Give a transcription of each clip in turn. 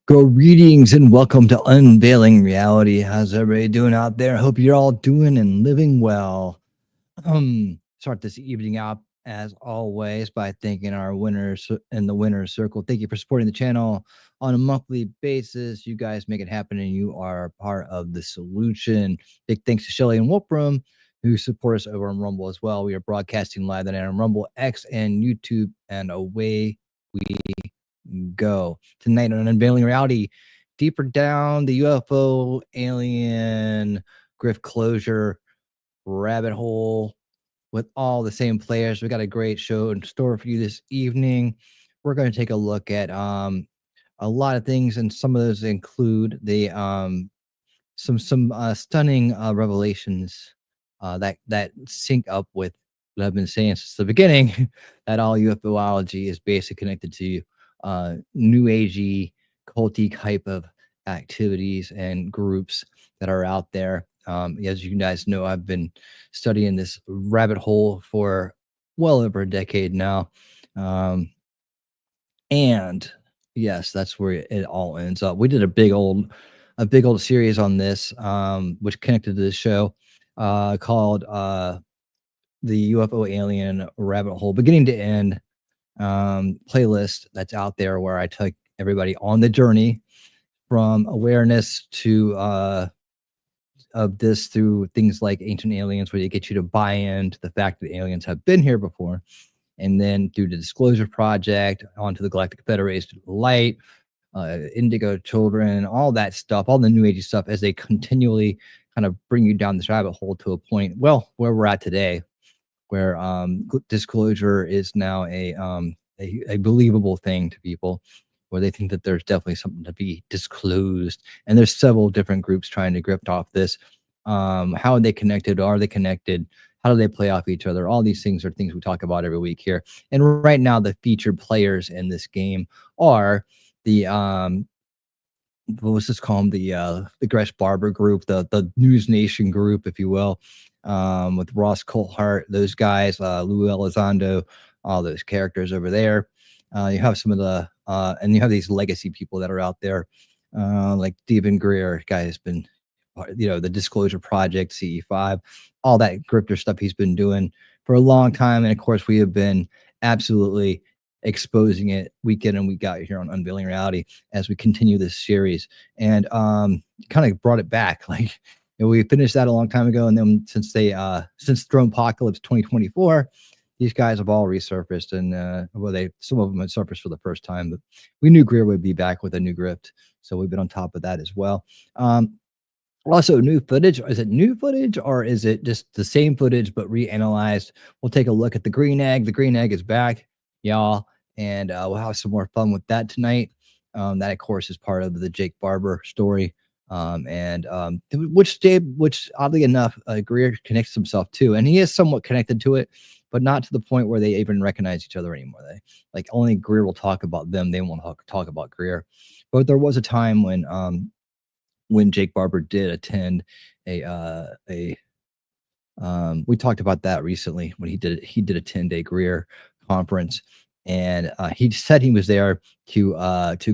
Greetings and welcome to Unveiling Reality. How's everybody doing out there? I hope you're all doing and living well. Start this evening out as always by thanking our winners in the winners circle. Thank you for supporting the channel on a monthly basis. You guys make it happen and you are part of the solution. Big thanks to Shelly and Wolfram who support us over on Rumble as well. We are broadcasting live on Rumble, X, and YouTube, and away we go. Tonight on Unveiling Reality, deeper down the UFO, alien, grift closure, rabbit hole with all the same players. We got a great show in store for you this evening. We're going to take a look at a lot of things, and some of those include the some stunning revelations that sync up with what I've been saying since the beginning, that all UFOlogy is basically connected to new agey, culty type of activities and groups that are out there. As you guys know, I've been studying this rabbit hole for well over a decade now. And yes, that's where it all ends up. We did a big old series on this, which connected to this show, called the UFO alien rabbit hole, beginning to end, playlist that's out there where I took everybody on the journey from awareness to of this through things like Ancient Aliens, where they get you to buy into the fact that aliens have been here before, and then through the Disclosure Project onto the Galactic Federation of Light, Indigo Children, all that stuff, all the new age stuff, as they continually kind of bring you down this rabbit hole to a point, well, where we're at today, where disclosure is now a believable thing to people, where they think that there's definitely something to be disclosed. And there's several different groups trying to grift off this. How are they connected? Are they connected? How do they play off each other? All these things are things we talk about every week here. And right now, the featured players in this game are the what was this called? The Gresh Barber group, the News Nation group, if you will, with Ross Coulthart, those guys, Lou Elizondo, all those characters over there. You have some of the and you have these legacy people that are out there, like David Greer, guy has been, the Disclosure Project, CE5, all that grifter stuff he's been doing for a long time. And of course, we have been absolutely exposing it week in and week out here on Unveiling Reality as we continue this series. And kind of brought it back. Like, we finished that a long time ago. And then since Drone Apocalypse 2024, these guys have all resurfaced, and some of them had surfaced for the first time, but we knew Greer would be back with a new grift. So we've been on top of that as well. Also, new footage. Is it new footage or is it just the same footage but reanalyzed? We'll take a look at the green egg. The green egg is back, y'all, and we'll have some more fun with that tonight. That, of course, is part of the Jake Barber story, which oddly enough, Greer connects himself to, and he is somewhat connected to it, but not to the point where they even recognize each other anymore. They, like, only Greer will talk about them. They won't talk about Greer. But there was a time when Jake Barber did attend we talked about that recently when he did attend a Greer conference, and he said he was there to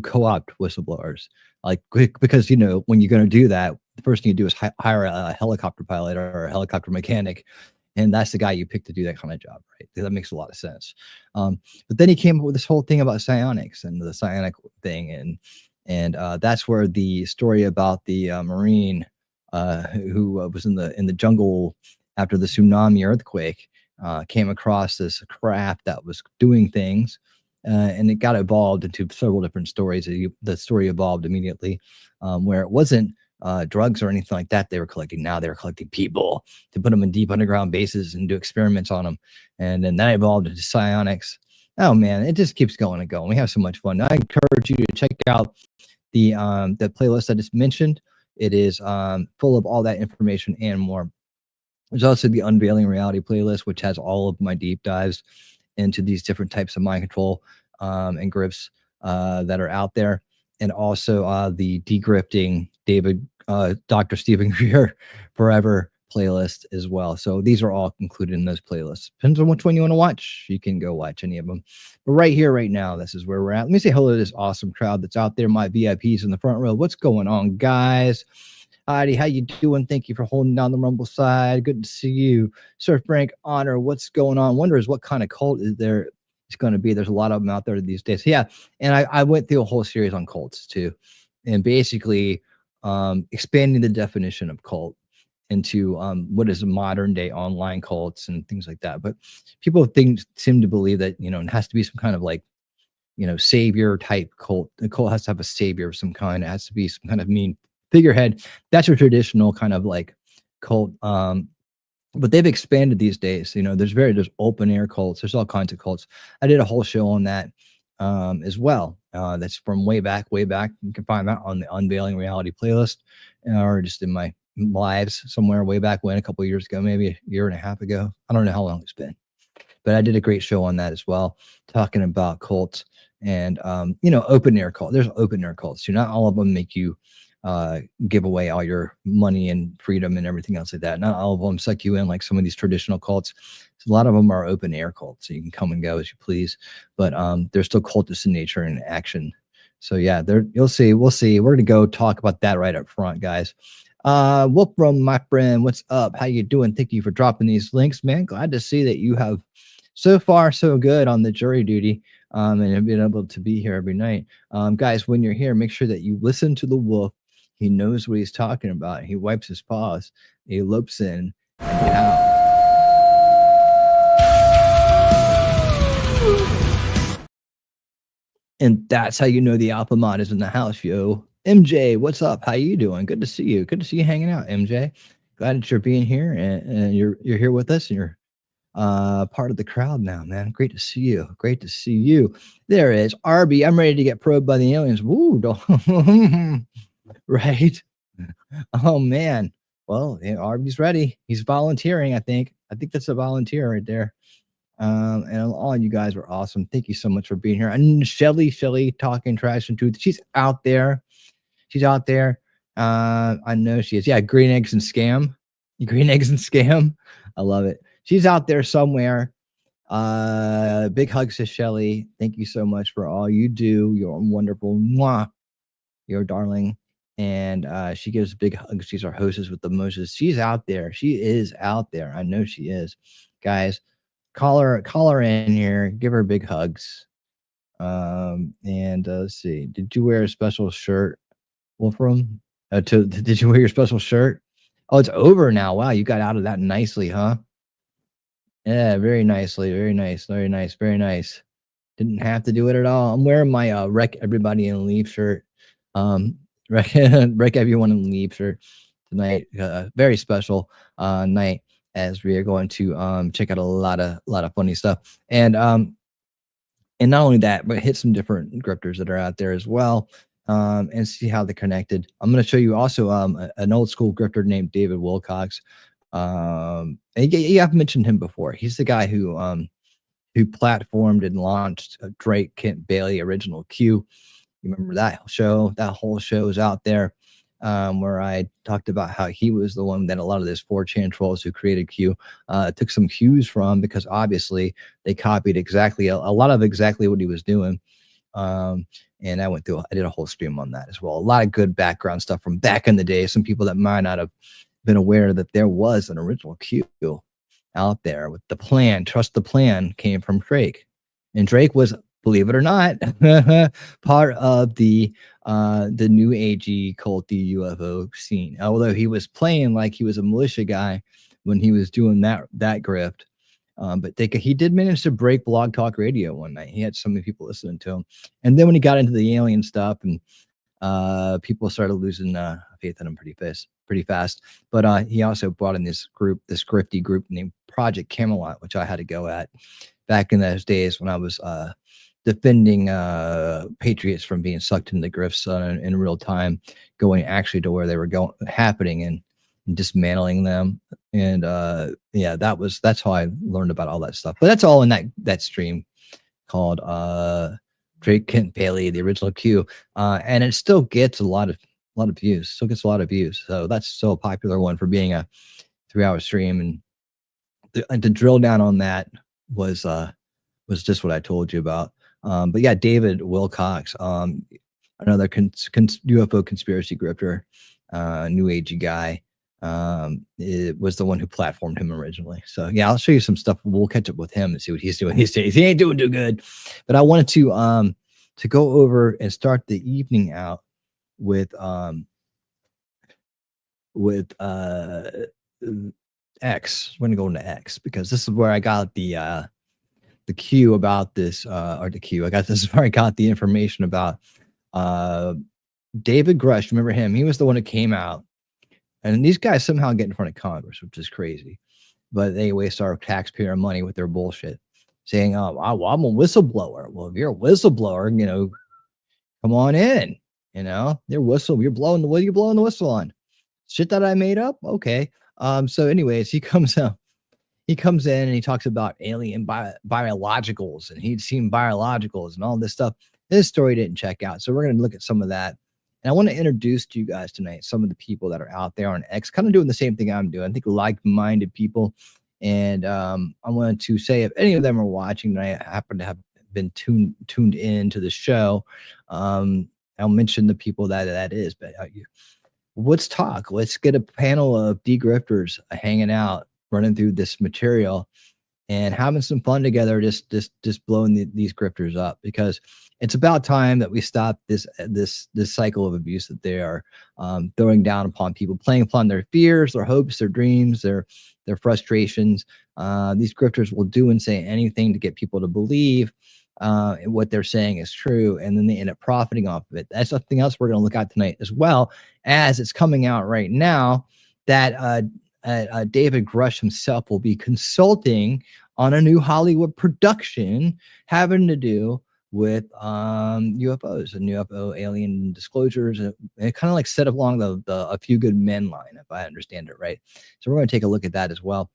co-opt whistleblowers, like, because when you're going to do that, the first thing you do is hire a helicopter pilot or a helicopter mechanic, and that's the guy you pick to do that kind of job, right? That makes a lot of sense. But then he came up with this whole thing about psionics and the psionic thing, and that's where the story about the Marine who was in the jungle after the tsunami earthquake came across this craft that was doing things, and it got evolved into several different stories. The story evolved immediately, where it wasn't drugs or anything like that they were collecting. Now they were collecting people to put them in deep underground bases and do experiments on them, and then that evolved into psionics. Oh man, it just keeps going and going. We have so much fun. I encourage you to check out the playlist I just mentioned. It is full of all that information and more. There's also the Unveiling Reality playlist, which has all of my deep dives into these different types of mind control and grifts that are out there, and also the degrifting Dr. Stephen Greer Forever playlist as well. So these are all included in those playlists. Depends on which one you want to watch. You can go watch any of them. But right here, right now, this is where we're at. Let me say hello to this awesome crowd that's out there, my VIPs in the front row. What's going on, guys? Heidi, how you doing? Thank you for holding down the Rumble side. Good to see you. Sir Frank Honor, what's going on? Wonder is what kind of cult is there it's going to be. There's a lot of them out there these days. Yeah, and I went through a whole series on cults too, and basically expanding the definition of cult into what is modern day online cults and things like that. But people seem to believe that, you know, it has to be some kind of like, you know, savior type cult. The cult has to have a savior of some kind. It has to be some kind of mean figurehead. That's a traditional kind of like cult. But they've expanded these days. You know, there's open air cults. There's all kinds of cults. I did a whole show on that as well. That's from way back, way back. You can find that on the Unveiling Reality playlist, or just in my lives somewhere way back when, a couple of years ago, maybe a year and a half ago. I don't know how long it's been, but I did a great show on that as well, talking about cults and you know, open air cults. There's open air cults. Not all of them make you give away all your money and freedom and everything else like that. Not all of them suck you in like some of these traditional cults. So a lot of them are open air cults, so you can come and go as you please. But they're still cultists in nature and action. So yeah, we'll see. We're gonna go talk about that right up front, guys. Wolfram, my friend, what's up? How you doing? Thank you for dropping these links, man. Glad to see that you have so far so good on the jury duty and have been able to be here every night. Guys, when you're here, make sure that you listen to the wolf. He knows what he's talking about. He wipes his paws, he lopes in, and howls. And that's how you know the Alpha Mod is in the house, yo. MJ, what's up? How you doing? Good to see you. Good to see you hanging out, MJ. Glad that you're being here and you're here with us and you're part of the crowd now, man. Great to see you. Great to see you. There is Arby. I'm ready to get probed by the aliens. Woo, right? Oh man. Well, yeah, Arby's ready. He's volunteering, I think. I think that's a volunteer right there. And all you guys were awesome. Thank you so much for being here. And Shelly talking trash and truth. She's out there. She's out there. I know she is. Yeah, green eggs and scam. Green eggs and scam. I love it. She's out there somewhere. Big hugs to Shelly. Thank you so much for all you do. You're wonderful. Mwah. You're darling. And she gives big hugs. She's our hostess with the Moses. She's out there. She is out there. I know she is. Guys, call her in here. Give her big hugs. And let's see. Did you wear a special shirt, Wolfram? Did you wear your special shirt? Oh, it's over now. Wow, you got out of that nicely, huh? Yeah, very nicely. Very nice. Very nice. Very nice. Didn't have to do it at all. I'm wearing my wreck everybody and leave shirt. Wreck everyone and leave shirt tonight. Very special night as we are going to check out a lot of funny stuff. And not only that, but hit some different grifters that are out there as well. And see how they're connected. I'm going to show you also an old school grifter named David Wilcox. And I've mentioned him before. He's the guy who platformed and launched Drake Kent Bailey Original Q. You remember that show? That whole show is out there, where I talked about how he was the one that a lot of those 4chan trolls who created Q took some cues from, because obviously they copied exactly a lot of exactly what he was doing. And I did a whole stream on that as well. A lot of good background stuff from back in the day. Some people that might not have been aware that there was an original Q out there with the plan. Trust the plan came from Drake, and Drake was, believe it or not, part of the new agey culty UFO scene. Although he was playing like he was a militia guy when he was doing that grift. But he did manage to break Blog Talk Radio one night. He had so many people listening to him. And then when he got into the alien stuff, and people started losing faith in him pretty fast. But he also brought in this grifty group named Project Camelot, which I had to go at back in those days when I was defending patriots from being sucked into the grifts in real time, going actually to where they were happening and dismantling them. And yeah, that's how I learned about all that stuff. But that's all in that stream called Drake Kent Bailey, the original Q. And it still gets a lot of views. So that's still a popular one for being a 3 hour stream, and to drill down on that was was just what I told you about. But yeah, David Wilcox, another UFO conspiracy grifter, new agey guy. It was the one who platformed him originally. So yeah, I'll show you some stuff. We'll catch up with him and see what he's doing these days. He ain't doing too good. But I wanted to go over and start the evening out with with X. We're gonna go into X because this is where I got the cue about this, or the cue. I got this is where I got the information about uh David Grusch. Remember him? He was the one that came out, and these guys somehow get in front of Congress, which is crazy. But they waste our taxpayer money with their bullshit, saying, "Oh, well, I'm a whistleblower." Well, if you're a whistleblower, come on in. You're blowing the what are you blowing the whistle on? Shit that I made up? Okay. So anyways, he comes in and he talks about alien biologicals, and he'd seen biologicals and all this stuff. His story didn't check out. So we're going to look at some of that. And I want to introduce to you guys tonight some of the people that are out there on X, kind of doing the same thing I'm doing. I think like-minded people. And I wanted to say if any of them are watching, and I happen to have been tuned in to the show, I'll mention the people that is. But let's talk. Let's get a panel of degrifters hanging out, running through this material and having some fun together, just blowing these grifters up, because it's about time that we stop this cycle of abuse that they are throwing down upon people, playing upon their fears, their hopes, their dreams, their frustrations. These grifters will do and say anything to get people to believe what they're saying is true, and then they end up profiting off of it. That's something else we're going to look at tonight, as well as it's coming out right now that David Grusch himself will be consulting on a new Hollywood production having to do with UFOs and UFO alien disclosures, and kind of like set along the A Few Good Men line, if I understand it right. So we're going to take a look at that as well,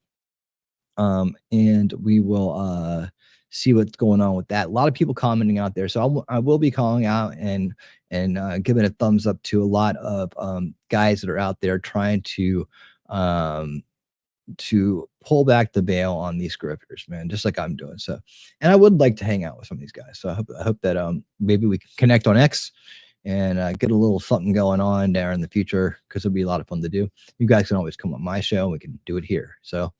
and we will see what's going on with that. A lot of people commenting out there, so I will be calling out and giving a thumbs up to a lot of guys that are out there trying to pull back the veil on these grifters, man, just like I'm doing. So, and I would like to hang out with some of these guys. So I hope that maybe we can connect on X and get a little something going on there in the future, because it'll be a lot of fun to do. You guys can always come on my show and we can do it here. So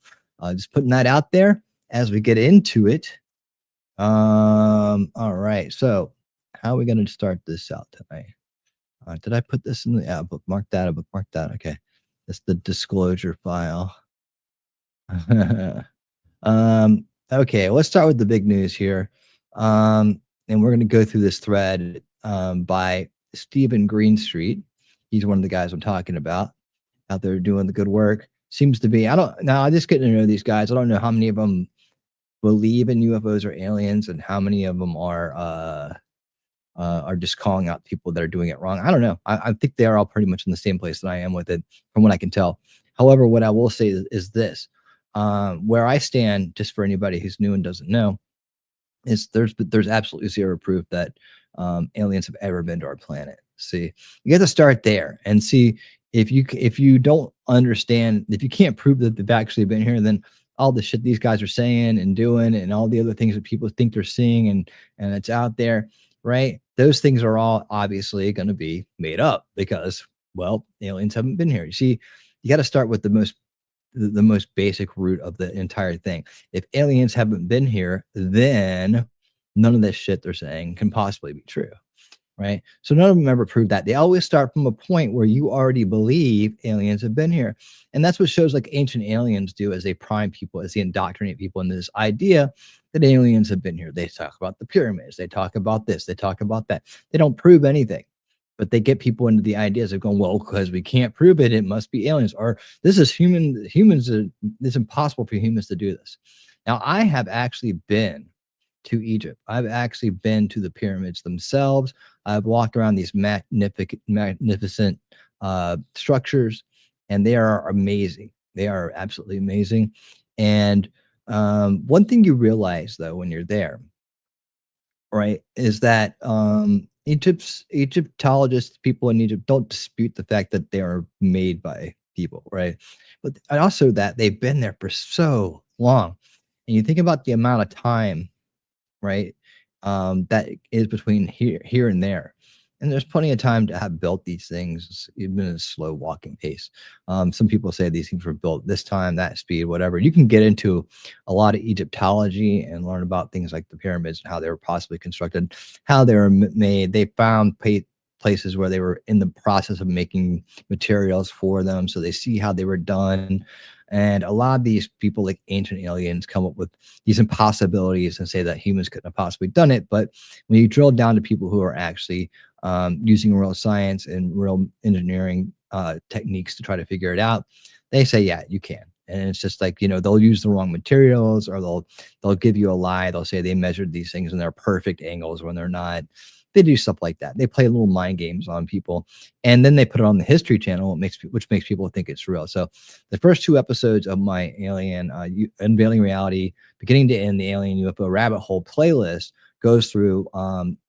just putting that out there as we get into it. All right. So how are we going to start this out tonight? Did I put this in the bookmark that? I bookmarked that. Okay. That's the disclosure file. Okay, let's start with the big news here. And we're going to go through this thread by Stephen Greenstreet. He's one of the guys I'm talking about out there doing the good work. Seems to be, I just getting to know these guys. I don't know how many of them believe in UFOs or aliens and how many of them are just calling out people that are doing it wrong. I don't know. I think they are all pretty much in the same place that I am with it, from what I can tell. However, what I will say is this. Where I stand, just for anybody who's new and doesn't know, is there's absolutely zero proof that aliens have ever been to our planet. See, you have to start there and see if you don't understand, if you can't prove that they've actually been here, then all the shit these guys are saying and doing and all the other things that people think they're seeing and it's out there, right? Those things are all obviously going to be made up because, well, aliens haven't been here. You see, you got to start with the most basic root of the entire thing. If aliens haven't been here, then none of this shit they're saying can possibly be true, right? So none of them ever prove that. They always start from a point where you already believe aliens have been here. And that's what shows like Ancient Aliens do, as they prime people, as they indoctrinate people into this idea that aliens have been here. They talk about the pyramids. They talk about this. They talk about that. They don't prove anything. But they get people into the ideas of going, well, because we can't prove it, it must be aliens, or this is humans. It's impossible for humans to do this. Now, I have actually been to Egypt. I've actually been to the pyramids themselves. I've walked around these magnificent structures, and they are amazing. They are absolutely amazing. And one thing you realize, though, when you're there, right, is that Egyptologists, people in Egypt, don't dispute the fact that they are made by people, right? But and also that they've been there for so long. And you think about the amount of time, right? That is between here and there. And there's plenty of time to have built these things, even at a slow walking pace. Some people say these things were built this time, that speed, whatever. You can get into a lot of Egyptology and learn about things like the pyramids and how they were possibly constructed, how they were made. They found places where they were in the process of making materials for them. So they see how they were done. And a lot of these people, like ancient aliens, come up with these impossibilities and say that humans couldn't have possibly done it. But when you drill down to people who are actually using real science and real engineering techniques to try to figure it out, they say, yeah, you can. And it's just like, they'll use the wrong materials, or they'll give you a lie. They'll say they measured these things and they're perfect angles when they're not. They do stuff like that. They play little mind games on people, and then they put it on the History Channel, which makes people think it's real. So, the first 2 episodes of my Alien Unveiling Reality, beginning to end, the Alien UFO Rabbit Hole playlist goes through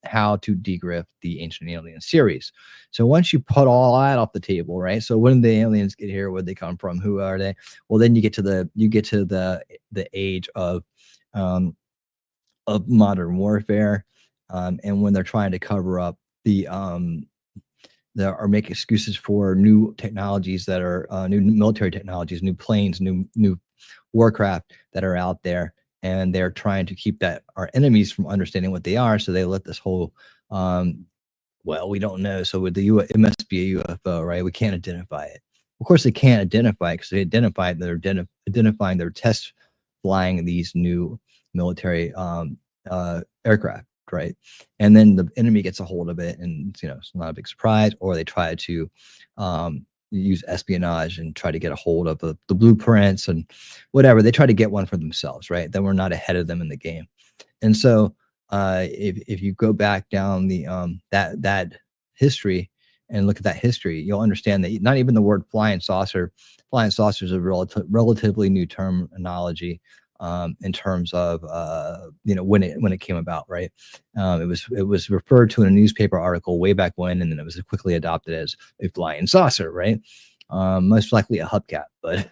how to degrift the Ancient Alien series. So once you put all that off the table, right? So when did the aliens get here? Where they come from? Who are they? Well, then you get to the age of modern warfare, and when they're trying to cover up or make excuses for new technologies that are new military technologies, new planes, new warcraft that are out there, and they're trying to keep that our enemies from understanding what they are. So they let this whole well, we don't know. So with it must be a UFO, right? We can't identify it. Of course, they can't identify it because they identified they're identifying their test flying these new military aircraft, right? And then the enemy gets a hold of it, and it's not a big surprise. Or they try to use espionage and try to get a hold of the blueprints and whatever. They try to get one for themselves, right? Then we're not ahead of them in the game. And so if you go back down the that history and look at that history, you'll understand that not even the word flying saucer is a relatively new terminology in terms of when it came about, right? It was referred to in a newspaper article way back when, and then it was quickly adopted as a flying saucer, right? Most likely a hubcap, but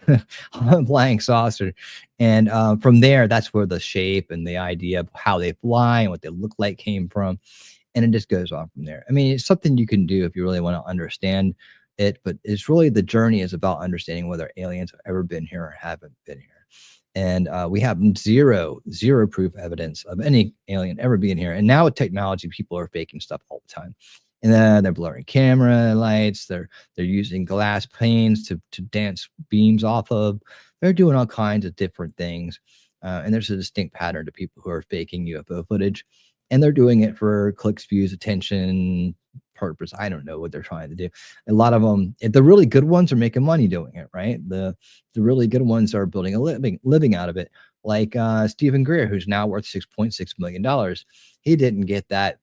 a flying saucer. And from there, that's where the shape and the idea of how they fly and what they look like came from. And it just goes on from there. I mean, it's something you can do if you really want to understand it, but it's really the journey is about understanding whether aliens have ever been here or haven't been here. And we have zero proof evidence of any alien ever being here. And now with technology, people are faking stuff all the time. And then they're blurring camera lights. They're using glass panes to dance beams off of. They're doing all kinds of different things. And there's a distinct pattern to people who are faking UFO footage. And they're doing it for clicks, views, attention purpose. I don't know what they're trying to do. A lot of them, the really good ones are making money doing it, right? The really good ones are building a living out of it. Like Stephen Greer, who's now worth $6.6 million. He didn't get that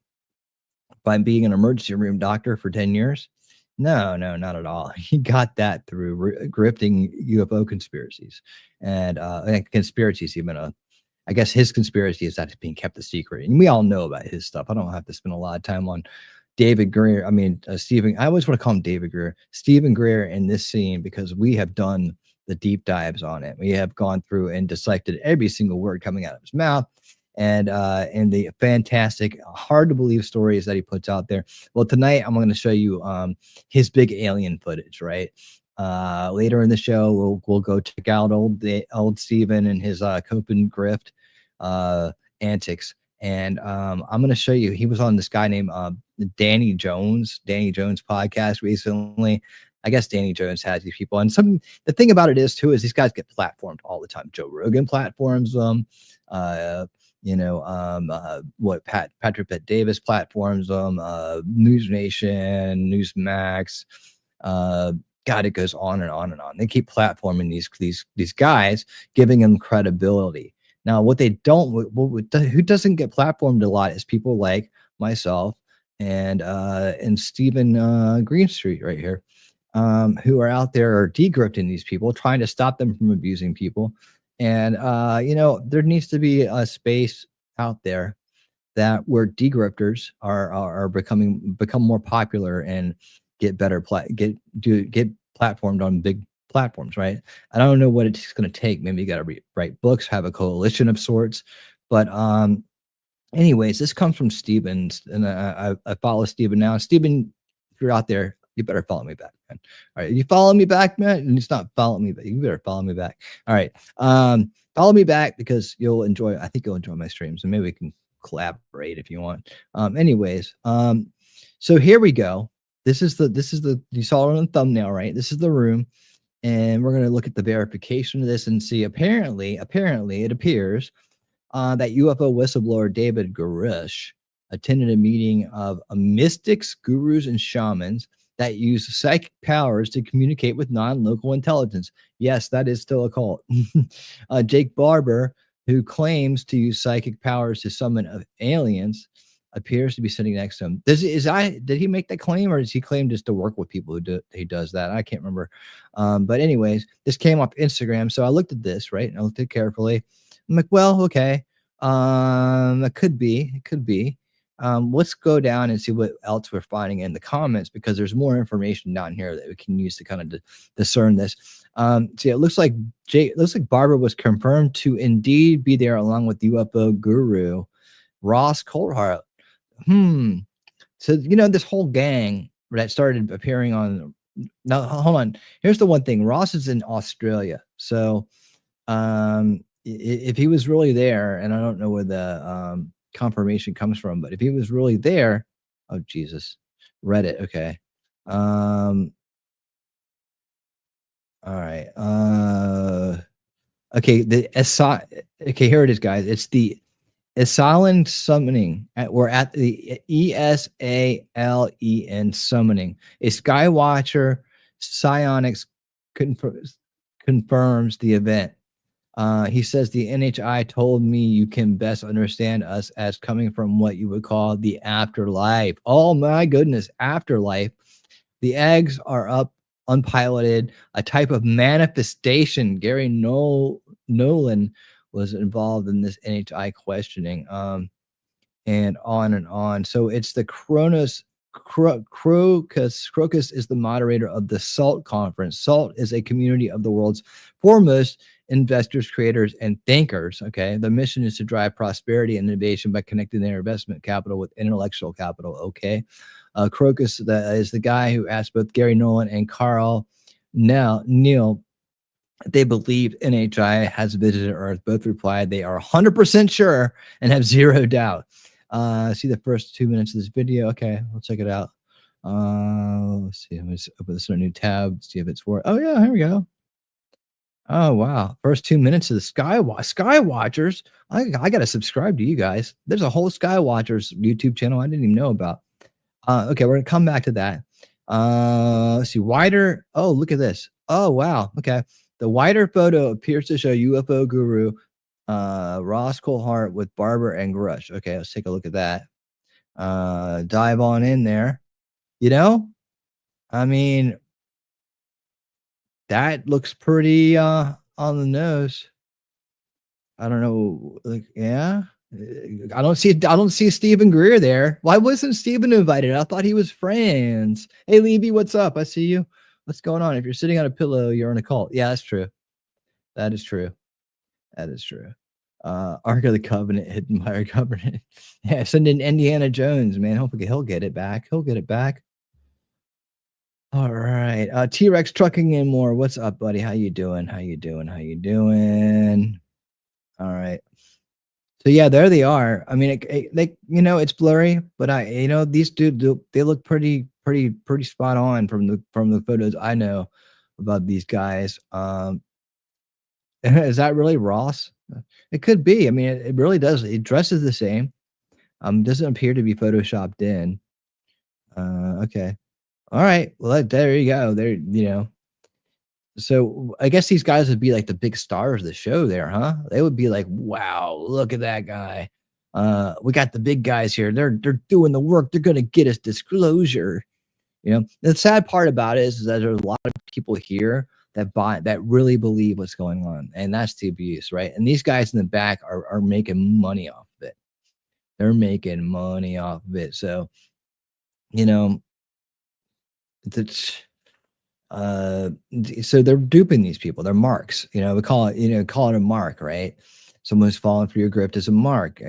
by being an emergency room doctor for 10 years. No, not at all. He got that through grifting UFO conspiracies and conspiracies. I guess his conspiracy is that it's being kept a secret, and we all know about his stuff. I don't have to spend a lot of time on David Greer. I mean, Stephen. I always want to call him David Greer, Stephen Greer in this scene, because we have done the deep dives on it. We have gone through and dissected every single word coming out of his mouth, and the fantastic, hard to believe stories that he puts out there. Well, tonight I'm going to show you his big alien footage, right? Later in the show, we'll go check out old Steven and his cope and grift antics. And I'm going to show you, he was on this guy named Danny Jones podcast recently. I guess Danny Jones has these people. And the thing about it is too, is these guys get platformed all the time. Joe Rogan platforms them. Patrick Bet Davis platforms them. News Nation, Newsmax, God, it goes on and on and on. They keep platforming these guys, giving them credibility. Now, what they don't, who doesn't get platformed a lot is people like myself and Stephen Greenstreet right here, who are out there are degrifting these people, trying to stop them from abusing people. And there needs to be a space out there that where degrifters are become more popular and get better get platformed on big platforms, right? I don't know what it's going to take. Maybe you got to write books, have a coalition of sorts. But anyways, this comes from Steven, and I follow Steven now. Steven, if you're out there, you better follow me back, man. All right, you follow me back, man, and it's not follow me, but you better follow me back. All right, follow me back because you'll enjoy. I think you'll enjoy my streams, and maybe we can collaborate if you want. Anyways, so here we go. This is the you saw it on the thumbnail, right? This is the room, and we're gonna look at the verification of this and see. Apparently, it appears that UFO whistleblower David Grusch attended a meeting of mystics, gurus, and shamans that use psychic powers to communicate with non-local intelligence. Yes, that is still a cult. Jake Barber, who claims to use psychic powers to summon aliens, appears to be sitting next to him. Did he make that claim, or does he claim just to work with people he does that? I can't remember. But anyways, this came off Instagram, so I looked at this, right, and I looked at it carefully. I'm like, well, okay. It could be. Let's go down and see what else we're finding in the comments, because there's more information down here that we can use to kind of discern this. See, it looks like Barber was confirmed to indeed be there along with UFO guru Ross Coulthart. So this whole gang that started appearing on. Now, hold on. Here's the one thing. Ross is in Australia, so if he was really there, and I don't know where the confirmation comes from, but if he was really there, oh Jesus, Reddit, okay. All right. Okay, okay, here it is, guys. It's the Esalen summoning. We're at the ESALEN summoning. A Skywatcher psionics confirms the event. He says the NHI told me you can best understand us as coming from what you would call the afterlife. Oh my goodness, afterlife. The eggs are up unpiloted, a type of manifestation. Gary Nolan was involved in this NHI questioning, and on and on. So it's the Crocus. Crocus is the moderator of the SALT conference. SALT is a community of the world's foremost investors, creators, and thinkers. Okay, the mission is to drive prosperity and innovation by connecting their investment capital with intellectual capital. Okay, Crocus is the guy who asked both Gary Nolan and Carl Neal if they believe NHI has visited Earth. Both replied they are 100% sure and have zero doubt. See the first 2 minutes of this video. Okay, we'll check it out. Let's see. Let me open this in a new tab. See if it's worth. Oh yeah, here we go. Oh wow! First 2 minutes of the Skywatchers. I gotta subscribe to you guys. There's a whole Skywatchers YouTube channel I didn't even know about. Okay, we're gonna come back to that. Let's see. Wider. Oh, look at this. Oh wow. Okay, the wider photo appears to show UFO guru Ross Coulthart with Barber and Grusch. Okay, let's take a look at that. Dive on in there. I mean, that looks pretty on the nose. I don't know. Like, yeah. I don't see Stephen Greer there. Why wasn't Stephen invited? I thought he was friends. Hey Levy, what's up? I see you. What's going on? If you're sitting on a pillow, you're in a cult. Yeah, that's true. That is true. That is true. Ark of the Covenant, hidden by our covenant. Yeah, send in Indiana Jones, man. Hopefully he'll get it back. He'll get it back. All right. T-Rex trucking in more. What's up, buddy? How you doing? How you doing? How you doing? All right. So yeah, there they are. I mean, it's blurry, but these dudes, they look pretty spot on from the photos I know about these guys. Is that really Ross? It could be. I mean, it really does. It dresses the same. Doesn't appear to be photoshopped in. Okay. All right. Well, there you go. There, so I guess these guys would be like the big stars of the show there, huh? They would be like, wow, look at that guy. We got the big guys here. They're doing the work. They're gonna get us disclosure. The sad part about it is that there's a lot of people here that really believe what's going on, and that's the abuse, right? And these guys in the back are making money off of it. They're making money off of it. So, it's So they're duping these people. They're marks. We call it, call it a mark, right? Someone who's falling for your grift is a mark.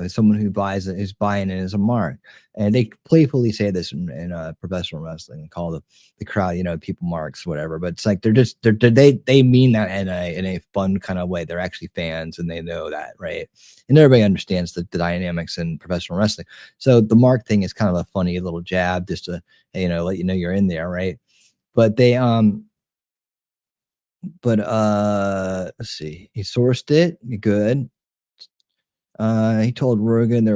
Someone who buys it is buying it as a mark. And they playfully say this in professional wrestling and call the crowd, people marks, whatever. But it's like they mean that in a fun kind of way. They're actually fans and they know that, right? And everybody understands the dynamics in professional wrestling. So the mark thing is kind of a funny little jab just to let you know you're in there, right? But let's see. He sourced it. Good. He told Rogan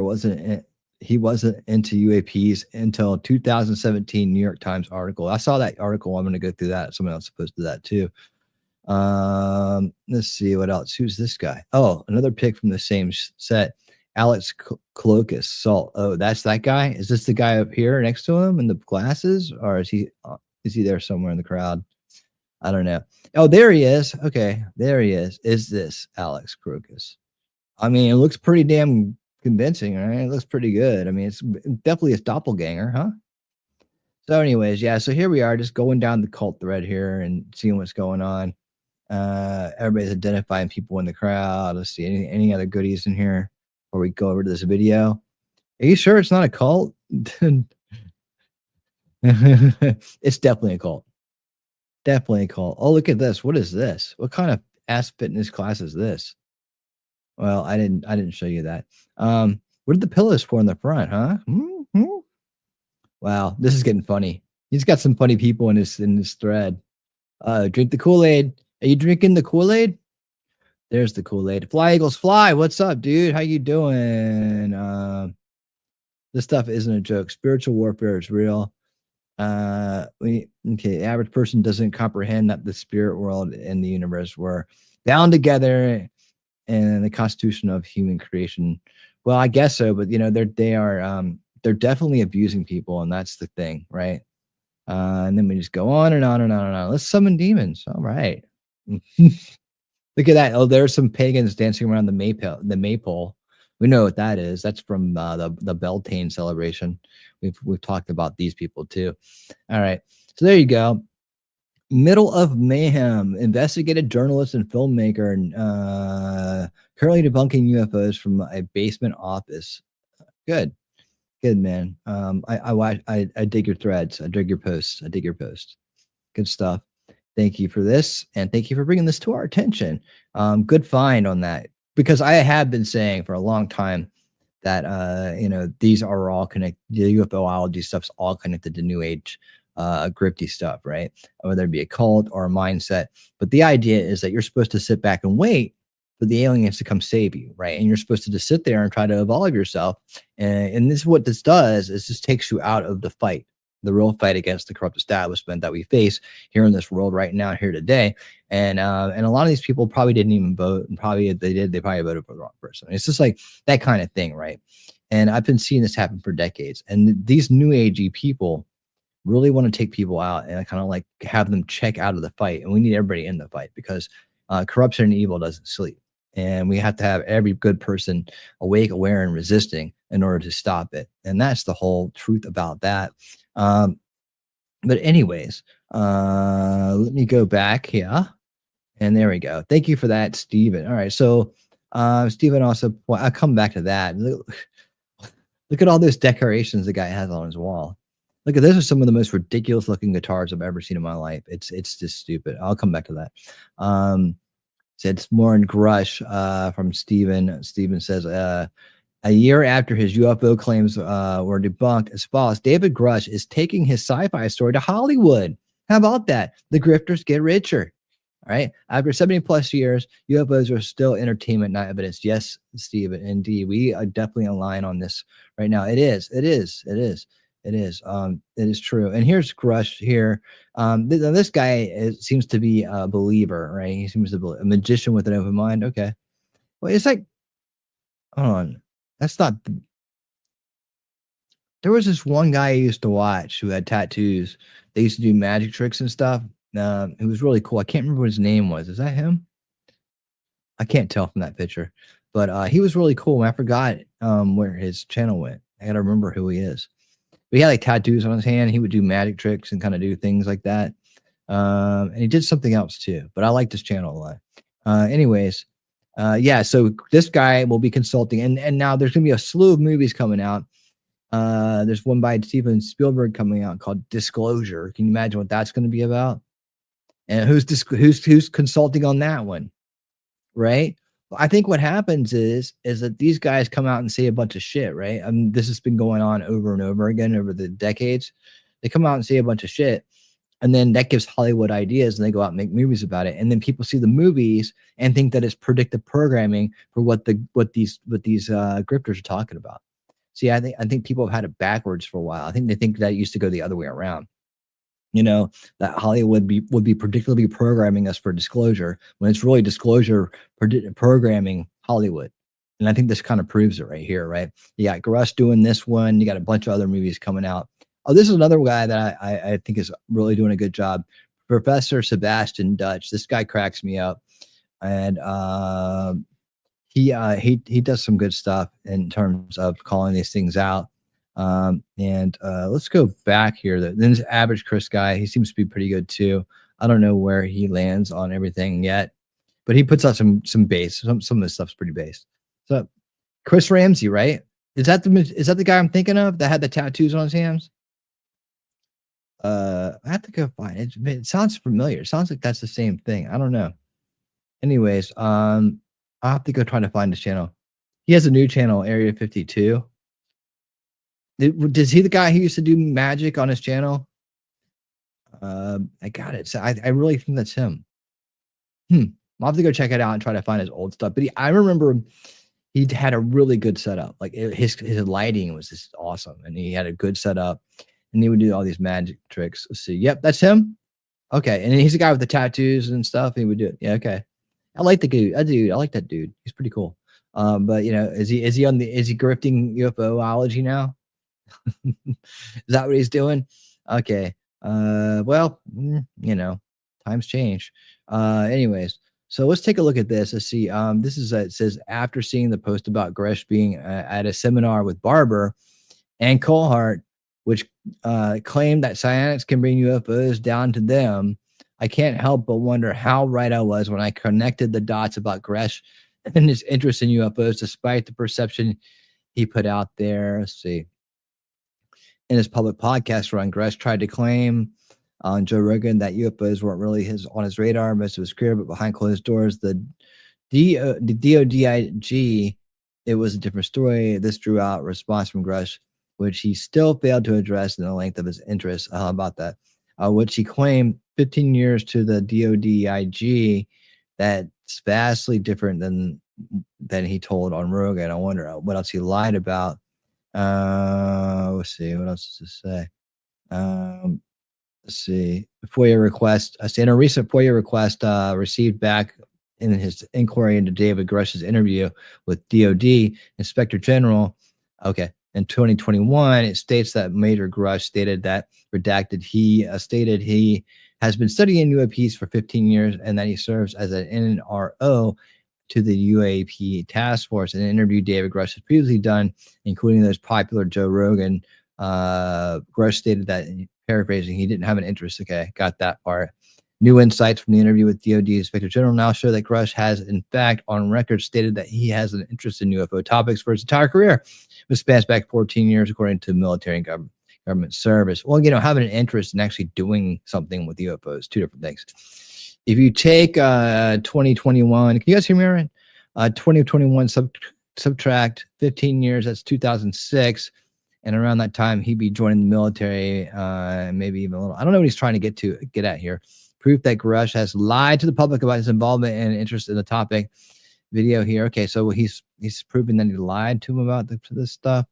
he wasn't into UAPs until 2017 New York Times article. I saw that article. I'm going to go through that. Someone else posted that too. Let's see what else. Who's this guy? Oh, another pick from the same set. Alex Cloacus Salt. Oh, that's that guy. Is this the guy up here next to him in the glasses, or is he there somewhere in the crowd? I don't know. Oh, there he is. Okay, there he is. Is this Alex Crocus? I mean, it looks pretty damn convincing, right? It looks pretty good. I mean, it's definitely a doppelganger, huh? So, anyways, yeah. So here we are, just going down the cult thread here and seeing what's going on. Everybody's identifying people in the crowd. Let's see any other goodies in here before we go over to this video. Are you sure it's not a cult? It's definitely a cult. Definitely a cult. Oh, look at this. What is this? What kind of ass fitness class is this? Well, I didn't show you that. What are the pillows for in the front, huh? Mm-hmm. Wow, this is getting funny. He's got some funny people in this thread. Drink the Kool-Aid. Are you drinking the Kool-Aid? There's the Kool-Aid. Fly Eagles Fly. What's up, dude? How you doing? This stuff isn't a joke. Spiritual warfare is real. The average person doesn't comprehend that the spirit world and the universe were bound together in the constitution of human creation. Well, I guess so, but they're definitely abusing people, and that's the thing, right? And then we just go on and on and on and on. Let's summon demons. All right. Look at that. Oh, there's some pagans dancing around the maypole. We know what that is. That's from the Beltane celebration. We've talked about these people too. All right. So there you go. Middle of Mayhem, investigative journalist and filmmaker, currently debunking UFOs from a basement office. Good, man. I dig your threads. I dig your posts. Good stuff. Thank you for this, and thank you for bringing this to our attention. Good find on that, because I have been saying for a long time that these are all connected. The UFOlogy stuff's all connected to New Age grifty stuff, right? Whether it be a cult or a mindset. But the idea is that you're supposed to sit back and wait for the aliens to come save you, right? And you're supposed to just sit there and try to evolve yourself. And this is what this does, is just takes you out of the fight, the real fight against the corrupt establishment that we face here in this world right now, here today. And a lot of these people probably didn't even vote, and probably if they did, they probably voted for the wrong person. It's just like that kind of thing, right? And I've been seeing this happen for decades. And these new agey people really want to take people out and kind of like have them check out of the fight. And we need everybody in the fight, because corruption and evil doesn't sleep. And we have to have every good person awake, aware, and resisting in order to stop it. And that's the whole truth about that. But anyways, let me go back here. And there we go. Thank you for that, Stephen. All right. So Stephen also, I'll come back to that. Look at all those decorations the guy has on his wall. Look at, those are some of the most ridiculous looking guitars I've ever seen in my life. It's just stupid. I'll come back to that. So it's more in Grusch from Stephen. Stephen says, a year after his UFO claims were debunked as false, David Grusch is taking his sci-fi story to Hollywood. How about that? The grifters get richer. All right. After 70 plus years, UFOs are still entertainment, not evidence. Yes, Stephen, indeed. We are definitely aligned on this right now. It is true. And here's Grusch here. This guy seems to be a believer, right? He seems to be a magician with an open mind. Okay. Well, it's like, hold on. That's not. There was this one guy I used to watch who had tattoos. They used to do magic tricks and stuff. It was really cool. I can't remember what his name was. Is that him? I can't tell from that picture, but he was really cool. I forgot where his channel went. I gotta remember who he is. But he had like tattoos on his hand. He would do magic tricks and kind of do things like that. And he did something else too, but I like this channel a lot. Anyways, yeah, so this guy will be consulting, and now there's gonna be a slew of movies coming out. There's one by Steven Spielberg coming out called Disclosure. Can you imagine what that's gonna be about? And who's consulting on that one, right? Well, I think what happens is that these guys come out and say a bunch of shit, right? This has been going on over and over again over the decades. They come out and say a bunch of shit, and then that gives Hollywood ideas, and they go out and make movies about it. And then people see the movies and think that it's predictive programming for what these grifters are talking about. See, I think people have had it backwards for a while. I think they think that it used to go the other way around. That Hollywood would be particularly programming us for disclosure when it's really disclosure programming Hollywood. And I think this kind of proves it right here, right? You got Grusch doing this one. You got a bunch of other movies coming out. Oh, this is another guy that I think is really doing a good job. Professor Sebastian Dutch. This guy cracks me up. And he does some good stuff in terms of calling these things out. And let's go back here. Then this average Chris guy, he seems to be pretty good too. I don't know where he lands on everything yet, but he puts out some base. Some of this stuff's pretty base. So Chris Ramsey, right? Is that the guy I'm thinking of that had the tattoos on his hands? I have to go find it. It sounds familiar. It sounds like that's the same thing. I don't know. Anyways, I'll have to go try to find his channel. He has a new channel, Area 52. Is he the guy who used to do magic on his channel? I got it. So I really think that's him. I'll have to go check it out and try to find his old stuff. But I remember he had a really good setup. Like his lighting was just awesome, and he had a good setup, and he would do all these magic tricks. Let's see. Yep, that's him. Okay, and he's the guy with the tattoos and stuff. He would do it. Yeah, okay. I like the dude. I like that dude. He's pretty cool. But is he grifting UFOlogy now? Is that what he's doing? Okay. Well, times change. Anyways, so let's take a look at this. Let's see. This is it says after seeing the post about Grusch being at a seminar with Barber and Colhart, which claimed that psionics can bring UFOs down to them, I can't help but wonder how right I was when I connected the dots about Grusch and his interest in UFOs, despite the perception he put out there. Let's see. In his public podcast run, Grusch tried to claim on Joe Rogan that UFOs weren't really on his radar. Most of his career, but behind closed doors, the DODIG, it was a different story. This drew out a response from Grusch, which he still failed to address in the length of his interest. How about that? Which he claimed 15 years to the DODIG. That's vastly different than he told on Rogan. I wonder what else he lied about. Let's see. What else does this say? Let's see. FOIA request. I see in a recent FOIA request received back in his inquiry into David Grusch's interview with DOD Inspector General. Okay. In 2021, it states that Major Grusch stated that redacted. He stated he has been studying UAPs for 15 years and that he serves as an NRO to the UAP task force. In an interview David Grusch has previously done, including those popular Joe Rogan, Grusch stated that, paraphrasing, he didn't have an interest. Okay, got that part. New insights from the interview with DOD Inspector General now show that Grusch has, in fact, on record stated that he has an interest in UFO topics for his entire career, which spans back 14 years, according to military and government service. Well, having an interest in actually doing something with UFOs, two different things. If you take 2021, can you guys hear me all right? 2021 subtract 15 years, that's 2006. And around that time, he'd be joining the military, maybe even a little. I don't know what he's trying to get at here. Proof that Grusch has lied to the public about his involvement and interest in the topic. Video here. Okay, so he's proving that he lied to him about this stuff.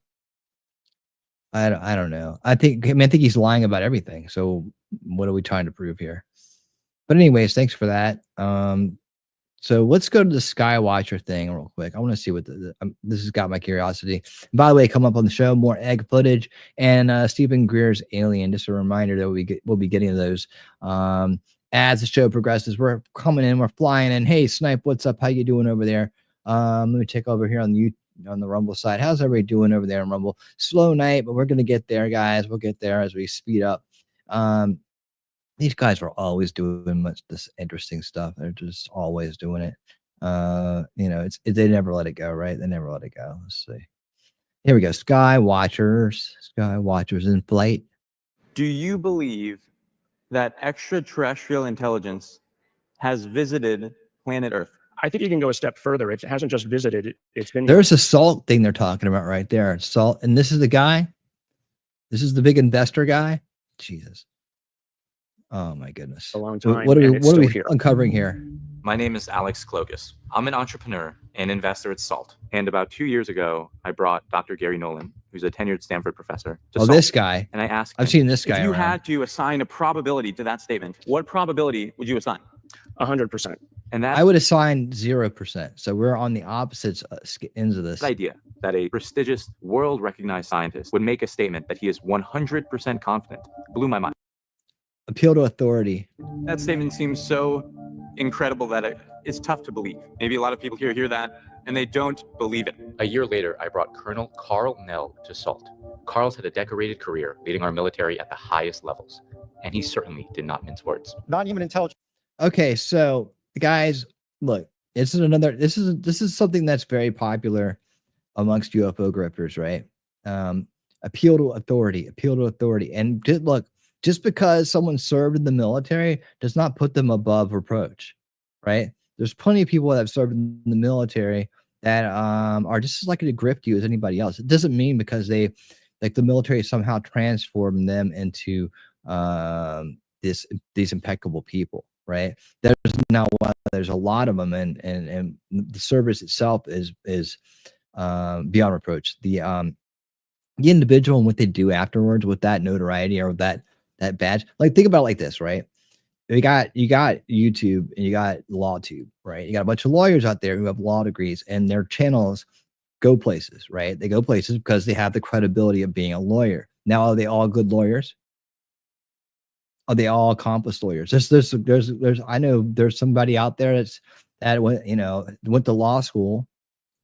I don't know. I think he's lying about everything. So what are we trying to prove here? But anyways, thanks for that. So let's go to the Skywatcher thing real quick. I want to see what this has got my curiosity. And by the way, come up on the show, more egg footage and Stephen Greer's Alien. Just a reminder that we'll be getting those as the show progresses. We're coming in, we're flying in. Hey, Snipe, what's up? How you doing over there? Let me check over here on the Rumble side. How's everybody doing over there on Rumble? Slow night, but we're gonna get there, guys. We'll get there as we speed up. These guys are always doing much this interesting stuff. They're just always doing it. You know, they never let it go, right? They never let it go. Let's see. Here we go. Sky Watchers in flight. Do you believe that extraterrestrial intelligence has visited planet Earth? I think you can go a step further. It hasn't just visited, it's been There's a salt thing they're talking about right there. Salt. And this is the guy. This is the big investor guy. Jesus. Oh my goodness. a long time. What are and we, it's what are still we here. uncovering here? My name is Alex Klogus. I'm an entrepreneur and investor at SALT. And about 2 years ago, I brought Dr. Gary Nolan, who's a tenured Stanford professor, to Oh, SALT. this guy. And I asked I've him, seen this guy If you around. had to assign a probability to that statement, what probability would you assign? 100%. and that I would assign 0%. So we're on the opposite ends of this. idea that a prestigious, world-recognized scientist would make a statement that he is 100% confident blew my mind. Appeal to authority. That statement seems so incredible that it's tough to believe. Maybe a lot of people here hear that and they don't believe it. A year later, I brought Colonel Carl Nell to SALT. Carl's had a decorated career leading our military at the highest levels, and he certainly did not mince words. Non-human intelligence. Okay, so guys, look, this is something that's very popular amongst UFO grifters, right? Appeal to authority, and just because someone served in the military does not put them above reproach, right? There's plenty of people that have served in the military that are just as likely to grift you as anybody else. It doesn't mean because the military somehow transformed them into these impeccable people, right? There's a lot of them, and the service itself is beyond reproach. The individual and what they do afterwards with that notoriety or that badge, like think about it like this, right? You got YouTube and you got LawTube, right? You got a bunch of lawyers out there who have law degrees, and their channels go places, right? They go places because they have the credibility of being a lawyer. Now, are they all good lawyers? Are they all accomplished lawyers? There's I know there's somebody out there that went to law school,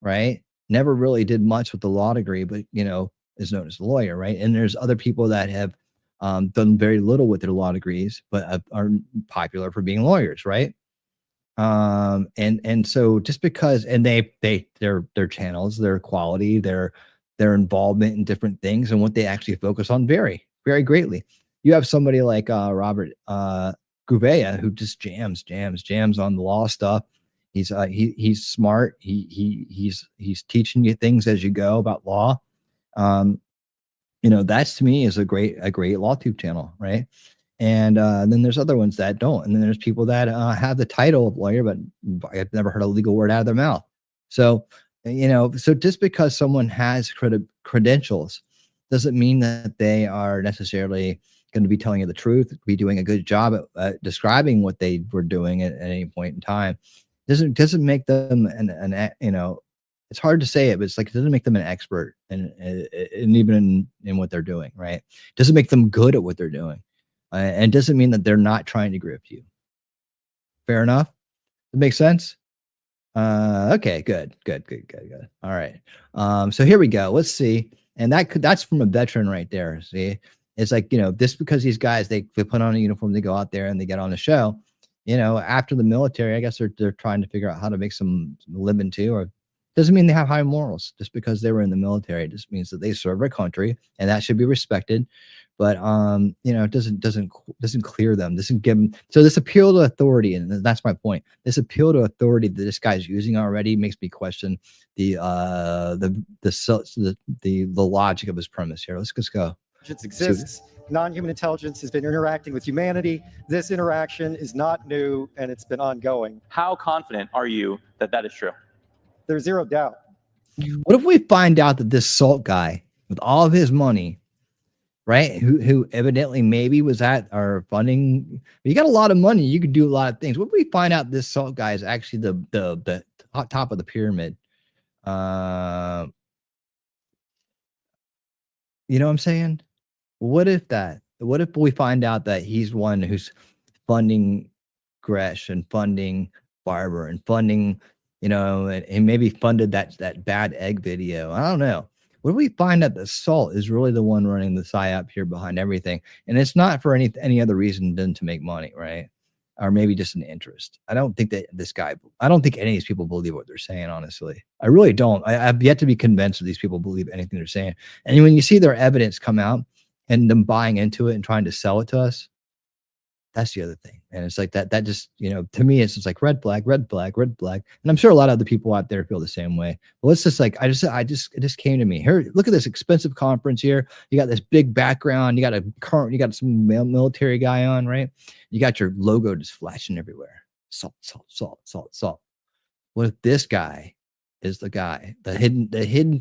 right? Never really did much with the law degree, but is known as a lawyer, right? And there's other people that have done very little with their law degrees, but are popular for being lawyers, right? And so just because, and their channels, their quality, their involvement in different things and what they actually focus on vary very greatly. You have somebody like Robert Gouveia who just jams on the law stuff. He's smart. He's teaching you things as you go about law. That's to me is a great LawTube channel, right? And then there's other ones that don't, and then there's people that have the title of lawyer, but I've never heard a legal word out of their mouth. So so just because someone has credentials doesn't mean that they are necessarily going to be telling you the truth, be doing a good job at describing what they were doing at any point in time. Doesn't make them it's hard to say it, but it's like it doesn't make them an expert and even in what they're doing, right? It doesn't make them good at what they're doing, and it doesn't mean that they're not trying to grift you. Fair enough. That makes sense. Okay, good. All right. So here we go. Let's see. And that's from a veteran right there. See, it's like this because these guys they put on a uniform, they go out there and they get on the show. After the military, I guess they're trying to figure out how to make some living too, or doesn't mean they have high morals just because they were in the military. It just means that they serve our country, and that should be respected. But it doesn't clear them, doesn't give them. So this appeal to authority, and that's my point. This appeal to authority that this guy's using already makes me question the logic of his premise here. Let's just go. It exists. Non-human intelligence has been interacting with humanity. This interaction is not new, and it's been ongoing. How confident are you that that is true? There's zero doubt. What if we find out that this Salt guy, with all of his money, right, who evidently maybe was at our funding, you got a lot of money, you could do a lot of things. What if we find out this Salt guy is actually the top of the pyramid? You know what I'm saying? What if we find out that he's one who's funding Grusch and funding Barber and funding, and maybe funded that bad egg video? I don't know. What do we find that the salt is really the one running the psyop here behind everything? And it's not for any other reason than to make money, right? Or maybe just an interest. I don't think that I don't think any of these people believe what they're saying, honestly. I really don't. I've yet to be convinced that these people believe anything they're saying. And when you see their evidence come out and them buying into it and trying to sell it to us, that's the other thing. And it's like that just, to me, it's just like red flag, red flag, red flag. And I'm sure a lot of other people out there feel the same way. But it's just like, it just came to me. Here, look at this expensive conference here. You got this big background. You got some military guy on, right? You got your logo just flashing everywhere. Salt, salt, salt, salt, salt. What if this guy is the guy, the hidden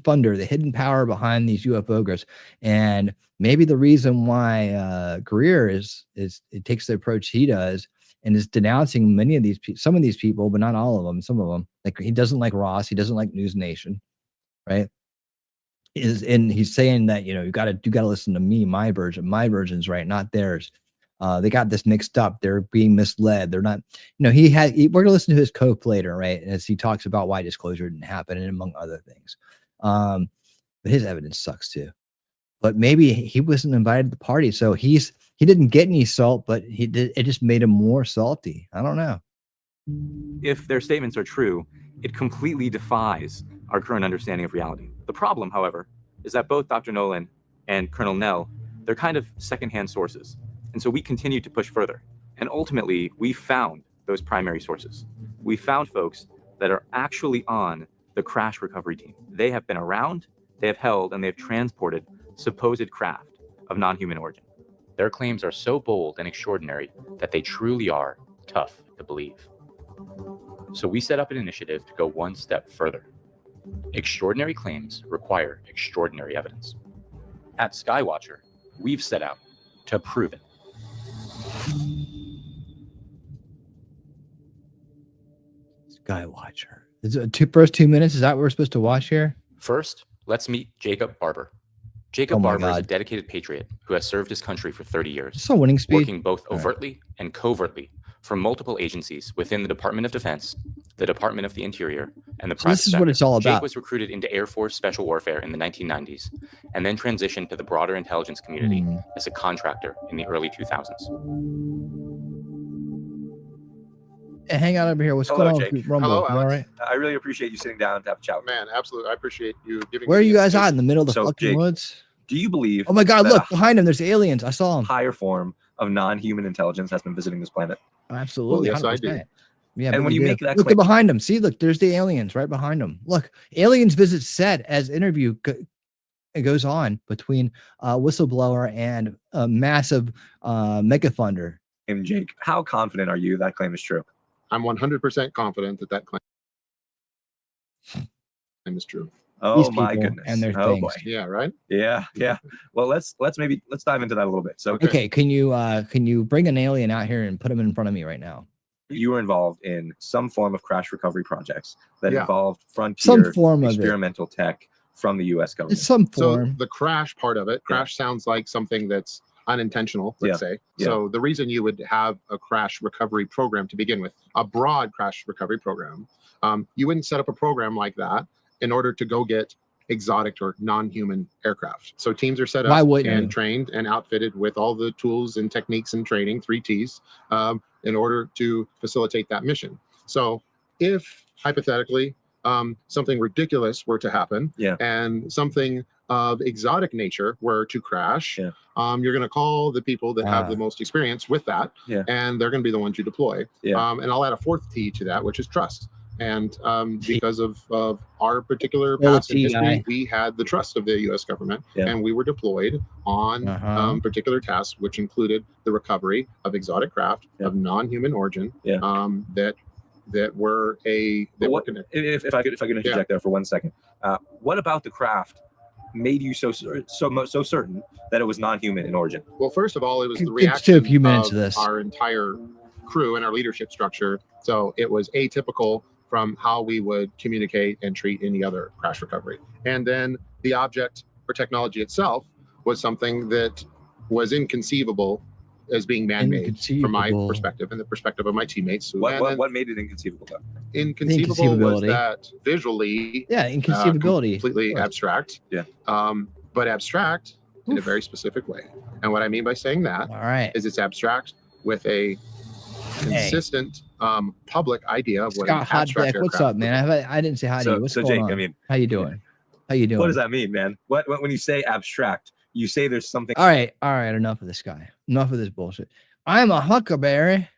funder, the hidden power behind these UFO grifts? And maybe the reason why Greer it takes the approach he does and is denouncing some of these people, but not all of them, some of them. Like, he doesn't like Ross, he doesn't like News Nation, right? And he's saying that, you gotta listen to me, my version's right, not theirs. They got this mixed up. They're being misled. They're not, we're going to listen to his cope later, right? As he talks about why disclosure didn't happen and among other things. But his evidence sucks too. But maybe he wasn't invited to the party. So he didn't get any salt, but it just made him more salty. I don't know. If their statements are true, it completely defies our current understanding of reality. The problem, however, is that both Dr. Nolan and Colonel Nell, they're kind of secondhand sources. And so we continue to push further. And ultimately, we found those primary sources. We found folks that are actually on the crash recovery team. They have been around, they have held, and they have transported supposed craft of non-human origin. Their claims are so bold and extraordinary that they truly are tough to believe. So we set up an initiative to go one step further. Extraordinary claims require extraordinary evidence. At Skywatcher, we've set out to prove it. Skywatcher. Is it first 2 minutes? Is that what we're supposed to watch here? First, let's meet Jacob Barber. Jacob Barber is a dedicated patriot who has served his country for 30 years. It's a winning speed. Working both overtly and covertly for multiple agencies within the Department of Defense, the Department of the Interior, and the private this is what it's all about. Jake was recruited into Air Force Special Warfare in the 1990s and then transitioned to the broader intelligence community as a contractor in the early 2000s. Hey, hang out over here. What's Hello, going on? Jake. Rumble? Hello, You Alex. all right? I really appreciate you sitting down to have a chat. Man, absolutely. I appreciate you giving Where are me you the guys at? invitation. In the middle of the So, fucking Jake, woods? Do you believe? Oh my God! that Look a behind him. There's aliens. I saw them. higher form of non-human intelligence has been visiting this planet? Absolutely. Well, yes, I do. 100%. Yeah, And but when you do. make that look, they're claim- behind them. See, look, there's the aliens right behind them. Look, aliens visit set as interview it goes on between whistleblower and a massive mega funder. And Jake, how confident are you that claim is true? I'm 100% confident that claim is true. Oh These my people goodness! and their oh things. boy! Yeah, right? Yeah. Well, let's dive into that a little bit. So Okay, can you bring an alien out here and put him in front of me right now? you were involved in some form of crash recovery projects that Yeah. involved frontier Some form of it. experimental tech from the U.S. government. It's some So form. the crash part of it, crash sounds like something that's unintentional, let's say. Yeah. So the reason you would have a crash recovery program to begin with, a broad crash recovery program, you wouldn't set up a program like that in order to go get exotic or non-human aircraft. So teams are set Why up wouldn't and you? trained and outfitted with all the tools and techniques and training, 3 Ts, in order to facilitate that mission. So if hypothetically something ridiculous were to happen and something of exotic nature were to crash, you're going to call the people that have the most experience with that, and they're going to be the ones you deploy. And I'll add a 4th T to that, which is trust. And because of our particular past and history, we had the trust of the U.S. government, and we were deployed on particular tasks, which included the recovery of exotic craft of non-human origin that were connected. If I could interject there for 1 second, what about the craft made you so certain that it was non-human in origin? Well, first of all, it was the Get reaction to a few minutes of of this. our entire crew and our leadership structure. So it was atypical from how we would communicate and treat any other crash recovery. And then the object or technology itself was something that was inconceivable as being man-made from my Inconceivable. perspective and the perspective of my teammates. And then What made it inconceivable though? inconceivable was Inconceivability. that visually Yeah, inconceivability. completely abstract. Yeah. But abstract in a Oof. very specific way. And what I mean by saying that All right. is it's abstract with a consistent public idea of what an Scott Hot abstract Deck, what's aircraft up, man? I didn't say hi to you. What's So going Jake, on? I mean, How you doing? How you doing? what does that mean, man? What when you say abstract, you say there's something. All right. Enough of this guy. Enough of this bullshit. I'm a huckleberry.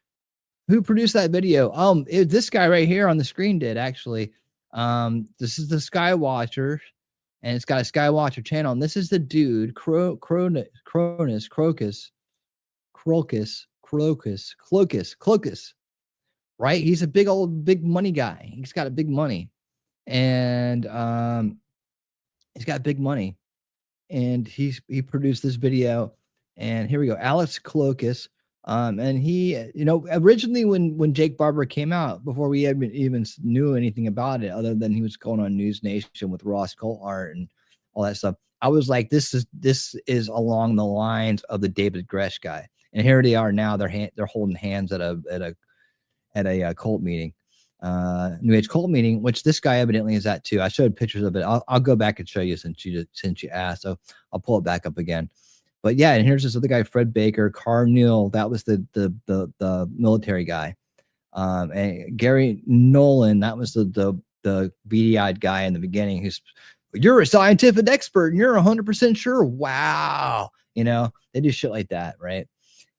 Who produced that video? This guy right here on the screen did actually. This is the Skywatcher, and it's got a Skywatcher channel. And this is the dude, Crocus, right? He's a big money guy. He's got a big money, and he's got big money, and he produced this video. And here we go, Alex Clocus. And he, originally when Jake Barber came out, before we even knew anything about it, other than he was going on News Nation with Ross Coulthart and all that stuff, I was like, this is along the lines of the David Grusch guy. And here they are now. They're holding hands at a cult meeting, New Age cult meeting, which this guy evidently is at too. I showed pictures of it. I'll go back and show you since you asked. So I'll pull it back up again. But yeah, and here's this other guy, Fred Baker, Carl Neal. That was the military guy, and Gary Nolan. That was the beady-eyed guy in the beginning. You're a scientific expert and you're 100% sure. Wow, they do shit like that, right?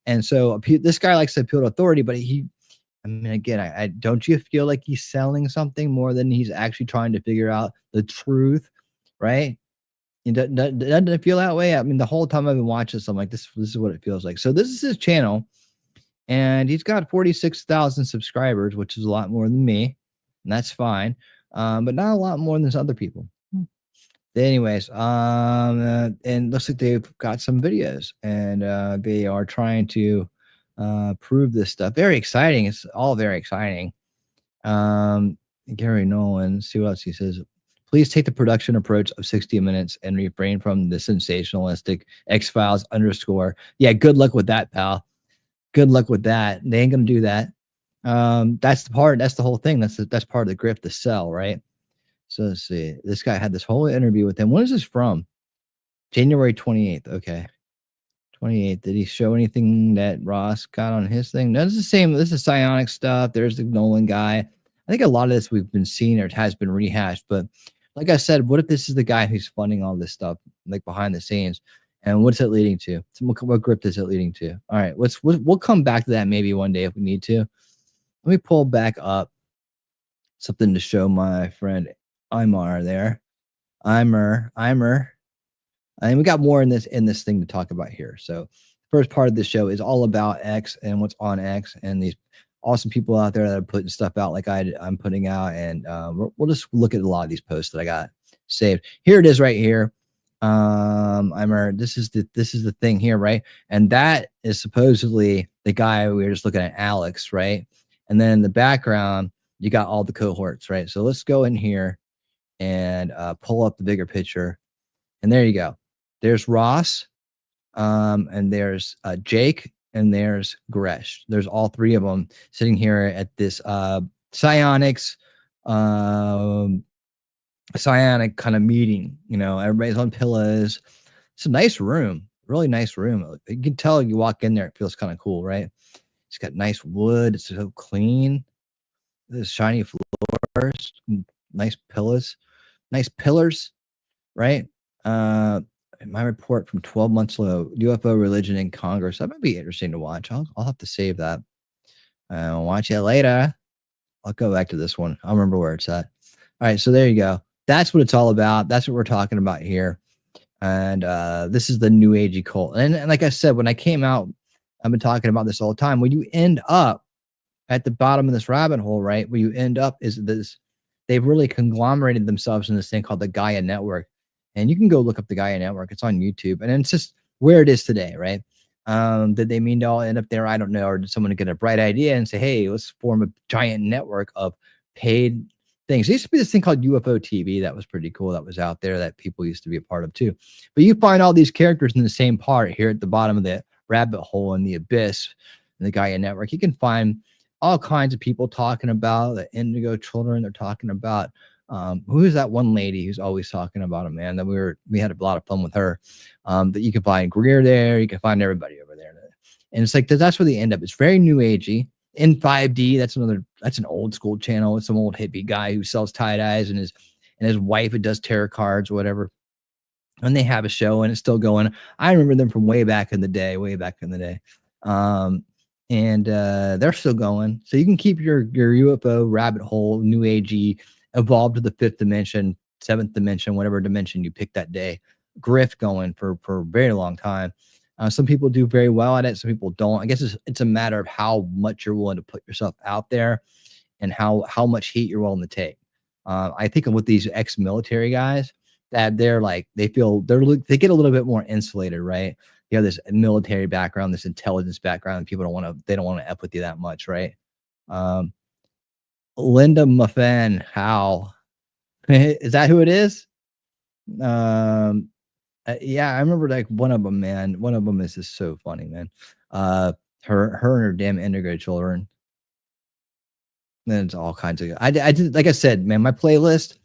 And so this guy likes to appeal to authority, but I don't you feel like he's selling something more than he's actually trying to figure out the truth, right? Doesn't it feel that way? I mean, the whole time I've been watching this, I'm like, this is what it feels like. So this is his channel, and he's got 46,000 subscribers, which is a lot more than me, and that's fine. But not a lot more than other people. Anyways, and looks like they've got some videos, and they are trying to prove this stuff. Very exciting. It's all very exciting. Gary Nolan, see what else he says. Please take the production approach of 60 Minutes and refrain from the sensationalistic X-Files _ Yeah, good luck with that, pal. Good luck with that. They ain't gonna do that. That's the whole thing. That's part of the grift, the sell, right? So let's see. This guy had this whole interview with him. When is this from? January 28th. Okay. 28th. Did he show anything that Ross got on his thing? No, it's the same. This is psionic stuff. There's the Nolan guy. I think a lot of this we've been seeing or it has been rehashed, but like I said, what if this is the guy who's funding all this stuff, like behind the scenes, and what's it leading to? What grift is it leading to? All right, we'll come back to that maybe one day if we need to. Let me pull back up something to show my friend Imar there. Imar, and we got more in this thing to talk about here. So, the first part of the show is all about X and what's on X and these awesome people out there that are putting stuff out like I'm putting out, and we'll just look at a lot of these posts that I got saved. Here it is right here. This is the thing here, right? And that is supposedly the guy we were just looking at, Alex, right? And then in the background, you got all the cohorts, right? So let's go in here and pull up the bigger picture. And there you go. There's Ross, and there's Jake, and there's Grusch. There's all three of them sitting here at this psionic kind of meeting. Everybody's on pillows. It's a nice room, really nice room. You can tell you walk in there, it feels kind of cool, right? It's got nice wood. It's so clean. There's shiny floors, nice pillars, right? My report from 12 months ago, UFO religion in Congress. That might be interesting to watch. I'll have to save that. I'll watch it later. I'll go back to this one. I'll remember where it's at. All right, so there you go. That's what it's all about. That's what we're talking about here. And this is the New Agey cult. And like I said, when I came out, I've been talking about this all the time. When you end up at the bottom of this rabbit hole, right? Where you end up is this. They've really conglomerated themselves in this thing called the Gaia Network. And you can go look up the Gaia Network. It's on YouTube. And it's just where it is today, right? Did they mean to all end up there? I don't know. Or did someone get a bright idea and say, hey, let's form a giant network of paid things? There used to be this thing called UFO TV that was pretty cool, that was out there that people used to be a part of too. But you find all these characters in the same part here at the bottom of the rabbit hole in the abyss and the Gaia network, you can find all kinds of people talking about the indigo children. They're talking about who is that one lady who's always talking about it, man? That we had a lot of fun with her. That you can find Greer there, you can find everybody over there. And it's like that's where they end up. It's very new agey. In 5D, that's an old school channel. It's some old hippie guy who sells tie-dyes and his wife who does tarot cards or whatever. And they have a show and it's still going. I remember them from way back in the day. And they're still going. So you can keep your UFO rabbit hole, new agey, evolved to the 5th dimension, 7th dimension, whatever dimension you pick that day, grift going for a very long time. Some people do very well at it. Some people don't. I guess it's a matter of how much you're willing to put yourself out there and how much heat you're willing to take. I think with these ex-military guys that they get a little bit more insulated, right? You have this military background, this intelligence background, and people don't want to F with you that much, right? Linda Muffin, how is that who it is? Yeah, I remember like one of them, man. One of them is just so funny, man. Her and her damn indigo children. Then it's all kinds of. I did, like I said, man. My playlist,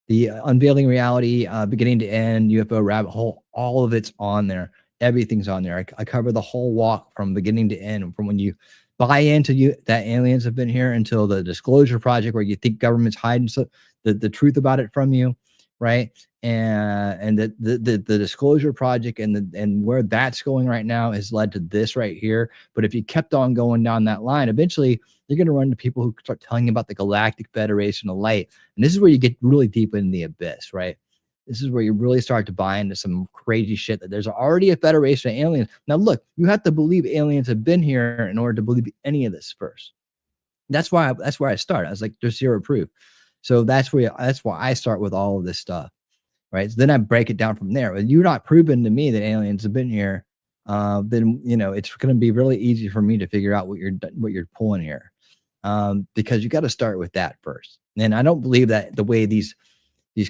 the Unveiling Reality, beginning to end, UFO rabbit hole, all of it's on there. Everything's on there. I cover the whole walk from beginning to end, from when you buy into that aliens have been here until the disclosure project, where you think government's hiding the truth about it from you, right? And the disclosure project and where that's going right now has led to this right here. But if you kept on going down that line, eventually you're going to run into people who start telling you about the Galactic Federation of Light. And this is where you get really deep in the abyss, right? This is where you really start to buy into some crazy shit that there's already a federation of aliens. Now, look, you have to believe aliens have been here in order to believe any of this first. That's where I start. I was like, there's zero proof. So that's why I start with all of this stuff, right? So then I break it down from there. When you're not proving to me that aliens have been here, then it's going to be really easy for me to figure out what you're pulling here, because you got to start with that first. And I don't believe that the way these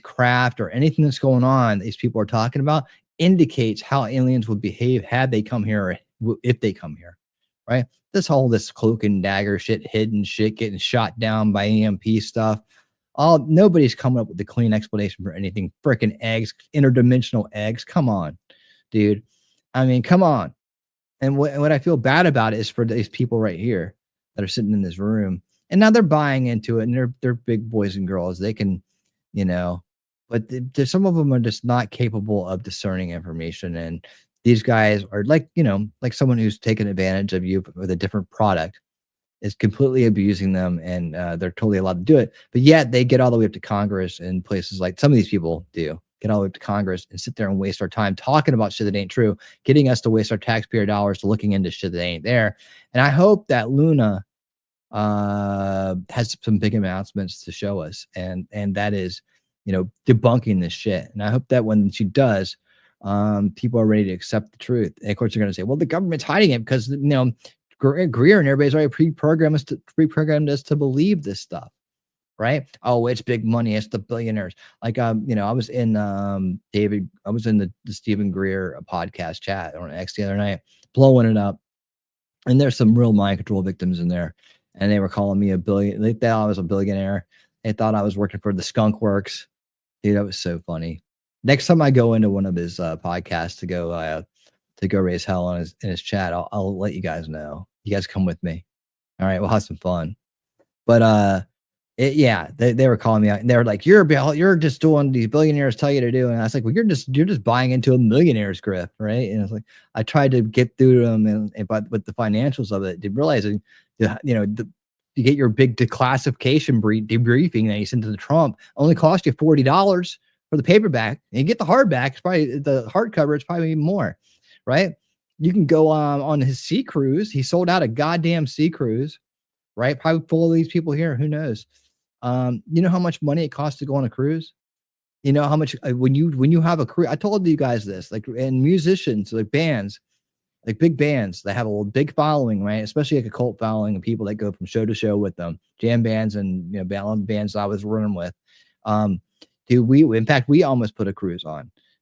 craft or anything that's going on, these people are talking about, indicates how aliens would behave had they come here, or if they come here, right? This cloak and dagger shit, hidden shit, getting shot down by EMP stuff. Nobody's coming up with a clean explanation for anything. Freaking eggs, interdimensional eggs. Come on, dude. I mean, come on. And what I feel bad about is for these people right here that are sitting in this room, and now they're buying into it, and they're big boys and girls. They can, but some of them are just not capable of discerning information. And these guys are like someone who's taken advantage of you with a different product is completely abusing them, and they're totally allowed to do it. But yet they get all the way up to Congress and places like some of these people do get all the way up to Congress and sit there and waste our time talking about shit that ain't true, getting us to waste our taxpayer dollars to looking into shit that ain't there. And I hope that Luna has some big announcements to show us, and that is, debunking this shit. And I hope that when she does, people are ready to accept the truth. And of course, they're going to say, well, the government's hiding it because, Greer and everybody's already pre-programmed us to believe this stuff, right? Oh, it's big money. It's the billionaires. Like, I was in the Stephen Greer podcast chat on X the other night, blowing it up. And there's some real mind control victims in there. And they were calling me they thought I was a billionaire. They thought I was working for the Skunk Works. Dude, that was so funny. Next time I go into one of his podcasts to go raise hell in his chat, I'll let you guys know. You guys come with me. All right, we'll have some fun. But they were calling me out, and they were like, "You're just doing these billionaires tell you to do," and I was like, "Well, you're just buying into a millionaire's grift, right?" And it's like I tried to get through to them, but with the financials of it, realizing, you get your big declassification debriefing that you send to the Trump only cost you $40 for the paperback, and you get the hardback. It's probably the hardcover. It's probably even more, right? You can go on his sea cruise. He sold out a goddamn sea cruise, right? Probably full of these people here. Who knows? You know how much money it costs to go on a cruise? You know how much when you have a cruise? I told you guys this, and musicians, like bands, like big bands that have a big following, right? Especially like a cult following of people that go from show to show with them, jam bands and bands I was running with. Dude, in fact we almost put a cruise on.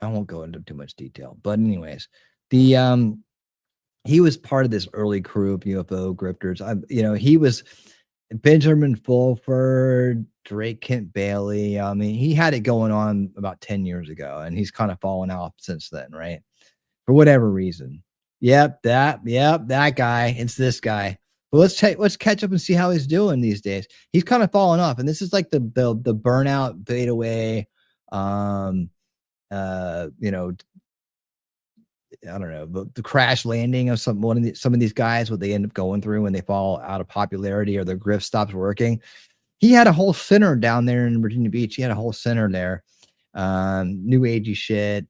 I won't go into too much detail, but anyways, the he was part of this early crew of UFO grifters. He was Benjamin Fulford, Drake Kent Bailey. I mean, he had it going on about 10 years ago, and he's kind of fallen off since then, right? For whatever reason. Yep, that guy. It's this guy. But let's catch up and see how he's doing these days. He's kind of fallen off, and this is like the burnout fade away. I don't know, the crash landing of some of these guys, what they end up going through when they fall out of popularity or their grift stops working. He had a whole center down there in Virginia Beach. He had a whole center there. New agey shit.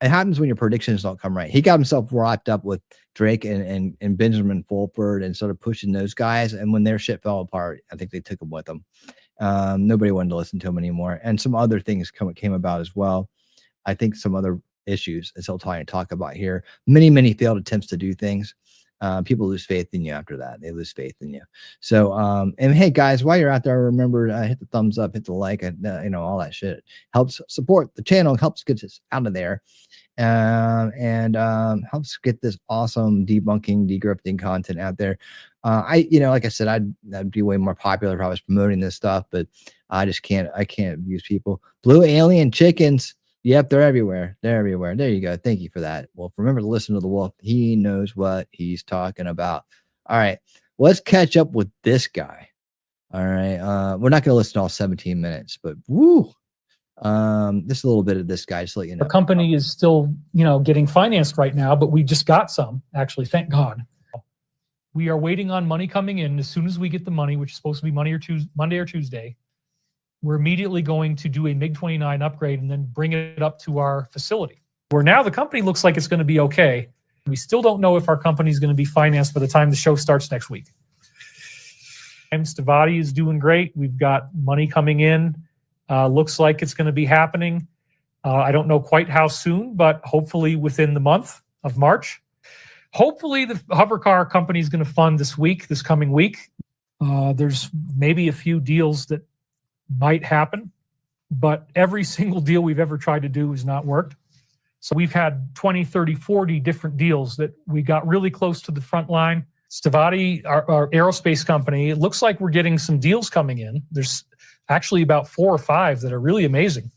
It happens when your predictions don't come right. He got himself wrapped up with Drake and Benjamin Fulford and started pushing those guys. And when their shit fell apart, I think they took him with them. Nobody wanted to listen to him anymore. And some other things came about as well. I think some other issues, as he'll try and talk about here. Many failed attempts to do things. People lose faith in you after that. They lose faith in you. So, and hey guys, while you're out there, remember, hit the thumbs up, hit the like, all that shit helps support the channel, helps get us out of there, and helps get this awesome debunking, degrifting content out there. Like I said, I'd be way more popular if I was promoting this stuff, but I can't abuse people. Blue alien chickens. Yep, they're everywhere. They're everywhere. There you go. Thank you for that. Well, remember to listen to the wolf. He knows what he's talking about. All right, let's catch up with this guy. All right, we're not going to listen to all 17 minutes, but woo, just a little bit of this guy, just to let you know. The company is still, getting financed right now, but we just got some, actually, thank God. We are waiting on money coming in. As soon as we get the money, which is supposed to be Monday or Tuesday, we're immediately going to do a MiG-29 upgrade and then bring it up to our facility. Where now the company looks like it's going to be okay. We still don't know if our company is going to be financed by the time the show starts next week. Stavati is doing great. We've got money coming in. Looks like it's going to be happening. I don't know quite how soon, but hopefully within the month of March. Hopefully the hover car company is going to fund this coming week. There's maybe a few deals that might happen, but every single deal we've ever tried to do has not worked. So we've had 20, 30, 40 different deals that we got really close to the front line. Stavati, our aerospace company, it looks like we're getting some deals coming in. There's actually about 4 or 5 that are really amazing.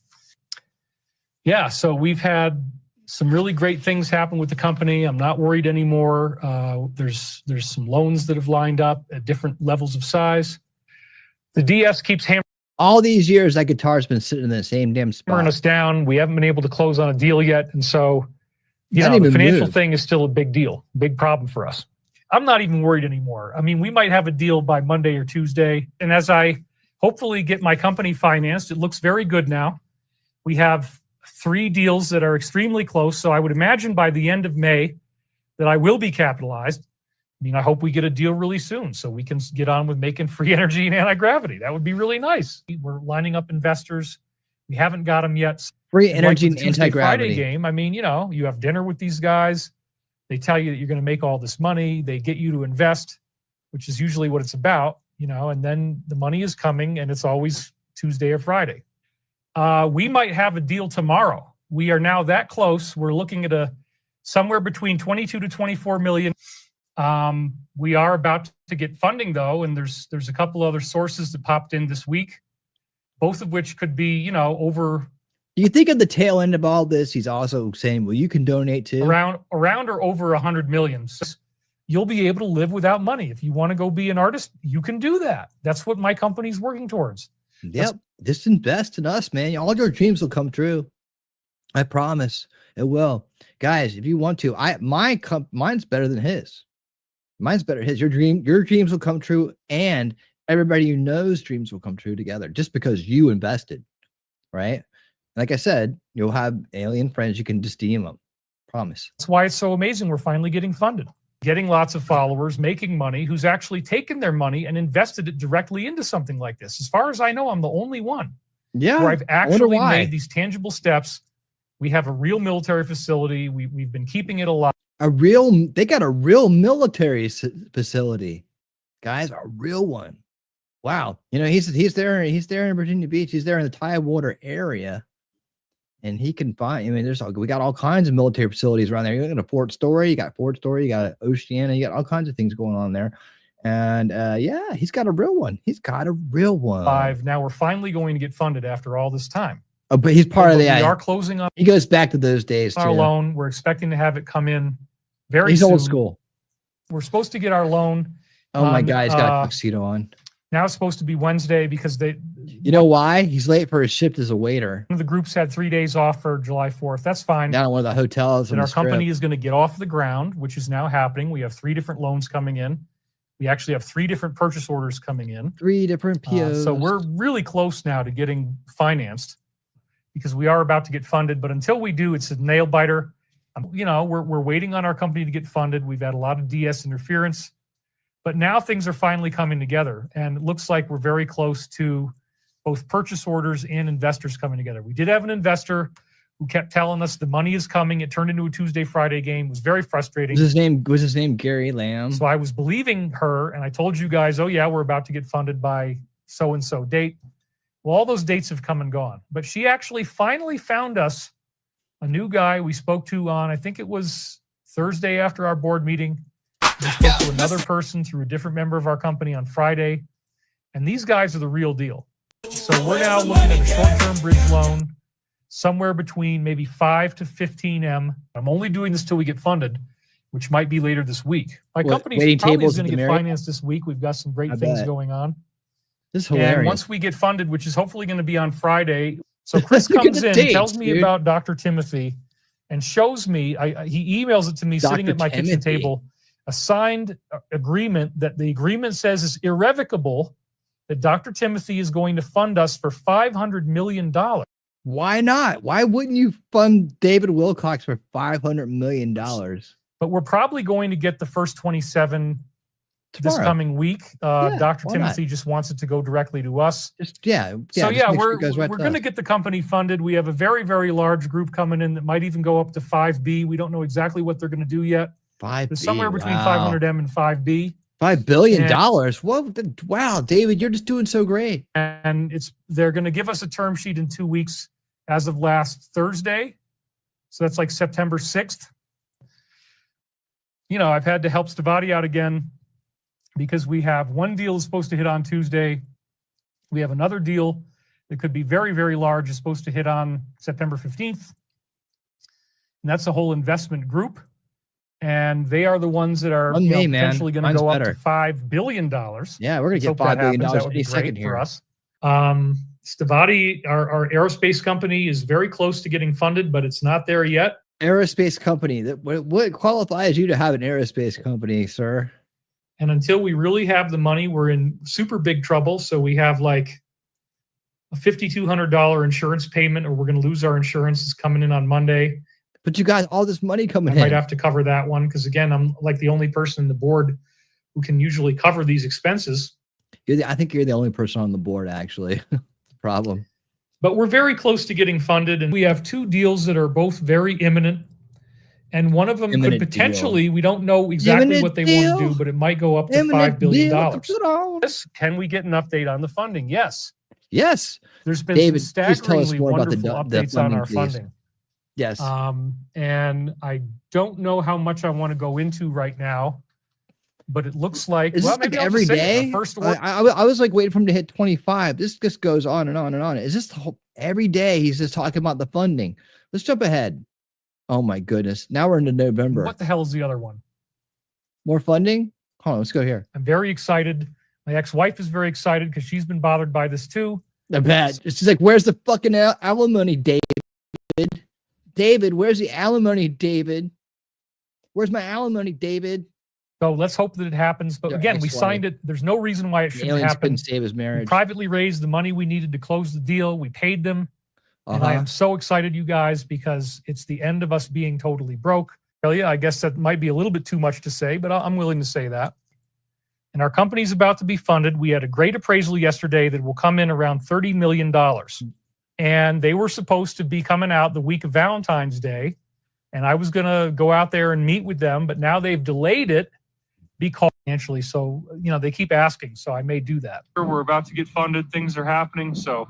Yeah, so we've had some really great things happen with the company. I'm not worried anymore. There's some loans that have lined up at different levels of size. The DS keeps hammering. All these years, that guitar's been sitting in the same damn spot. Us down. We haven't been able to close on a deal yet. And so, the financial thing is still a big deal, big problem for us. I'm not even worried anymore. I mean, we might have a deal by Monday or Tuesday. And as I hopefully get my company financed, it looks very good now. We have 3 deals that are extremely close. So I would imagine by the end of May that I will be capitalized. I mean, I hope we get a deal really soon so we can get on with making free energy and anti-gravity. That would be really nice. We're lining up investors. We haven't got them yet. Free energy and anti-gravity. Friday game. I mean, you have dinner with these guys. They tell you that you're going to make all this money. They get you to invest, which is usually what it's about, and then the money is coming and it's always Tuesday or Friday. We might have a deal tomorrow. We are now that close. We're looking at somewhere between 22 to 24 million. We are about to get funding though, and there's a couple other sources that popped in this week, both of which could be, over. You think at the tail end of all this, he's also saying, well, you can donate to around or over 100 million. So you'll be able to live without money. If you want to go be an artist, you can do that. That's what my company's working towards. Yep. Just invest in us, man. All your dreams will come true. I promise it will. Guys, if you want to, mine's better than his. Mine's better than his. Your dreams will come true, and everybody you know's dreams will come true together just because you invested, right? Like I said, you'll have alien friends. You can just DM them. Promise. That's why it's so amazing. We're finally getting funded, getting lots of followers, making money, who's actually taken their money and invested it directly into something like this. As far as I know, I'm the only one. Yeah. Where I've actually made these tangible steps. We have a real military facility. We've been keeping it alive. They got a real military facility, guys, a real one. Wow. He's there in Virginia Beach. He's there in the Tidewater area. and he can find. I mean, we got all kinds of military facilities around there. You got a Fort Story, you got Oceana, you got all kinds of things going on there. And yeah, he's got a real one. He's got a real one. 5. Now we're finally going to get funded after all this time. Oh, but he's part of the. We are closing up He goes back to those days. our loan. We're expecting to have it come in very He's soon. old school. We're supposed to get our loan. Oh my God, he's got a tuxedo on. Now it's supposed to be Wednesday because You know why? He's late for his shift as a waiter. one of the groups had 3 days off for July 4th. That's fine. Down at one of the hotels. And our company is going to get off the ground, which is now happening. We have 3 different loans coming in. We actually have 3 different purchase orders coming in. 3 different POs. So we're really close now to getting financed because we are about to get funded. But until we do, it's a nail biter. You know, we're waiting on our company to get funded. We've had a lot of DS interference, but now things are finally coming together. And it looks like we're very close to both purchase orders and investors coming together. We did have an investor who kept telling us the money is coming. It turned into a Tuesday, Friday game. It was very frustrating. Was his name Gary Lamb? So I was believing her, and I told you guys, oh yeah, we're about to get funded by so-and-so date. Well, all those dates have come and gone. But she actually finally found us a new guy we spoke to on, I think it was Thursday after our board meeting. We spoke to another person through a different member of our company on Friday. And these guys are the real deal. So we're now looking at a short-term bridge loan, somewhere between maybe 5 to 15 M. I'm only doing this till we get funded, which might be later this week. My company probably is going to get financed this week. We've got some great things going on. This is hilarious. And once we get funded, which is hopefully going to be on Friday. So Chris comes in, tells me about Dr. Timothy, and shows me, he emails it to me sitting at my kitchen table, a signed agreement that the agreement says is irrevocable, that Dr. Timothy is going to fund us for $500 million. Why not? Why wouldn't you fund David Wilcox for $500 million? But we're probably going to get the first 27 this coming week. Dr. Timothy just wants it to go directly to us. So yeah, we're going to get the company funded. We have a very, very large group coming in that might even go up to 5B. We don't know exactly what they're going to do yet. 5B, but somewhere between 500M and 5B. $5 billion. Wow, David, you're just doing so great. And they're going to give us a term sheet in 2 weeks as of last Thursday. So that's like September 6th. You know, I've had to help Stavati out again, because we have one deal is supposed to hit on Tuesday. We have another deal that could be very, very large is supposed to hit on September 15th. And that's a whole investment group. And they are the ones that are potentially going to go up to $5 billion. Yeah, we're going to get $5 billion any second here. For us. Stavati, our aerospace company, is very close to getting funded, but it's not there yet. Aerospace company. What qualifies you to have an aerospace company, sir? And until we really have the money, we're in super big trouble. So we have like a $5,200 insurance payment, or we're going to lose our insurance. Is coming in on Monday. But you got all this money coming in. I might have to cover that one because, again, I'm like the only person in the board who can usually cover these expenses. I think you're the only person on the board, actually. Problem. But we're very close to getting funded, and we have 2 deals that are both very imminent. And one of them could potentially, we don't know exactly what they want to do, but it might go up to $5 billion. Can we get an update on the funding? Yes. Yes. There's been some staggeringly wonderful updates on our funding. Yes. And I don't know how much I want to go into right now, but it looks like, is this like every day? I was like waiting for him to hit 25. This just goes on and on and on. Is this every day he's just talking about the funding? Let's jump ahead. Oh my goodness. Now we're into November. What the hell is the other one? More funding? Hold on, let's go here. I'm very excited. My ex-wife is very excited because she's been bothered by this too. I bet. It's just like, where's the fucking alimony, David? David, where's the alimony, David? Where's my alimony, David? So let's hope that it happens. But again, we signed it. There's no reason why it shouldn't happen. Save his marriage. We privately raised the money we needed to close the deal. We paid them. And I am so excited, you guys, because it's the end of us being totally broke. Yeah, I guess that might be a little bit too much to say, but I'm willing to say that. And our company's about to be funded. We had a great appraisal yesterday that will come in around $30 million. And they were supposed to be coming out the week of Valentine's Day. And I was going to go out there and meet with them, but now they've delayed it because financially. So, you know, they keep asking. So I may do that. We're about to get funded. Things are happening. So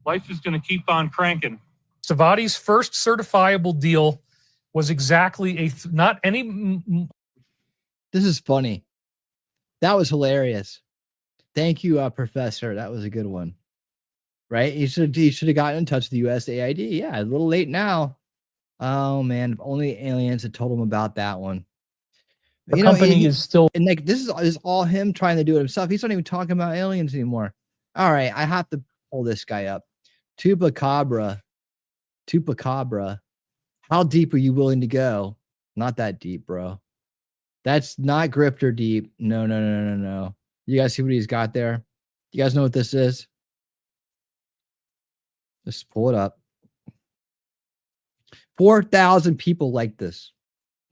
life is going to keep on cranking. Savati's first certifiable deal was exactly not any. This is funny. That was hilarious. Thank you, Professor. That was a good one. Right? He should have gotten in touch with the USAID. Yeah, a little late now. Oh man, if only aliens had told him about that one. The company is still, and like this is all him trying to do it himself. He's not even talking about aliens anymore. All right, I have to pull this guy up. Tupacabra. How deep are you willing to go? Not that deep, bro. That's not grifter deep. No. You guys see what he's got there? You guys know what this is? Just pull it up. 4,000 people like this.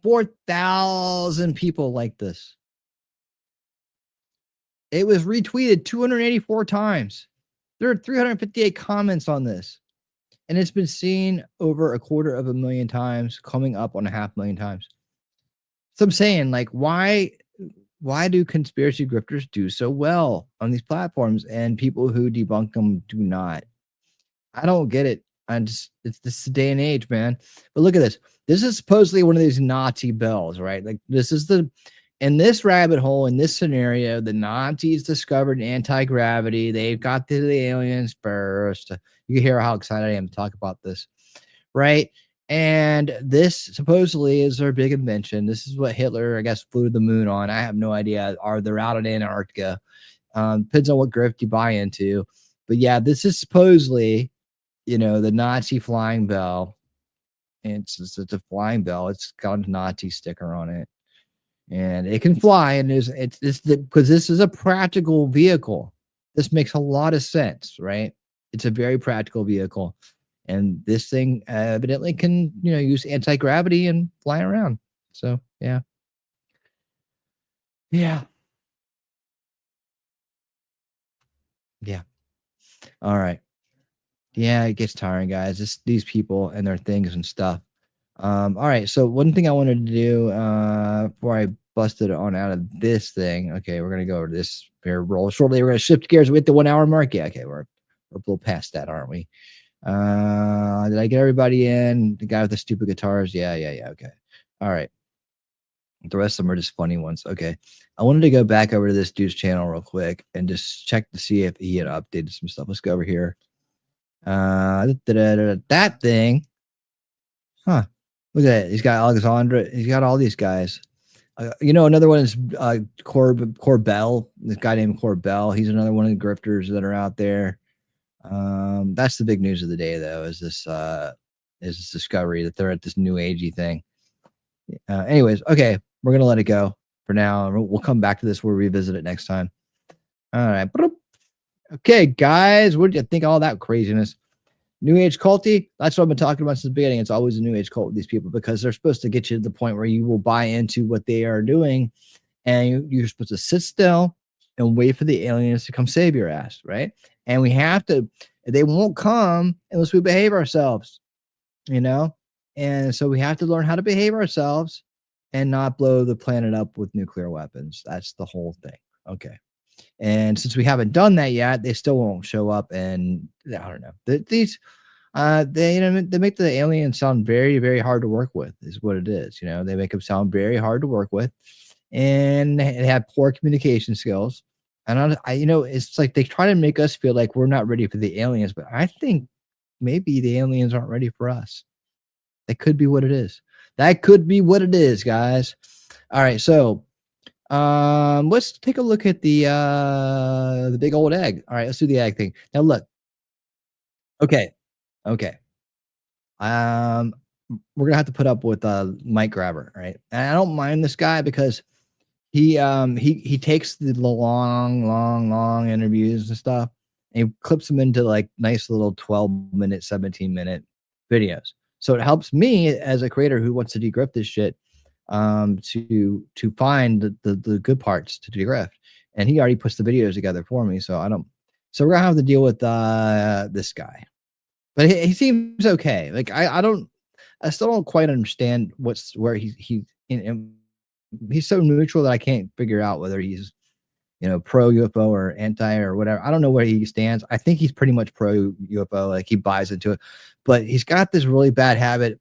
4,000 people like this. It was retweeted 284 times. There are 358 comments on this. And it's been seen over 250,000 times, coming up on 500,000 times. So I'm saying, like, why do conspiracy grifters do so well on these platforms and people who debunk them do not? I don't get it. It's this day and age, man. But look at this. This is supposedly one of these Nazi bells, right? Like this is in this rabbit hole, in this scenario, the Nazis discovered anti-gravity. They've got to the aliens first. You can hear how excited I am to talk about this, right? And this supposedly is their big invention. This is what Hitler, I guess, flew to the moon on. I have no idea. Or they're out in Antarctica. Depends on what grift you buy into. But yeah, this is supposedly, the Nazi flying bell. It's a flying bell. It's got a Nazi sticker on it, and it can fly. And because this is a practical vehicle. This makes a lot of sense, right? It's a very practical vehicle, and this thing evidently can, use anti-gravity and fly around. So yeah. All right. Yeah, it gets tiring, guys. It's these people and their things and stuff. All right. So one thing I wanted to do before I busted on out of this thing. Okay, we're gonna go over this here roll shortly. We're gonna shift gears with the 1 hour mark. Yeah, okay, we're a little past that, aren't we? Did I get everybody in? The guy with the stupid guitars? Yeah. Okay. All right. The rest of them are just funny ones. Okay. I wanted to go back over to this dude's channel real quick and just check to see if he had updated some stuff. Let's go over here. That thing. Huh. Look at it. He's got Alexandra. He's got all these guys. Another one is Corbell. This guy named Corbell. He's another one of the grifters that are out there. That's the big news of the day, though, is this discovery that they're at this new agey thing. Anyways, okay, we're gonna let it go for now. We'll come back to this. We'll revisit it next time. All right. Okay, guys, what do you think of all that craziness? New Age culty? That's what I've been talking about since the beginning. It's always a New Age cult with these people because they're supposed to get you to the point where you will buy into what they are doing, and you're supposed to sit still and wait for the aliens to come save your ass, right? And we have to. They won't come unless we behave ourselves, And so we have to learn how to behave ourselves and not blow the planet up with nuclear weapons. That's the whole thing. Okay. And since we haven't done that yet, they still won't show up. And I don't know. They make the aliens sound very, very hard to work with, is what it is. They make them sound very hard to work with, and they have poor communication skills. And it's like they try to make us feel like we're not ready for the aliens, but I think maybe the aliens aren't ready for us. That could be what it is. That could be what it is, guys. All right, so let's take a look at the big old egg. All right, let's do the egg thing. Now look. Okay. We're gonna have to put up with Mike Grabber, right? And I don't mind this guy because he takes the long interviews and stuff, and he clips them into like nice little 12-minute, 17-minute videos. So it helps me as a creator who wants to degrift this shit to find the good parts to degrift. And he already puts the videos together for me. So we're gonna have to deal with this guy. But he seems okay. Like I still don't quite understand where he's so neutral that I can't figure out whether he's pro UFO or anti or whatever. I don't know where he stands. I think he's pretty much pro UFO. Like he buys into it, but he's got this really bad habit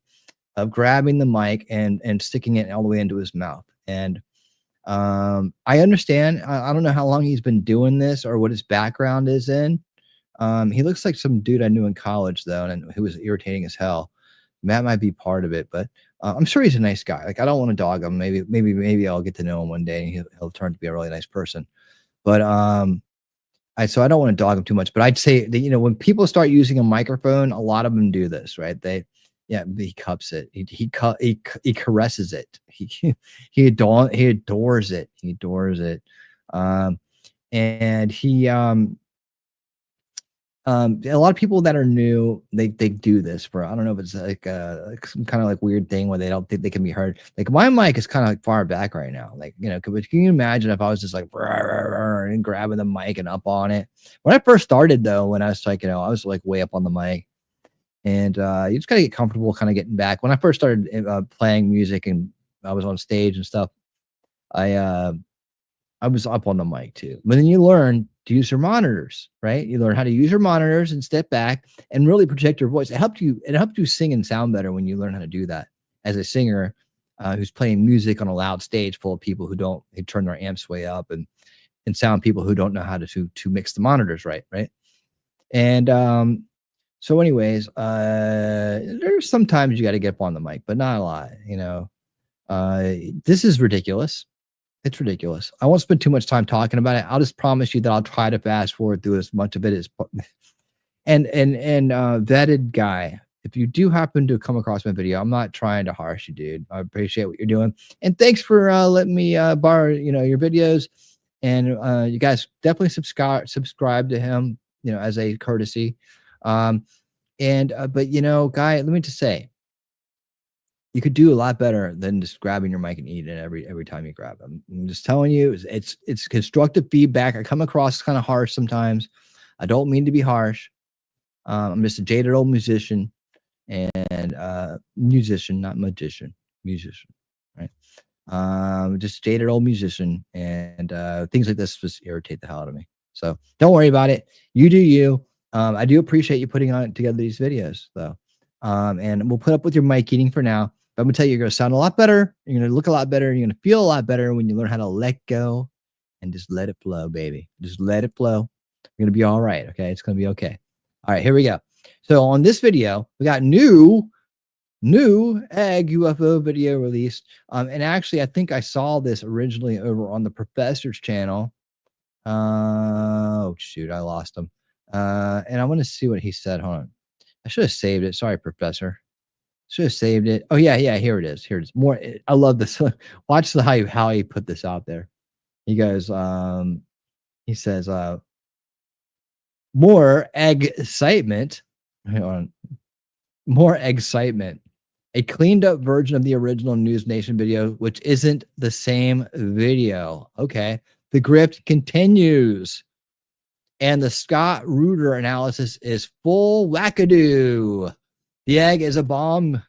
of grabbing the mic and sticking it all the way into his mouth. And I understand. I don't know how long he's been doing this or what his background is in. He looks like some dude I knew in college though, and who was irritating as hell. That might be part of it, but I'm sure he's a nice guy. Like I don't want to dog him. Maybe I'll get to know him one day and he'll turn to be a really nice person. But so I don't want to dog him too much. But I'd say that when people start using a microphone, a lot of them do this, right? He cups it. He caresses it. He adores it. He adores it. And he a lot of people that are new, they do this for, I don't know if it's like some kind of like weird thing where they don't think they can be heard. Like my mic is kind of like far back right now. Like, can you imagine if I was just like and grabbing the mic and up on it? When I first started though, when I was like, I was like way up on the mic, and you just gotta get comfortable kind of getting back. When I first started playing music and I was on stage and stuff, I was up on the mic too. But then you learn to use your monitors, right? You learn how to use your monitors and step back and really protect your voice. It helped you sing and sound better when you learn how to do that as a singer who's playing music on a loud stage full of people who turn their amps way up and sound people who don't know how to mix the monitors right. And so anyways, there's sometimes you got to get up on the mic, but not a lot, this is ridiculous. It's ridiculous. I won't spend too much time talking about it. I'll just promise you that I'll try to fast forward through as much of it as and vetted guy. If you do happen to come across my video, I'm not trying to harsh you, dude. I appreciate what you're doing. And thanks for letting me borrow, your videos. And you guys definitely subscribe to him, as a courtesy. But guy, let me just say, you could do a lot better than just grabbing your mic and eating it every time you grab them. I'm just telling you, it's constructive feedback. I come across kind of harsh sometimes. I don't mean to be harsh. I'm just a jaded old musician and musician, not magician, musician, right? Just a jaded old musician, and things like this just irritate the hell out of me. So don't worry about it. You do you. I do appreciate you putting together these videos though. And we'll put up with your mic eating for now. But I'm gonna tell you, you're gonna sound a lot better. You're gonna look a lot better. You're gonna feel a lot better when you learn how to let go and just let it flow, baby. Just let it flow. You're gonna be all right. Okay, it's gonna be okay. All right, here we go. So on this video, we got new egg UFO video released. And actually, I think I saw this originally over on the professor's channel. Oh shoot, I lost him. And I want to see what he said. Hold on. I should have saved it. Sorry, Professor. Should have saved it. Oh yeah, here it is. Here it is. More. I love this. Watch how he put this out there. He goes. He says, more excitement. Hang on. More excitement. A cleaned up version of the original News Nation video, which isn't the same video. Okay. The grift continues. And the Scott Reuter analysis is full wackadoo. The egg is a bomb.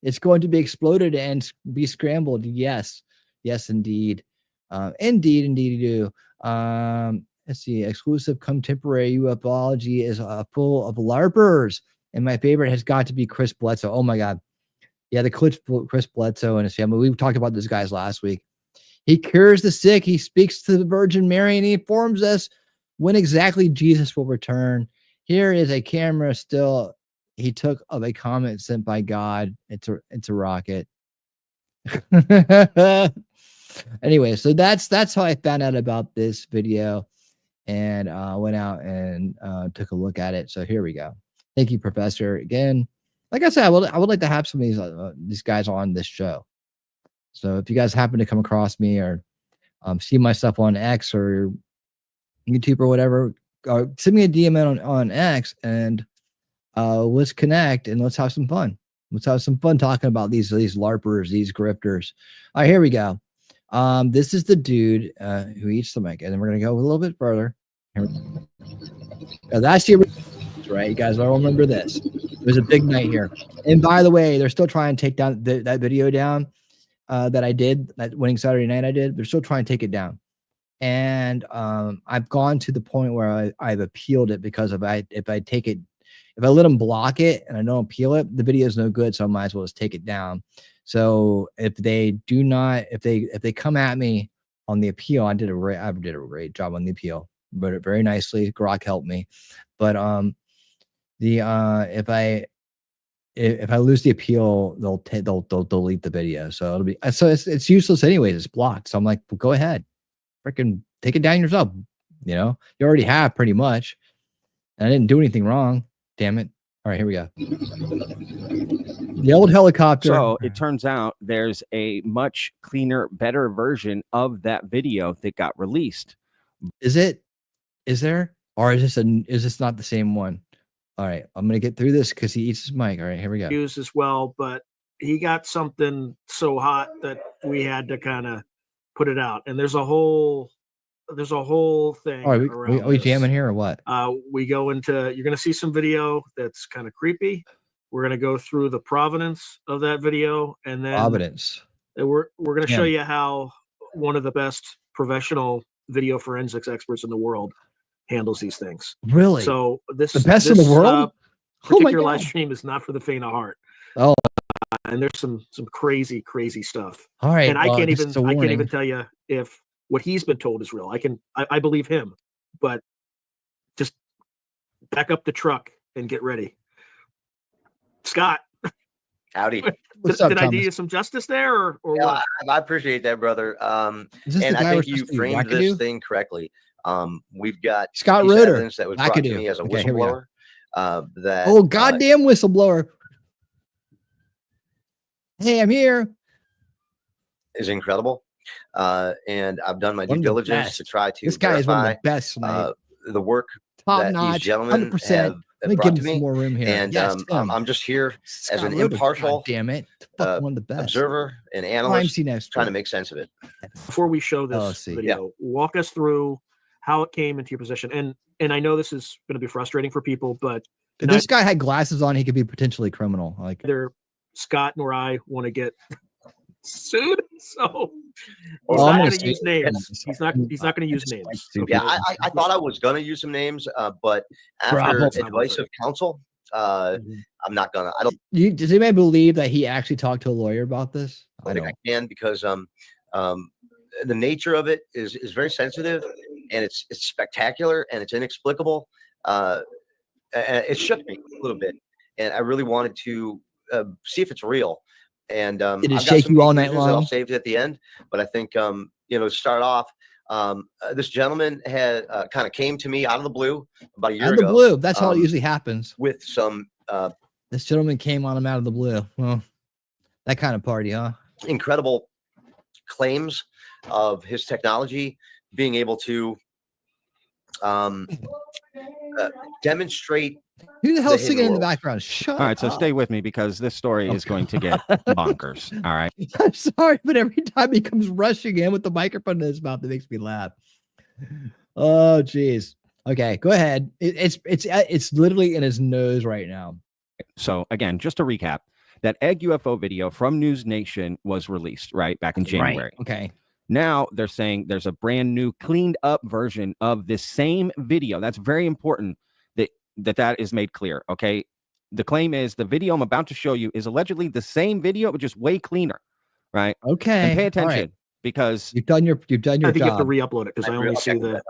It's going to be exploded and be scrambled. Yes. Yes, indeed. Indeed. Let's see. Exclusive contemporary UFOlogy is full of LARPers. And my favorite has got to be Chris Bledsoe. Oh, my God. Yeah, the Chris Bledsoe and his family. We talked about those guys last week. He cures the sick. He speaks to the Virgin Mary, and he informs us when exactly Jesus will return. Here is a camera still he took of a comet sent by God. It's a rocket. Anyway, so that's how I found out about this video, and went out and took a look at it. So here we go. Thank you, Professor. Again, like I said, I would like to have some of these guys on this show. So if you guys happen to come across me or see my stuff on X or YouTube or whatever, send me a DM on X, and let's connect and let's have some fun. Let's have some fun talking about these LARPers, these grifters. All right, here we go. This is the dude who eats the mic, and then we're gonna go a little bit further. That's the original, right? You guys all remember this. It was a big night here. And by the way, they're still trying to take down that video down that I did, that Winning Saturday Night I did. They're still trying to take it down. and I've gone to the point where I've appealed it, because if I take it, if I let them block it and I don't appeal it, the video is no good. So I might as well just take it down. So if they do not, if they come at me on the appeal, I did a great job on the appeal, wrote it very nicely. Grok helped me, but if I lose the appeal, they'll delete the video. So it'll be, so it's useless anyways. It's blocked. So I'm like, well, go ahead, freaking take it down yourself. You know, you already have pretty much, and I didn't do anything wrong. Damn it. All right, here we go. The old helicopter. So it turns out there's a much cleaner, better version of that video that got released. Is it? Is there? Or is this not the same one? All right, I'm gonna get through this because he eats his mic. All right, here we go. Used as well, but he got something so hot that we had to kind of put it out. And there's a whole thing. All right, are we jamming here or what? We go into, you're gonna see some video that's kind of creepy. We're gonna go through the provenance of that video, and then we're gonna show you how one of the best professional video forensics experts in the world handles these things. Really? So the best in the world? Particular live stream is not for the faint of heart. Oh, and there's some crazy stuff. All right, and I can't even tell you if what he's been told is real. I believe him, but just back up the truck and get ready. Scott. Howdy. Did I do you some justice there, or yeah, what? I appreciate that, brother. And I think you framed this thing correctly. We've got Scott Roeder evidence that was brought to me as a whistleblower. That goddamn whistleblower. Hey, I'm here. Is incredible. And I've done my due diligence to try to this guy is one of the best. The work top that notch, these gentlemen 100%. have Let me brought give to him some more room here. And I'm just here as an impartial, damn it, one of the best observer and analyst trying to make sense of it. Before we show this video, walk us through how it came into your position. And I know this is going to be frustrating for people, but if this guy had glasses on, he could be potentially criminal. Like either Scott nor I want to get sued, so he's not going to use names. He's not going to use names. Okay? Yeah, I thought I was going to use some names, but after advice of counsel, I'm not gonna. I don't. Does anybody believe that he actually talked to a lawyer about this? I think I can, because the nature of it is very sensitive, and it's spectacular, and it's inexplicable. And it shook me a little bit, and I really wanted to see if it's real. And did it shake you all night long? I'll save it at the end, but I think to start off, this gentleman had kind of came to me out of the blue about a year ago. Out of the blue. That's how it usually happens. With some this gentleman came on him out of the blue. Well, that kind of party, huh? Incredible claims of his technology being able to demonstrate. Who the hell's singing in the background? Shut up. All right, so stay with me, because this story is going to get bonkers. All right. I'm sorry, but every time he comes rushing in with the microphone in his mouth, it makes me laugh. Oh, geez. Okay, go ahead. It's literally in his nose right now. So again, just to recap, that egg UFO video from News Nation was released back in January. Right. Okay. Now they're saying there's a brand new cleaned up version of this same video. That's very important that is made clear. Okay. The claim is the video I'm about to show you is allegedly the same video, but just way cleaner. Right. Okay. And pay attention because you've done your I think job. you have to re-upload it because I only see the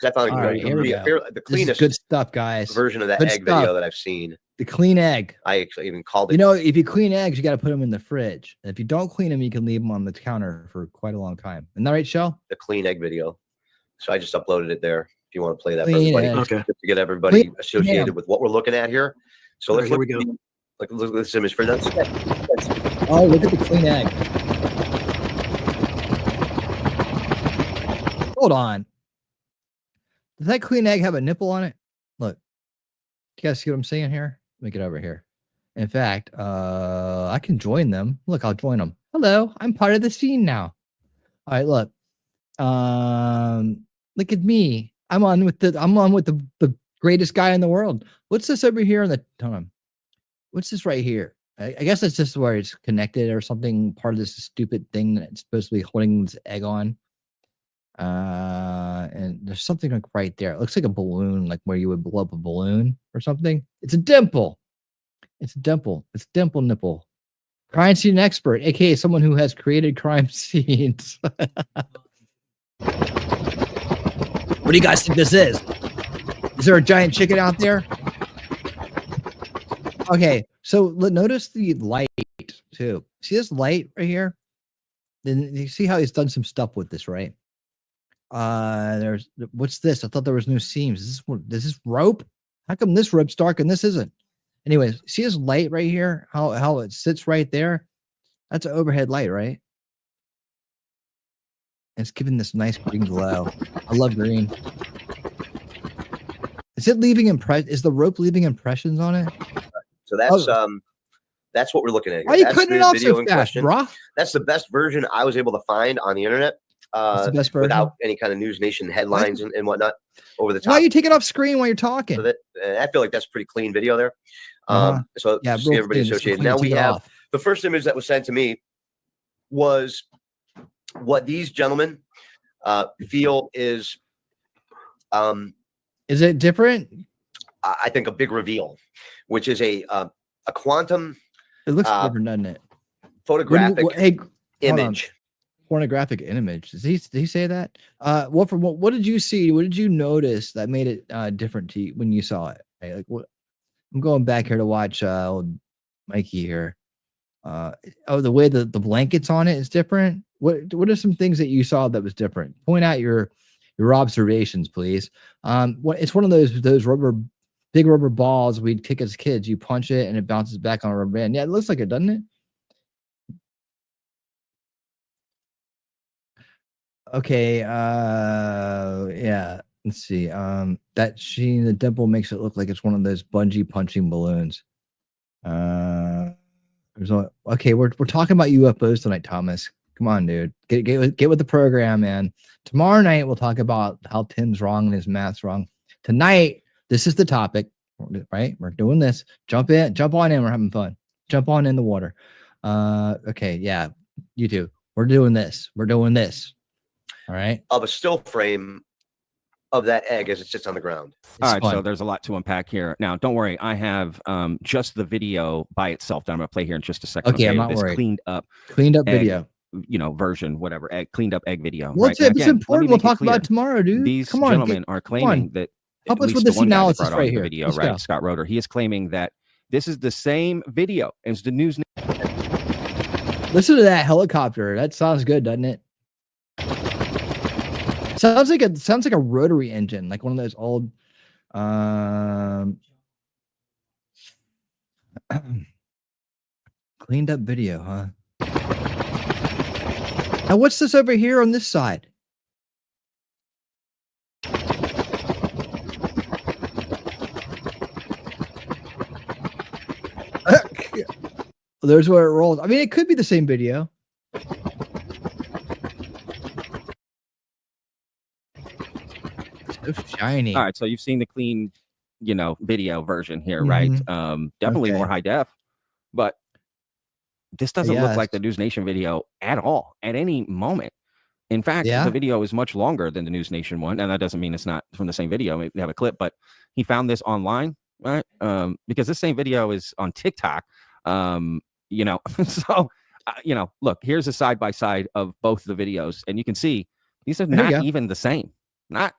I thought the cleanest good stuff, guys. Version of that egg video that I've seen. The clean egg. I actually even called it. You know, if you clean eggs, you got to put them in the fridge. And if you don't clean them, you can leave them on the counter for quite a long time. Isn't that right, Shell? The clean egg video. So I just uploaded it there. If you want to play that for everybody, to get everybody associated with what we're looking at here. So let's look at this image for that. Oh, look at the clean egg. Hold on. Does that clean egg have a nipple on it? Look. You guys see what I'm saying here? Let me get over here. In fact, I can join them. Look, I'll join them. Hello, I'm part of the scene now. All right, look. Look at me. I'm on with the greatest guy in the world. What's this over here on the time? What's this right here? I guess it's just where it's connected or something, part of this stupid thing that's supposed to be holding this egg on. And there's something like right there. It looks like a balloon, like where you would blow up a balloon or something. It's a dimple. It's a dimple. It's dimple nipple. Crime scene expert, aka someone who has created crime scenes. What do you guys think this is? Is there a giant chicken out there? Okay, so notice the light too. See this light right here? Then you see how he's done some stuff with this, right? There's what's this? I thought there was no seams. Is this rope? How come this rope's dark and this isn't? Anyways, see this light right here? How it sits right there? That's an overhead light, right? It's giving this nice green glow. I love green. Is it leaving Is the rope leaving impressions on it? So that's what we're looking at here. Why are you That's cutting the it off video so in fast, question. bro? That's the best version I was able to find on the internet. That's the best version? Without any kind of News Nation headlines and whatnot over the top. Why are you taking off screen while you're talking? So I feel like that's pretty clean video there. So yeah, just to get everybody associated. Now we have the first image that was sent to me was what these gentlemen feel is it different? I think a big reveal, which is a quantum. It looks different, doesn't it? Photographic image. Pornographic image. Did he say that? What did you see? What did you notice that made it different to you when you saw it? Right? Like what? I'm going back here to watch old Mikey here. The way the blankets on it is different. What are some things that you saw that was different? Point out your observations, please. It's one of those big rubber balls we'd kick as kids. You punch it and it bounces back on a rubber band. Yeah, it looks like it, doesn't it? Okay, yeah. Let's see. That sheen, the dimple makes it look like it's one of those bungee punching balloons. Okay, we're talking about UFOs tonight, Thomas. Come on, dude. Get with the program, man. Tomorrow night we'll talk about how Tim's wrong and his math's wrong. Tonight, this is the topic, right? We're doing this. Jump on in. We're having fun. Jump on in the water. Okay, yeah. You too. We're doing this. All right. Of a still frame of that egg as it sits on the ground. All right, so there's a lot to unpack here. Now, don't worry, I have just the video by itself that I'm going to play here in just a second. Okay, I'm not this worried. Cleaned up egg, video, version, whatever, cleaned up egg video. Well, right? it's important. We'll talk about it tomorrow, dude. These gentlemen are claiming that. Help us with this analysis right here. Video, right? Scott Roeder. He is claiming that this is the same video as the news. Listen to that helicopter. That sounds good, doesn't it? Sounds like a rotary engine, like one of those old cleaned up video, huh? Now what's this over here on this side? There's where it rolls. I mean, it could be the same video. So shiny. All right, so you've seen the clean, video version here, right? Definitely more high def, but this doesn't look like the News Nation video at all at any moment. In fact, the video is much longer than the News Nation one, and that doesn't mean it's not from the same video. Maybe they have a clip, but he found this online, right? Because this same video is on TikTok. So look, here's a side by side of both the videos, and you can see these are not even the same. The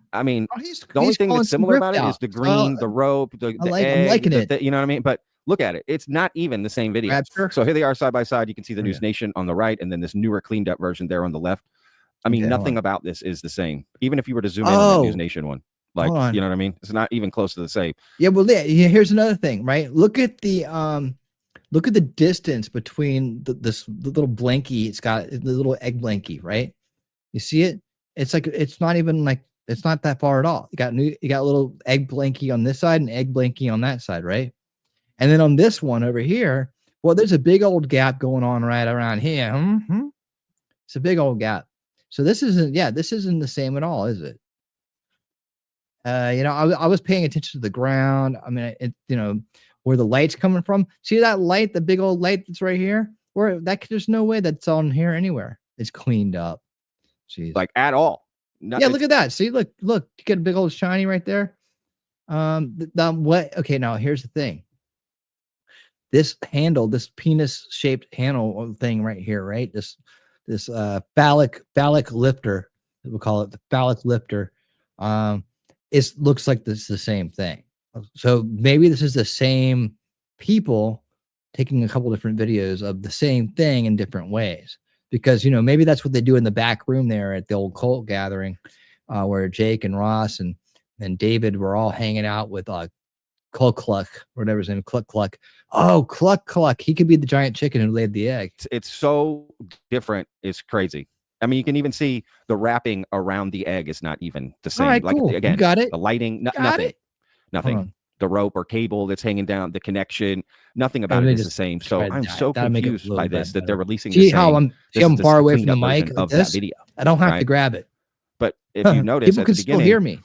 only thing that's similar about it is the green, the rope, the egg, I'm liking it. You know what I mean? But look at it; it's not even the same video. So here they are side by side. You can see the News Nation on the right, and then this newer, cleaned up version there on the left. I mean, nothing about this is the same. Even if you were to zoom in on the News Nation one, you know what I mean? It's not even close to the same. Yeah. Well, here's another thing, right? Look at the distance between the little blankie. It's got the little egg blankie, right? You see it? It's like it's not even like it's not that far at all. You got a little egg blankie on this side and egg blankie on that side, right? And then on this one over here, well, there's a big old gap going on right around here. It's a big old gap. So this isn't the same at all, is it? I was paying attention to the ground. I mean, where the light's coming from. See that light, the big old light that's right here? There's no way that's on here anywhere. It's cleaned up. Jeez. Like at all. Yeah, look at that. See, look, you get a big old shiny right there. What? Okay, now here's the thing. This handle, this penis-shaped handle thing right here, right? This phallic lifter, we'll call it the phallic lifter. It looks like this is the same thing. So maybe this is the same people taking a couple different videos of the same thing in different ways. Because maybe that's what they do in the back room there at the old cult gathering, where Jake and Ross and David were all hanging out with Cluck, whatever his name, Cluck. Oh, Cluck. He could be the giant chicken who laid the egg. It's so different. It's crazy. I mean, you can even see the wrapping around the egg is not even the same. All right, like cool. again, You got it. The lighting, nothing. The rope or cable that's hanging down, the connection, nothing about it is the same. So I'm so confused by this that they're releasing. See how I'm far away from the mic of that video. I don't have to grab it. But if you notice, people at can the still beginning, hear me.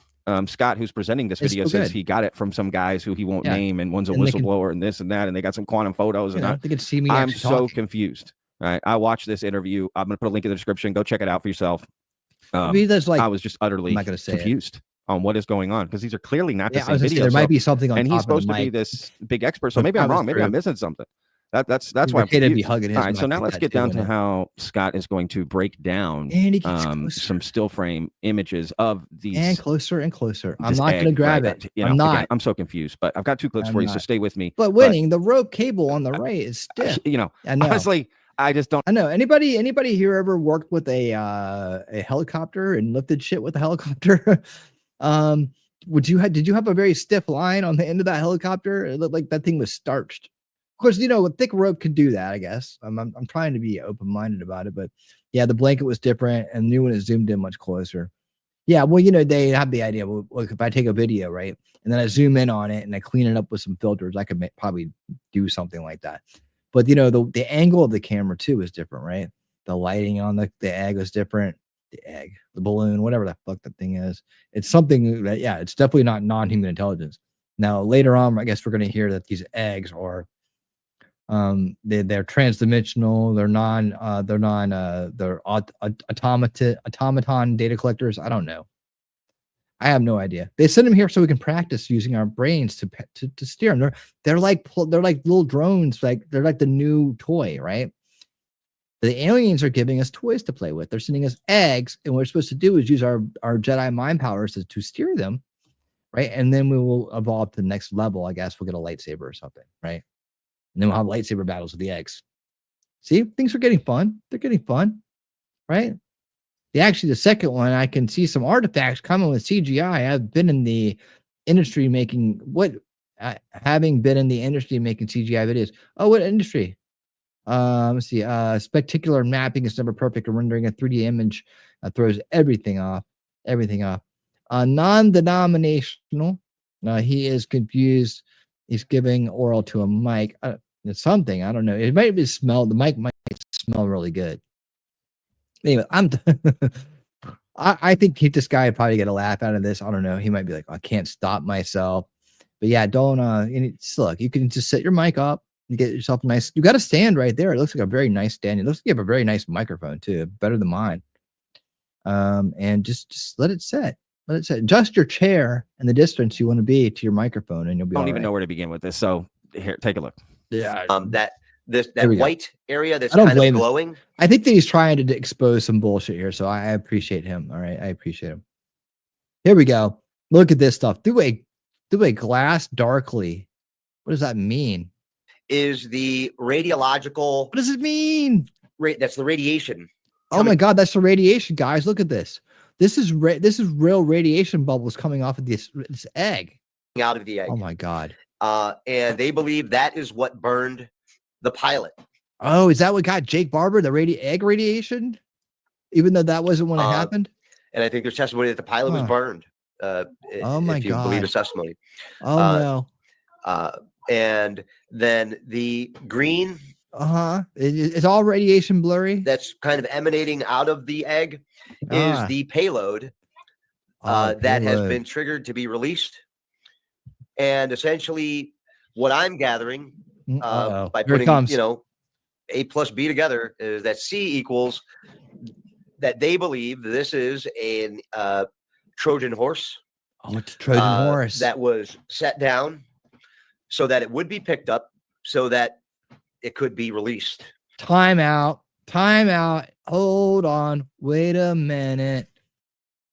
Scott, who's presenting this video, says he got it from some guys who he won't name, and one's a whistleblower and this and that, and they got some quantum photos. And they could see me. I'm so confused. Right, I watched this interview. I'm going to put a link in the description. Go check it out for yourself. I was just utterly confused on what is going on, because these are clearly not the same videos. There might be something on and top he's supposed of the to be mic. this big expert. So maybe I'm wrong. Maybe I'm missing something. That's why I'm confused. All right, so now let's get down to how Scott is going to break down some still frame images of these. And closer and closer. I'm not going to grab it. I'm not. Again, I'm so confused, but I've got two clips for you, so stay with me. But winning, the rope cable on the right is stiff. Honestly, I just don't. I know. Anybody here ever worked with a helicopter and lifted shit with a helicopter? Did you have a very stiff line on the end of that helicopter? It looked like that thing was starched. Of course, a thick rope could do that, I guess. I'm trying to be open-minded about it, but yeah, the blanket was different, and the new one is zoomed in much closer. Yeah, well, they have the idea. Well, if I take a video, right, and then I zoom in on it and I clean it up with some filters, I could probably do something like that. But the angle of the camera too is different, right? The lighting on the egg was different. The balloon, whatever the fuck that thing is. It's something that, it's definitely not non-human intelligence. Now, later on, I guess we're going to hear that these eggs are, they're transdimensional. They're automaton data collectors. I don't know. I have no idea. They send them here so we can practice using our brains to steer them. They're like little drones. They're like the new toy, right? The aliens are giving us toys to play with. They're sending us eggs, and what we're supposed to do is use our Jedi mind powers to steer them, right? And then we will evolve to the next level. I guess we'll get a lightsaber or something, right? And then we'll have lightsaber battles with the eggs. See, things are getting fun. They're getting fun, right? The second one, I can see some artifacts coming with CGI. I've been in the industry making having been in the industry making CGI videos. Oh, what industry? Let's see. Spectacular mapping is never perfect. Rendering a 3D image throws everything off. Non-denominational. He is confused. He's giving oral to a mic. It's something. I don't know. It might be smell. The mic might smell really good. Anyway, I think this guy would probably get a laugh out of this. I don't know. He might be like, I can't stop myself. But yeah, don't look. You can just set your mic up. You get yourself a nice. You got a stand right there. It looks like a very nice stand. It looks like you have a very nice microphone too, better than mine. And just let it set. Let it set. Adjust your chair and the distance you want to be to your microphone, and you'll be. I don't even know where to begin with this. So here, take a look. Yeah. That white area that's kind of glowing. I think that he's trying to expose some bullshit here, so I appreciate him. All right, I appreciate him. Here we go. Look at this stuff. Through a glass darkly. What does that mean? Is the radiological. What does it mean? That's the radiation. Oh my God, that's the radiation, guys. Look at this. This is real radiation bubbles coming off of this egg. Out of the egg. Oh my God. And they believe that is what burned the pilot. Oh, is that what got Jake Barber, the egg radiation? Even though that wasn't when it happened? And I think there's testimony that the pilot was burned. Oh my if you God. believe his testimony. Oh no. And then the green. It's all radiation blurry. That's kind of emanating out of the egg is the payload that has been triggered to be released. And essentially what I'm gathering by putting, A plus B together is that C equals that they believe this is a Trojan horse. Oh, it's a Trojan horse that was set down so that it would be picked up, so that it could be released. Time out. Hold on. Wait a minute.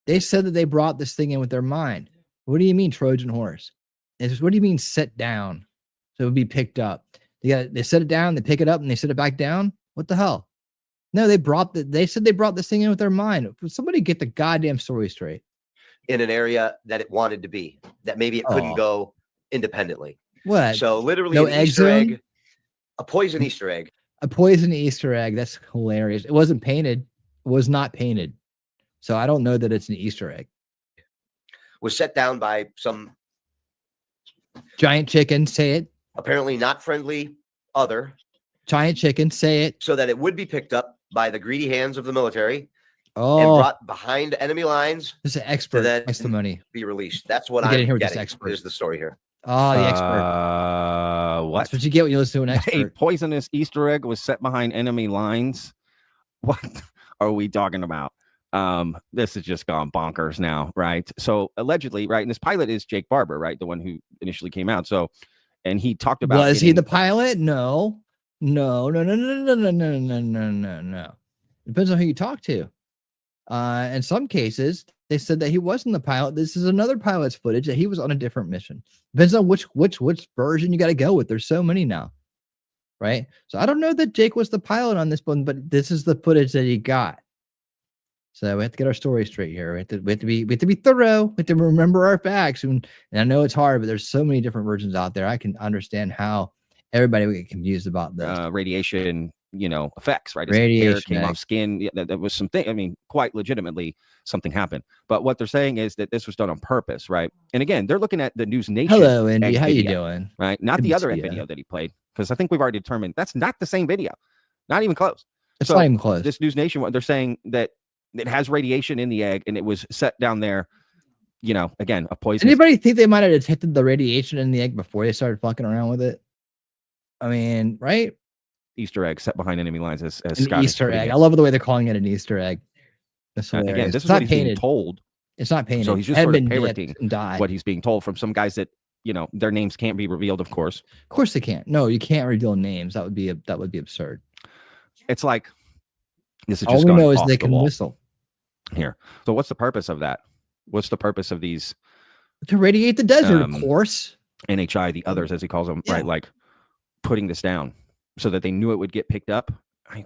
They said that they brought this thing in with their mind. What do you mean Trojan horse? What do you mean set down? So it would be picked up. They set it down, they pick it up, and they set it back down. What the hell? No, they said they brought this thing in with their mind. Somebody get the goddamn story straight. In an area that it wanted to be, that maybe it couldn't go independently. What? So literally No an Easter egg, a poison Easter egg. A poison Easter egg. That's hilarious. It wasn't painted. It was not painted. So I don't know that it's an Easter egg. Was set down by some giant chicken. Say it. Apparently not friendly other. Giant chicken. Say it. So that it would be picked up by the greedy hands of the military. Oh, and brought behind enemy lines. This is an expert testimony. Be released. That's what I'm getting here with getting. This expert. Is the story here? Oh, the expert. What? That's what you get when you listen to an expert. A poisonous Easter egg was set behind enemy lines. What are we talking about? This has just gone bonkers now, right? So allegedly, right, and this pilot is Jake Barber, right, the one who initially came out. So, and he talked about was he the pilot? No. Depends on who you talk to. In some cases, they said that he wasn't the pilot. This is another pilot's footage that he was on a different mission. Depends on which version you got to go with. There's so many now, right? So I don't know that Jake was the pilot on this one, but this is the footage that he got. So we have to get our story straight here. We have to be thorough. We have to remember our facts. And I know it's hard, but there's so many different versions out there. I can understand how everybody would get confused about this. Radiation, effects, right? Radiation hair came off skin. Yeah, that was something. I mean, quite legitimately, something happened. But what they're saying is that this was done on purpose, right? And again, they're looking at the News Nation. Hello, Andy. How you doing? Right? Not the other video that he played, because I think we've already determined that's not the same video. Not even close. It's not even close. This News Nation one, they're saying that it has radiation in the egg, and it was set down there. Again, a poison. Anybody think they might have detected the radiation in the egg before they started fucking around with it? I mean, right? Easter egg set behind enemy lines as an Scott Easter egg. I love the way they're calling it an Easter egg. Again, this is what he's being told. It's not painted. So he's just sort of parroting what he's being told from some guys that their names can't be revealed. Of course they can't. No, you can't reveal names. That would be absurd. It's like this is all just we know is they can whistle here. So what's the purpose of that? What's the purpose of these? To radiate the desert, of course. NHI, the others, as he calls them, right? Like putting this down so that they knew it would get picked up.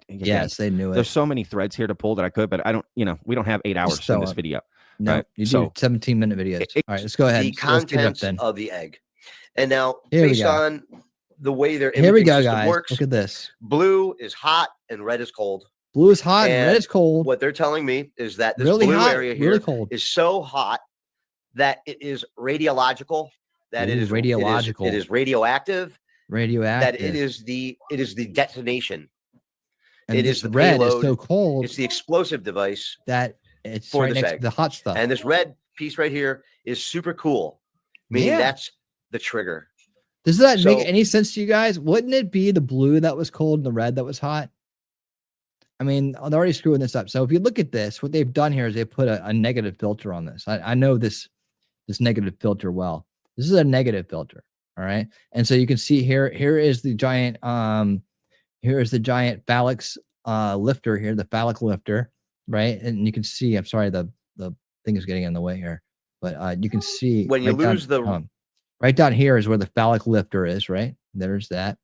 Yes, they knew it. There's so many threads here to pull that I could, but I don't. We don't have 8 hours in this video. No, right? You do 17-minute videos. All right, let's go ahead. The contents of the egg, and now here based on the way their here we go, system guys. works, look at this. Blue is hot and red is cold. Blue is hot and red is cold. What they're telling me is that this really blue hot, area here is so hot that it is radiological. That it is radiological. It is radioactive. Radioactive. That it is the detonation. And it is the red payload. Is so cold. It's the explosive device that it's for right this next egg. to the hot stuff. And this red piece right here is super cool, meaning that's the trigger. Does that make any sense to you guys? Wouldn't it be the blue that was cold and the red that was hot? I mean, they're already screwing this up. So if you look at this, what they've done here is they put a negative filter on this. I know this negative filter well. This is a negative filter. All right. And so you can see here is the giant phallic lifter here, the phallic lifter, right? And you can see, I'm sorry, the thing is getting in the way here, but you can see when you lose right down here is where the phallic lifter is, right? There's that,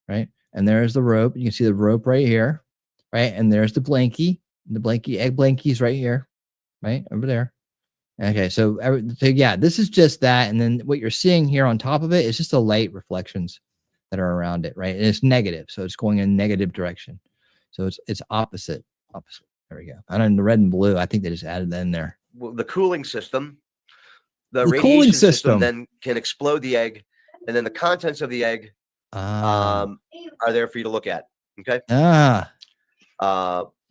right? And there's the rope. You can see the rope right here, right? And there's the blankie, egg blankie's right here, right? Over there. Okay, so yeah, this is just that. And then what you're seeing here on top of it is just the light reflections that are around it, right? And it's negative, so it's going in a negative direction. So it's opposite. There we go. And then the red and blue, I think they just added that in there. Well, the cooling system, the radiation system then can explode the egg, and then the contents of the egg are there for you to look at. Okay.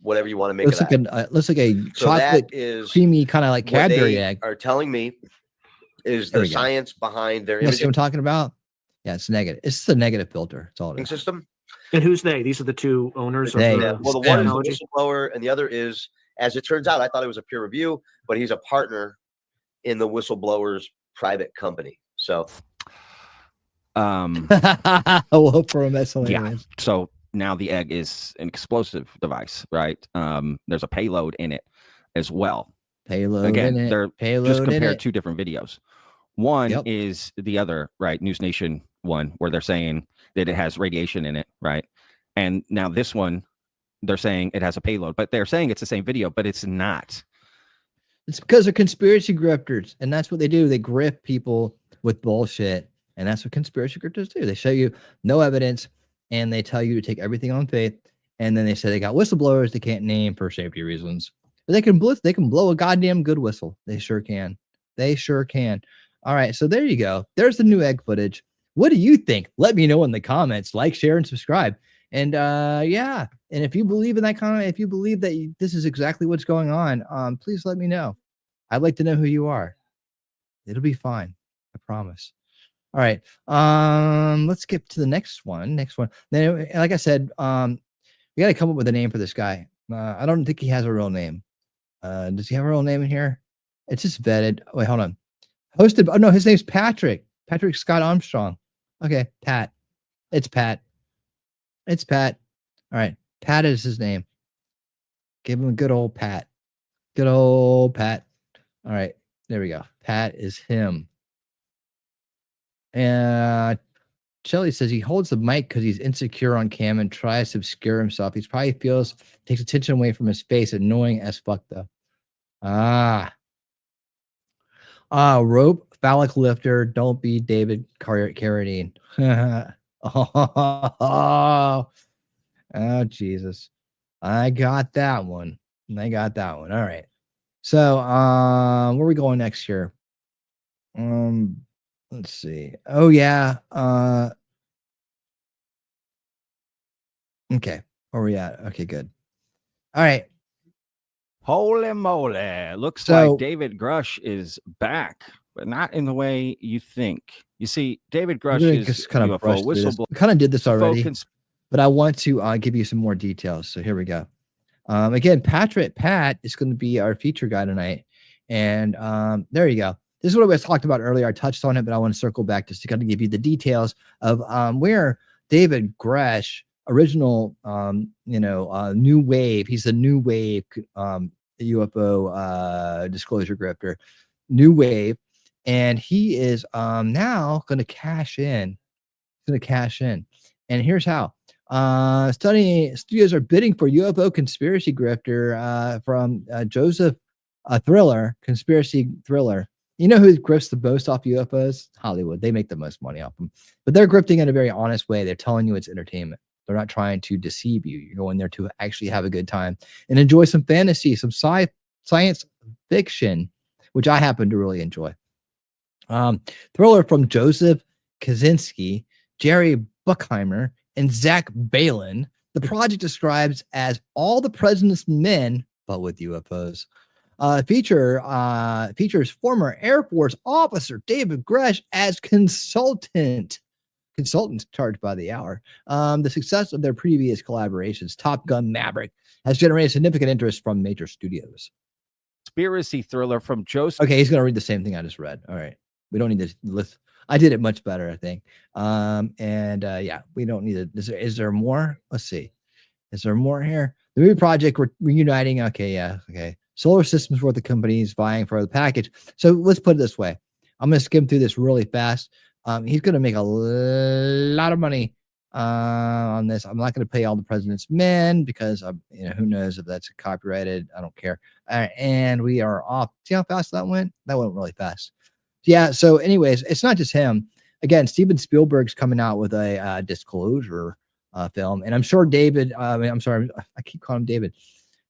Whatever you want to make looks of that. Looks like a chocolate creamy kind of like Cadbury egg. Are telling me is the science behind their imaging. See what I'm talking about? Yeah, it's negative. It's a negative filter. It's all it is. System. And who's they? These are the two owners of well, the one is a whistleblower, and the other is As it turns out, I thought it was a peer review, but he's a partner in the whistleblowers private company. So, well, for him, that's hilarious. Yeah. So now the egg is an explosive device, right? There's a payload in it as well. Payload Again, in it. they're Payload just in compared it. two different videos. One Yep. is the other, right? News Nation one, where they're saying that it has radiation in it, right? And now this one, they're saying it has a payload, but they're saying it's the same video, but it's not. It's because they're conspiracy grifters, and that's what they do. They grift people with bullshit, and that's what conspiracy grifters do. They show you no evidence, and they tell you to take everything on faith, and then they say they got whistleblowers they can't name for safety reasons. But they can blow a goddamn good whistle. They sure can. They sure can. All right, so there you go. There's the new egg footage. What do you think? Let me know in the comments. Like, share, and subscribe. And yeah, and if you believe in that comment, if you believe that this is exactly what's going on, please let me know. I'd like to know who you are. It'll be fine. I promise. All right. Let's skip to the next one. Then, like I said, we got to come up with a name for this guy. I don't think he has a real name. Does he have a real name in here? It's just vetted. Wait, hold on. Hosted. Oh no, his name's Patrick. Patrick Scott Armstrong. Okay, Pat. It's Pat. It's Pat. All right. Pat is his name. Give him a good old Pat. Good old Pat. All right. There we go. Pat is him. And Shelly says he holds the mic because he's insecure on cam and tries to obscure himself. He probably takes attention away from his face. Annoying as fuck, though. Rope phallic lifter. Don't be David Carradine. Oh, Jesus. I got that one. All right. So, where are we going next here? Let's see. Oh, yeah. Okay. Where are we at? Okay, good. All right. Holy moly. Looks So- like David Grusch is back, but not in the way you think. You see, David Grusch is kind of UFO whistleblower. We kind of did this already, Focus- but I want to give you some more details. So here we go. Again, Pat is going to be our feature guy tonight. And there you go. This is what we talked about earlier. I touched on it, but I want to circle back just to kind of give you the details of where David Grusch, original, new wave. He's the new wave UFO disclosure grifter, new wave, and he is now going to cash in. He's going to cash in, and here's how. Studios are bidding for UFO conspiracy grifter from Joseph Thriller, conspiracy thriller. You know who grifts the most off UFOs? Hollywood. They make the most money off them, but they're grifting in a very honest way. They're telling you it's entertainment. They're not trying to deceive you. You're going there to actually have a good time and enjoy some fantasy, some science fiction, which I happen to really enjoy. Thriller from Joseph Kaczynski, Jerry Buckheimer, and Zach Balin. The project describes as all the president's men, but with UFOs. Features former Air Force officer David Grusch as consultant charged by the hour. The success of their previous collaborations, Top Gun Maverick, has generated significant interest from major studios. Conspiracy thriller from Joseph. Okay, he's going to read the same thing I just read. All right. We don't need to list. I did it much better, I think. Yeah, we don't need to. Is there more? Let's see. Is there more here? The movie project, we're reuniting. Okay, yeah. Okay. Solar Systems worth of companies vying for the package. So let's put it this way. I'm going to skim through this really fast. He's going to make a lot of money on this. I'm not going to pay all the president's men because who knows if that's copyrighted. I don't care. And we are off. See how fast that went? That went really fast. Yeah. So anyways, it's not just him. Again, Steven Spielberg's coming out with a disclosure film, and I'm sure David. I'm sorry, I keep calling him David.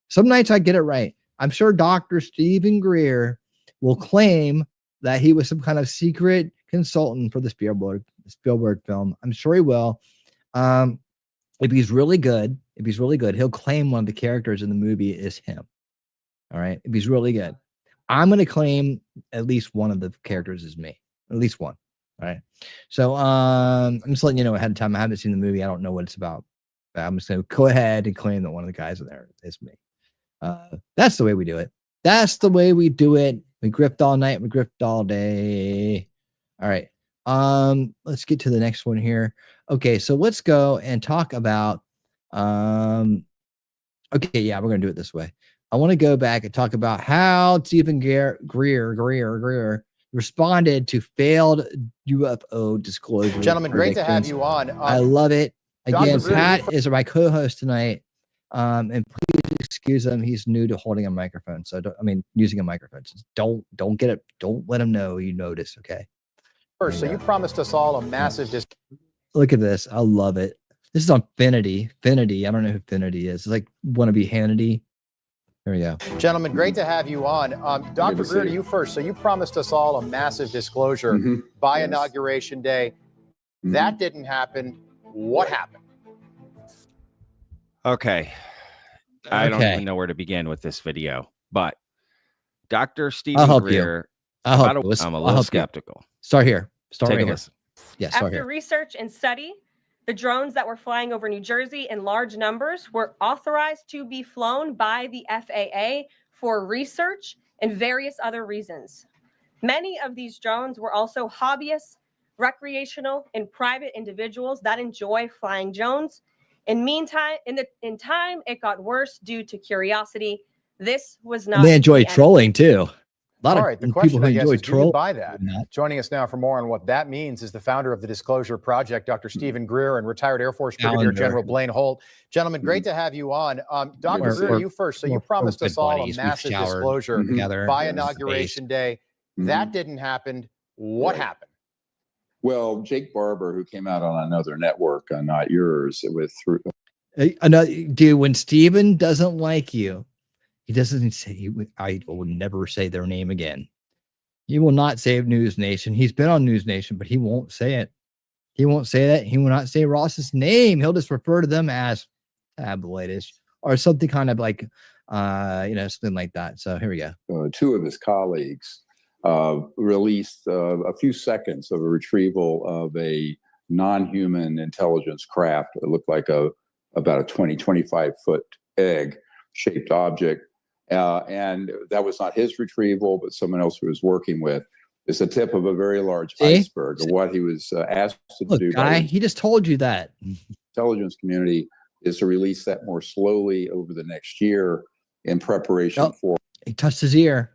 Some nights I get it right. I'm sure Dr. Stephen Greer will claim that he was some kind of secret consultant for the Spielberg film. I'm sure he will. If he's really good, he'll claim one of the characters in the movie is him. All right. If he's really good, I'm going to claim at least one of the characters is me. At least one. All right. So I'm just letting you know ahead of time. I haven't seen the movie. I don't know what it's about. But I'm just going to go ahead and claim that one of the guys in there is me. That's the way we do it. That's the way we do it. We grift all night. We grift all day. All right. Let's get to the next one here. Okay, so let's go and talk about okay, yeah, we're gonna do it this way. I want to go back and talk about how Stephen Greer responded to failed UFO disclosure. Gentlemen, great to have you on. I love it. Again, Dr. Pat is my co-host tonight. And please excuse him. He's new to holding a microphone. So using a microphone. So don't get it. Don't let him know you notice. Okay. First, so you promised us all a massive Look at this. I love it. This is on Finity. Finity. I don't know who Finity is. It's like wannabe Hannity. There we go. Gentlemen, great to have you on. Dr. Greer, to you first. So you promised us all a massive disclosure by Inauguration Day. That didn't happen. What happened? Okay. I don't even know where to begin with this video, but Dr. Stephen Greer, I'm a little skeptical. Start here. Start Take right a here. listen. Yeah, start After here. research and study, the drones that were flying over New Jersey in large numbers were authorized to be flown by the FAA for research and various other reasons. Many of these drones were also hobbyists, recreational, and private individuals that enjoy flying drones. In time, it got worse due to curiosity. This was not. They enjoy trolling too. All right, the question, I guess, is, do you buy that? Not. Joining us now for more on what that means is the founder of the Disclosure Project, Dr. Stephen Greer, and retired Air Force Brigadier General Blaine Holt. Gentlemen, great to have you on. Dr. Greer, you first. So you promised us all a massive disclosure by Inauguration Day. That didn't happen. What happened? Well, Jake Barber, who came out on another network, not yours, with dude, when Stephen doesn't like you, he doesn't say, I will never say their name again. He will not say News Nation. He's been on News Nation, but he won't say it. He won't say that. He will not say Ross's name. He'll just refer to them as tabloidish or something kind of like, something like that. So here we go. Two of his colleagues released a few seconds of a retrieval of a non-human intelligence craft. It looked like about a 25 foot egg-shaped object. And that was not his retrieval, but someone else who was working with. It's the tip of a very large iceberg of what he was asked to do. He just told you that. Intelligence community is to release that more slowly over the next year in preparation for. He touched his ear.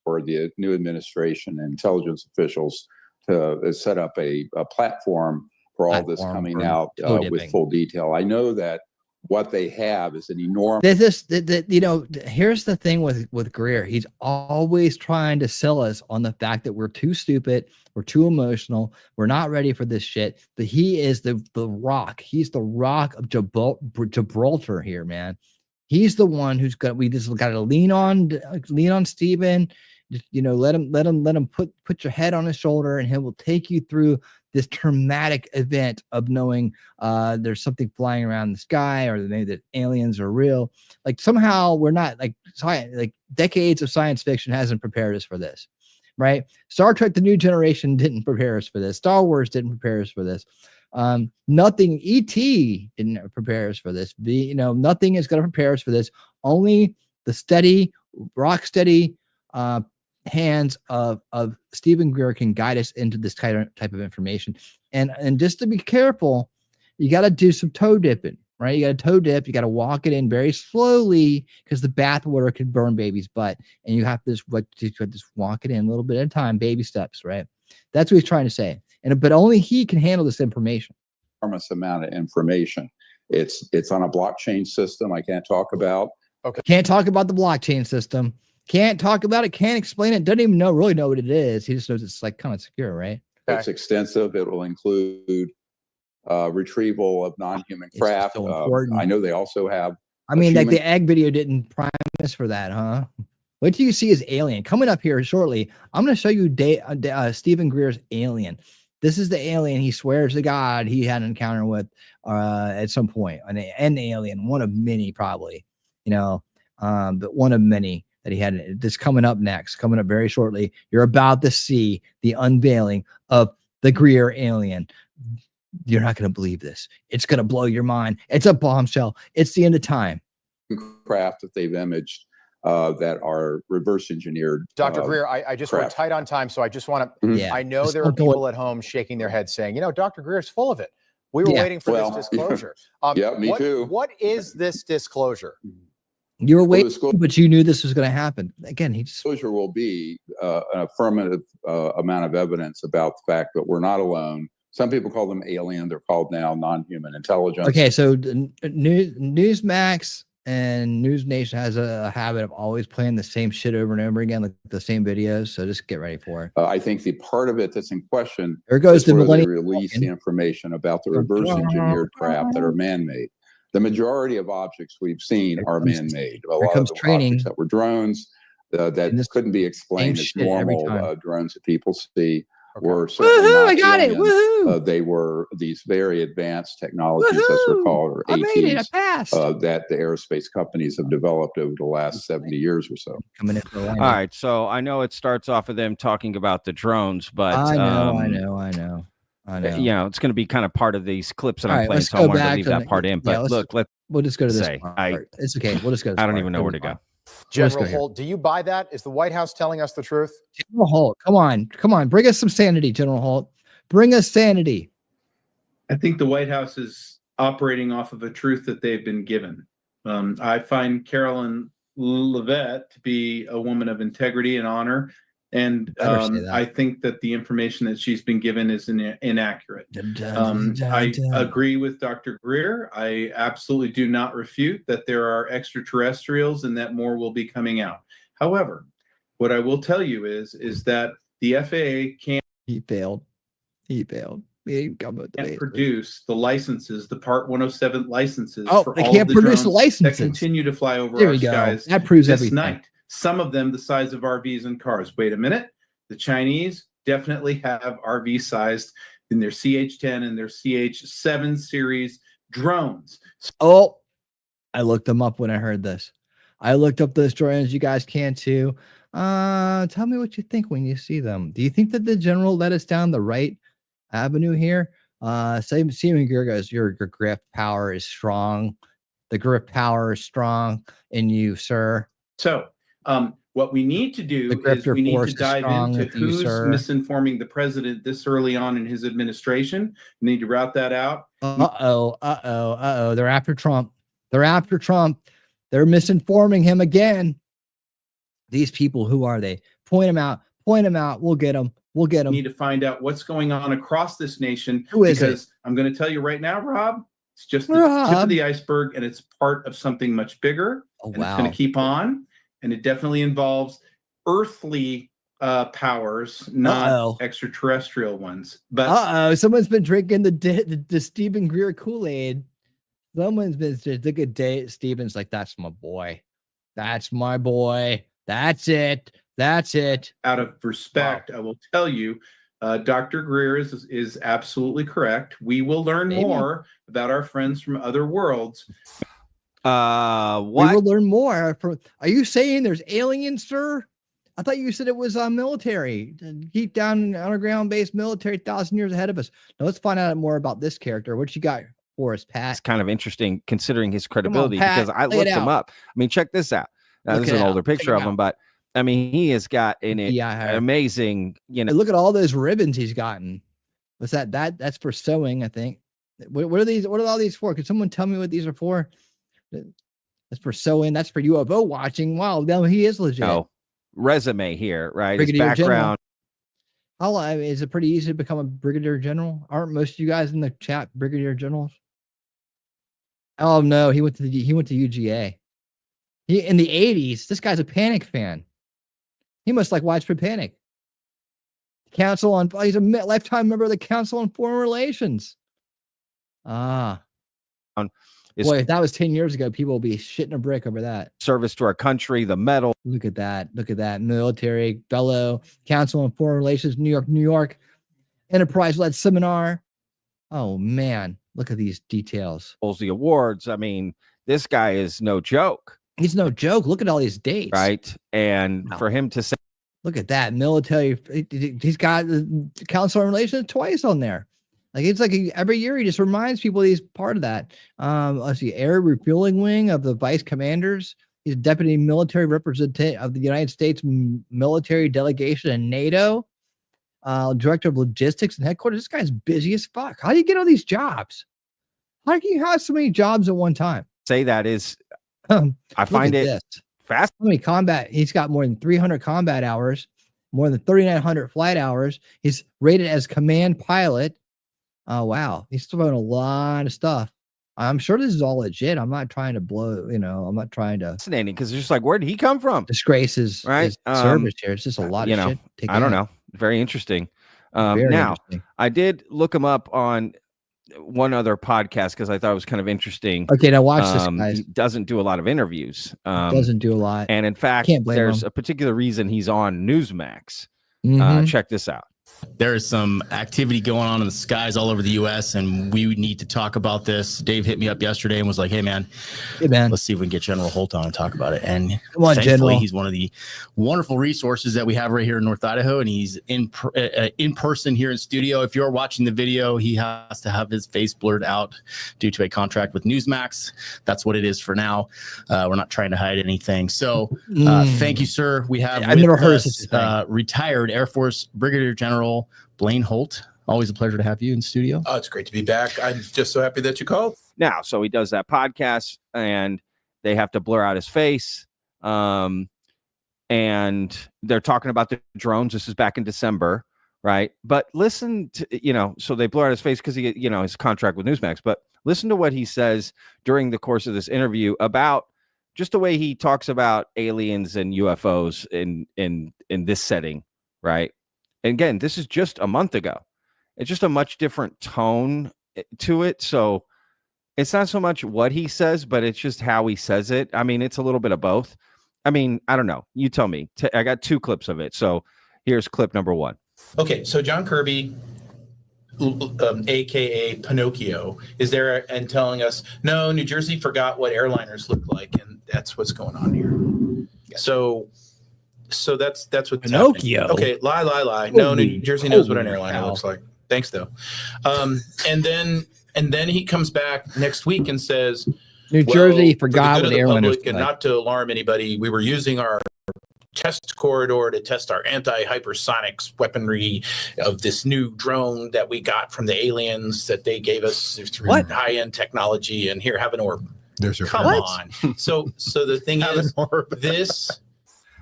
For the new administration and intelligence officials to set up a platform for all this coming out with full detail. I know that what they have is an enormous. Here's the thing with Greer. He's always trying to sell us on the fact that we're too stupid, we're too emotional, we're not ready for this shit. But he is the rock. He's the rock of Gibraltar here, man. He's the one who's we just got to lean on Stephen. Let him put your head on his shoulder, and he will take you through this traumatic event of knowing there's something flying around the sky, or maybe that aliens are real. Like somehow we're not like decades of science fiction hasn't prepared us for this, right? Star Trek: The New Generation didn't prepare us for this. Star Wars didn't prepare us for this. Nothing. E.T. didn't prepare us for this. Nothing is going to prepare us for this. Only the rock steady hands of Stephen Greer can guide us into this type of information. And just to be careful, you got to do some toe dipping, right? You got to toe dip. You got to walk it in very slowly because the bath water could burn baby's butt, and you have to just walk it in a little bit at a time, baby steps, right? That's what he's trying to say. But only he can handle this information. Enormous amount of information. It's on a blockchain system. I can't talk about. Okay. Can't talk about the blockchain system. Can't talk about it. Can't explain it. Doesn't even really know what it is. He just knows it's like kind of secure, right? It's extensive. It will include retrieval of non-human craft. I know they also have. Like the egg video didn't prime us for that, huh? Wait till you see his alien coming up here shortly. I'm going to show you Stephen Greer's alien. This is the alien he swears to God he had an encounter with at some point. An alien, one of many, probably, but one of many that he had. This coming up next, coming up very shortly. You're about to see the unveiling of the Greer alien. You're not going to believe this. It's going to blow your mind. It's a bombshell. It's the end of time. Craft that they've imaged that are reverse engineered. Dr. Greer, I just we're tight on time, so I just want to. Mhm. I know there are people at home shaking their heads saying, you know, Dr. Greer's full of it. We were waiting for this disclosure. Yeah, me too. What is this disclosure? You were waiting, but you knew this was going to happen. Again, disclosure will be an affirmative amount of evidence about the fact that we're not alone. Some people call them alien. They're called now non-human intelligence. Okay, so Newsmax and News Nation has a habit of always playing the same shit over and over again, like the same videos. So just get ready for it. I think the part of it that's in question there goes the where they Millennium release the information about the reverse engineered craft that are man-made. The majority of objects we've seen are man-made. A lot of the objects that were drones that couldn't be explained as normal drones that people see were certainly not I got it. Woohoo! They were these very advanced technologies, as they're called, or ATs, that the aerospace companies have developed over the last 70 years or so. All right, so I know it starts off with them talking about the drones, but I know. You know, it's going to be kind of part of these clips that I'm playing, so I wanted to leave that part in. But look, we'll just go to this part. It's okay. We'll just go to this I don't even know where to go. General Holt, do you buy that? Is the White House telling us the truth? General Holt, come on. Bring us some sanity, General Holt. Bring us sanity. I think the White House is operating off of a truth that they've been given. I find Carolyn Levitt to be a woman of integrity and honor. And I think that the information that she's been given is inaccurate. I agree with Dr. Greer. I absolutely do not refute that there are extraterrestrials and that more will be coming out. However, what I will tell you is that the FAA can't. He failed. He can't produce the licenses, the Part 107 licenses. For they can't produce the licenses that continue to fly over our skies. That proves this everything. Night. Some of them the size of RVs and cars. Wait a minute. The Chinese definitely have RV sized in their CH-10 and their CH-7 series drones. Oh, I looked them up when I heard this. I looked up those drones. You guys can too. Tell me what you think when you see them. Do you think that the general led us down the right avenue here? Stephen Greer goes, your grift power is strong. The grift power is strong in you, sir. So what we need to do is we need to dive into who's misinforming the president this early on in his administration. We need to route that out. They're after Trump. They're misinforming him again. These people, who are they? Point them out. We'll get them. We need to find out what's going on across this nation. Who is because it? I'm going to tell you right now, Rob, it's just the tip of the iceberg, and it's part of something much bigger. Oh, and it's going to keep on. And it definitely involves earthly powers, not extraterrestrial ones. But someone's been drinking the Stephen Greer Kool-Aid. Someone's been look at Stephen's like, that's my boy. That's my boy. That's it. Out of respect, I will tell you, Dr. Greer is absolutely correct. We will learn more about our friends from other worlds. We will learn more. Are you saying there's aliens, sir? I thought you said it was military, deep down underground based military, 1,000 years ahead of us. Now let's find out more about this character. What you got for us, Pat? It's kind of interesting considering his credibility, because I looked him up. I mean, check this out. Now, this is an older picture of him, but I mean, he has got an amazing, look at all those ribbons he's gotten. What's that? That's for sewing, I think. What are these? What are all these for? Could someone tell me what these are for? That's for sewing. That's for UFO watching. Wow, no, he is legit. Oh, resume here, right? Brigadier his background. General. Is it pretty easy to become a brigadier general? Aren't most of you guys in the chat brigadier generals? Oh no, he went to UGA. He in the 80s. This guy's a Panic fan. He must like widespread Panic. He's a lifetime member of the Council on Foreign Relations. Boy, if that was 10 years ago, people will be shitting a brick over that. Service to our country, the medal. Look at that. Military fellow, Council on Foreign Relations, New York. Enterprise-led seminar. Oh, man. Look at these details. The awards. I mean, this guy is no joke. He's no joke. Look at all these dates. Right. And for him to say, look at that military. He's got the Council on Relations twice on there. Like it's like every year he just reminds people he's part of that. Let's see, air refueling wing of the vice commanders. He's deputy military representative of the United States military delegation in NATO. Director of logistics and headquarters. This guy's busy as fuck. How do you get all these jobs? How can you have so many jobs at one time? Say that is, I find it fast. How many combat? He's got more than 300 combat hours, more than 3,900 flight hours. He's rated as command pilot. Oh, wow. He's throwing a lot of stuff. I'm sure this is all legit. I'm not trying to blow, I'm not trying to. Fascinating, because it's just like, where did he come from? Disgrace his service here. It's just a lot of shit. I don't know. Very interesting. Interesting. I did look him up on one other podcast because I thought it was kind of interesting. Okay, now watch this, guys. He doesn't do a lot of interviews. Doesn't do a lot. And in fact, there's a particular reason he's on Newsmax. Check this out. There is some activity going on in the skies all over the U.S., and we need to talk about this. Dave hit me up yesterday and was like, hey, man, let's see if we can get General Holt on and talk about it. And thankfully, General. He's one of the wonderful resources that we have right here in North Idaho, and he's in person here in studio. If you're watching the video, he has to have his face blurred out due to a contract with Newsmax. That's what it is for now. We're not trying to hide anything. So thank you, sir. We have retired Air Force Brigadier General Blaine Holt. Always a pleasure to have you in studio. Oh, it's great to be back. I'm just so happy that you called. Now, so he does that podcast, and they have to blur out his face. And they're talking about the drones. This is back in December, right? But listen to, so they blur out his face because he, his contract with Newsmax. But listen to what he says during the course of this interview about just the way he talks about aliens and UFOs in this setting, right? And again, this is just a month ago. It's just a much different tone to it. So it's not so much what he says, but it's just how he says it. I mean, it's a little bit of both. I mean, I don't know. You tell me. I got 2 clips of it. So here's clip number 1. Okay, so John Kirby, aka Pinocchio, is there and telling us, no, New Jersey forgot what airliners look like, and that's what's going on here. So that's what's Pinocchio. Happening. Okay, lie. No, New Jersey knows what an airliner looks like. Thanks, though. And then he comes back next week and says, New Jersey forgot what airliners look and like. not to alarm anybody, we were using our test corridor to test our anti-hypersonics weaponry of this new drone that we got from the aliens that they gave us through high-end technology. And here, have an orb. There's your Come on. So the thing is, this.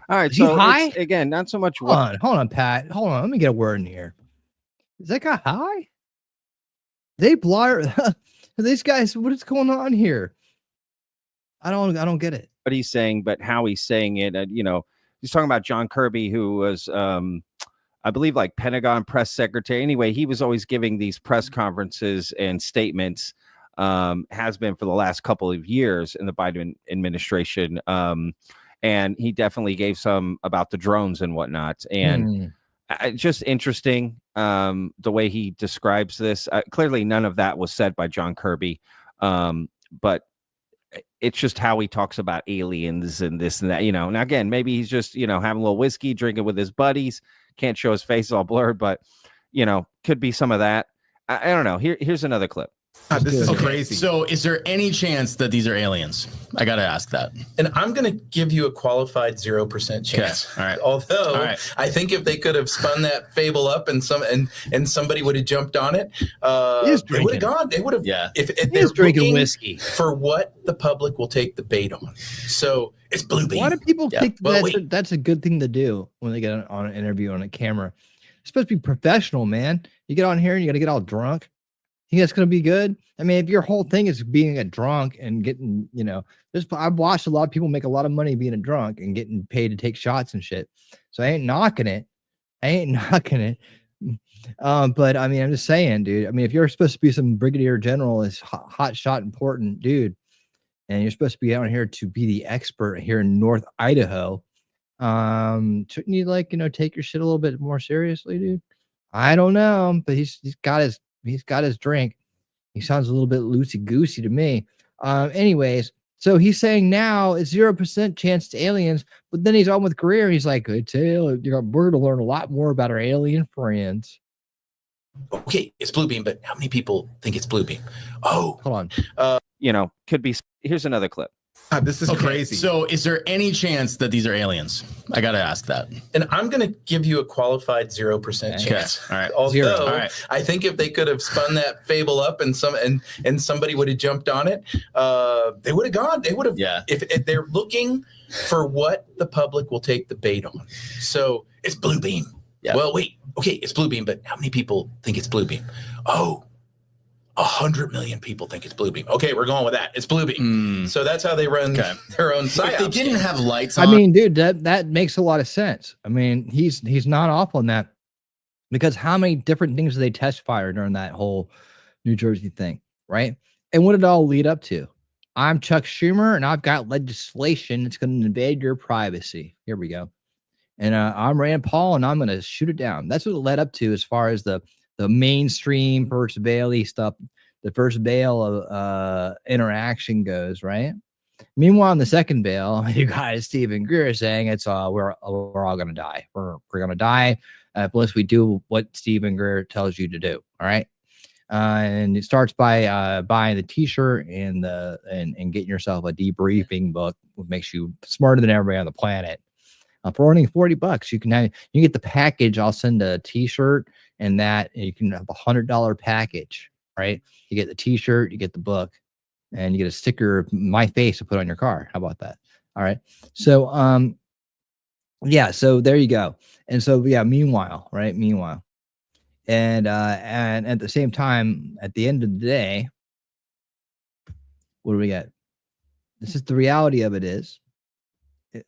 All right, Is he high? Again, not so much. Hold on, Pat. Hold on. Let me get a word in here. Is that guy high? They blur. These guys. What is going on here? I don't get it. What he's saying, but how he's saying it. He's talking about John Kirby, who was, I believe, like Pentagon press secretary. Anyway, he was always giving these press conferences and statements. Has been for the last couple of years in the Biden administration. And he definitely gave some about the drones and whatnot. And just interesting the way he describes this. Clearly, none of that was said by John Kirby. But it's just how he talks about aliens and this and that, Now, again, maybe he's just, having a little whiskey, drinking with his buddies. Can't show his face, all blurred, but, could be some of that. I don't know. Here's another clip. This is crazy. So is there any chance that these are aliens? I got to ask that. And I'm going to give you a qualified 0% chance. Okay. All right. Although I think if they could have spun that fable up and somebody would have jumped on it, they would have gone. They would have. Yeah. If they're drinking whiskey for what the public will take the bait on. So it's blue beam. Why do people think that's a good thing to do when they get on an interview on a camera? It's supposed to be professional, man. You get on here and you got to get all drunk. Think that's going to be good? I mean, if your whole thing is being a drunk and getting, I've watched a lot of people make a lot of money being a drunk and getting paid to take shots and shit. So I ain't knocking it. But I mean, I'm just saying, dude. I mean, if you're supposed to be some brigadier general, is hot shot important dude, and you're supposed to be out here to be the expert here in North Idaho, shouldn't you take your shit a little bit more seriously, dude? I don't know, but he's got his drink. He sounds a little bit loosey-goosey to me. Anyways, so he's saying now it's 0% chance to aliens, but then he's on with Greer. He's like, we're going to learn a lot more about our alien friends. Okay, it's blue beam, but how many people think it's blue beam? Oh, hold on. Could be. Here's another clip. God, this is crazy. So is there any chance that these are aliens? I got to ask that. And I'm going to give you a qualified 0% chance. All right. Although All right. I think if they could have spun that fable up and somebody would have jumped on it, they would have gone. They would have. Yeah. If they're looking for what the public will take the bait on. So it's blue beam. Yeah. Well, wait. Okay, it's blue beam, but how many people think it's blue beam? Oh, 100 million people think it's blue beam. Okay, we're going with that. It's blue beam. So that's how they run their own psyops. If they didn't have lights on. I mean, dude, that makes a lot of sense. I mean, he's not off on that, because how many different things did they test fire during that whole New Jersey thing, right? And what did it all lead up to? I'm Chuck Schumer, and I've got legislation that's going to invade your privacy. Here we go. And I'm Rand Paul, and I'm going to shoot it down. That's what it led up to as far as the mainstream first Bailey stuff, the first bail of interaction goes, right? Meanwhile, in the second bail, you got Stephen Greer saying it's we're all gonna die. We're gonna die unless we do what Stephen Greer tells you to do. All right. And it starts by buying the t-shirt and getting yourself a debriefing book, which makes you smarter than everybody on the planet. For only $40, you get the package. I'll send a t-shirt, and that you can have $100 package, right? You get the t-shirt, you get the book, and you get a sticker of my face to put on your car. How about that? All right. So yeah, so there you go. And so yeah, meanwhile, right? Meanwhile. And at the same time, at the end of the day, what do we get? This is the reality of it is. It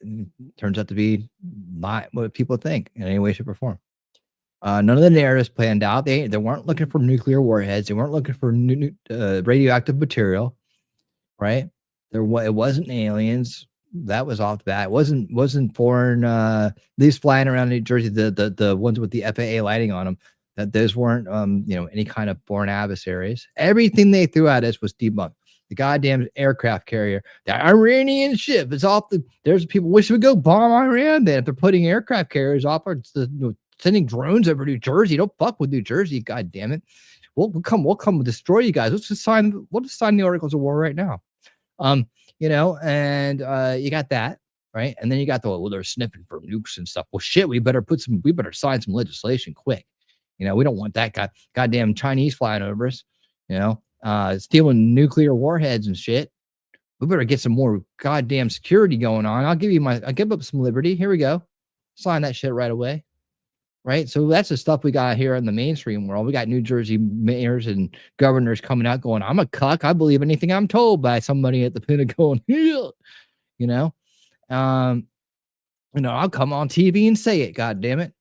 turns out to be not what people think in any way, shape, or form. None of the narratives planned out. They weren't looking for nuclear warheads. They weren't looking for radioactive material, right? It wasn't aliens. That was off the bat. It wasn't foreign. These flying around New Jersey, the ones with the FAA lighting on them. That those weren't any kind of foreign adversaries. Everything they threw at us was debunked. The goddamn aircraft carrier, the Iranian ship is off there's people wish we would go bomb Iran. Then if they're putting aircraft carriers off, or sending drones over New Jersey, don't fuck with New Jersey. God damn it. We'll come destroy you guys. We'll just sign the articles of war right now. And you got that, right? And then you got they're sniffing for nukes and stuff. Well, shit, we better sign some legislation quick. We don't want that goddamn Chinese flying over us, stealing nuclear warheads and shit. We better get some more goddamn security going on. I'll give up some liberty. Here we go. Sign that shit right away. Right. So that's the stuff we got here in the mainstream world. We got New Jersey mayors and governors coming out going, I'm a cuck. I believe anything I'm told by somebody at the Pentagon. I'll come on TV and say it. God damn it.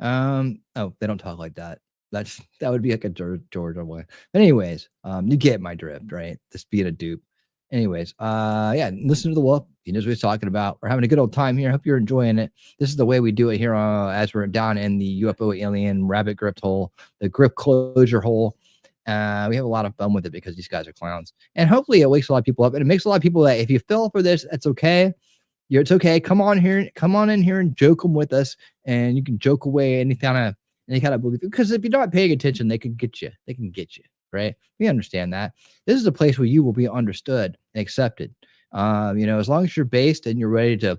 Oh, they don't talk like that. That would be like a Georgia way. But anyways, you get my drift, right? This being a dupe. Anyways, yeah, listen to the wolf. He knows what he's talking about. We're having a good old time here. Hope you're enjoying it. This is the way we do it here as we're down in the UFO alien rabbit grift hole, the grift closure hole. We have a lot of fun with it because these guys are clowns. And hopefully it wakes a lot of people up. And it makes a lot of people that if you fell for this, that's okay. It's okay. Come on in here and joke them with us. And you can joke away any kind of belief. Because if you're not paying attention, they can get you. They can get you. Right? We understand that. This is a place where you will be understood and accepted. As long as you're based and you're ready to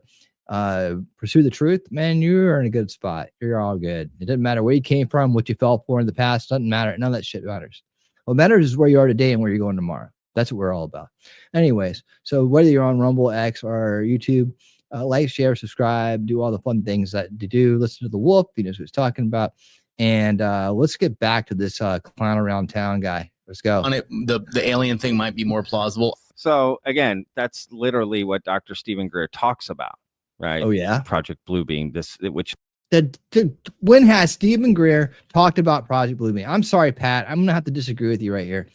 pursue the truth, man, you're in a good spot. You're all good. It doesn't matter where you came from, what you fell for in the past. Doesn't matter. None of that shit matters. What matters is where you are today and where you're going tomorrow. That's what we're all about. Anyways, so whether you're on Rumble, X, or YouTube, like, share, subscribe, do all the fun things that you do. Listen to the wolf. He knows what he's talking about. And let's get back to this clown around town guy. Let's go. On it, the alien thing might be more plausible. So again, that's literally what Dr. Stephen Greer talks about, right? Oh yeah, Project Bluebeam. When has Stephen Greer talked about Project Bluebeam? I'm sorry, Pat. I'm gonna have to disagree with you right here.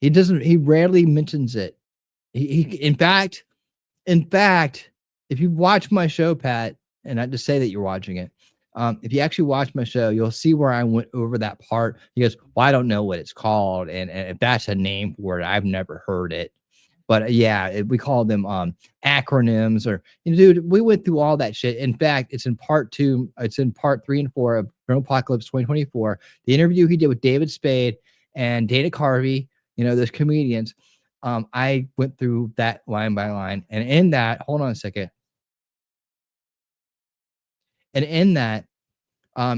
He rarely mentions it. In fact, if you watch my show, Pat, and I just say that you're watching it. If you actually watch my show, you'll see where I went over that part. He goes, well, I don't know what it's called. And if that's a name for it, I've never heard it. But yeah, we call them acronyms or, dude, we went through all that shit. In fact, it's in part 2. It's in part 3 and 4 of Apocalypse 2024. The interview he did with David Spade and Dana Carvey, those comedians. I went through that line by line, and in that, hold on a second. And in that,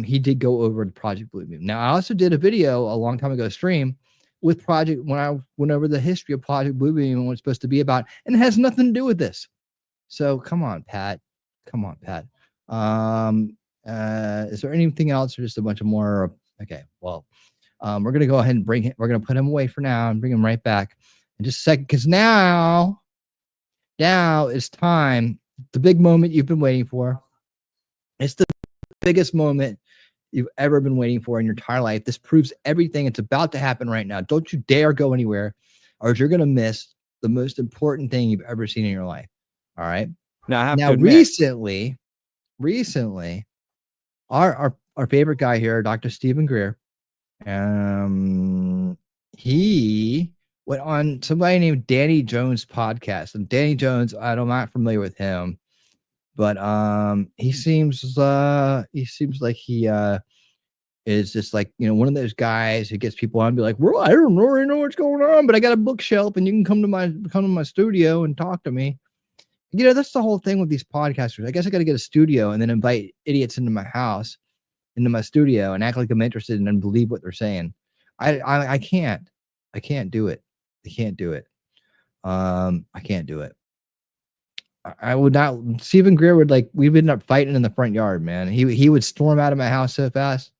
he did go over the Project Bluebeam. Now, I also did a video a long time ago, stream with Project, when I went over the history of Project Bluebeam and what it's supposed to be about, and it has nothing to do with this. So come on, Pat. Come on, Pat. Is there anything else or just a bunch of more? Okay, well, we're gonna go ahead and we're gonna put him away for now and bring him right back in just a second, because now it's time, the big moment you've been waiting for. It's the biggest moment you've ever been waiting for in your entire life. This proves everything. It's about to happen right now. Don't you dare go anywhere, or you're gonna miss the most important thing you've ever seen in your life. All right. Now, I have to admit, recently, our favorite guy here, Dr. Stephen Greer, he went on somebody named Danny Jones podcast. And Danny Jones, I'm not familiar with him, but he seems like he is just like, one of those guys who gets people on and be like, well, I don't really know what's going on, but I got a bookshelf and you can come to my studio and talk to me. That's the whole thing with these podcasters. I guess I got to get a studio and then invite idiots into my house, into my studio, and act like I'm interested and then believe what they're saying. I can't do it. I can't do it. I can't do it. I would not. Stephen Greer we'd end up fighting in the front yard, man. He would storm out of my house so fast,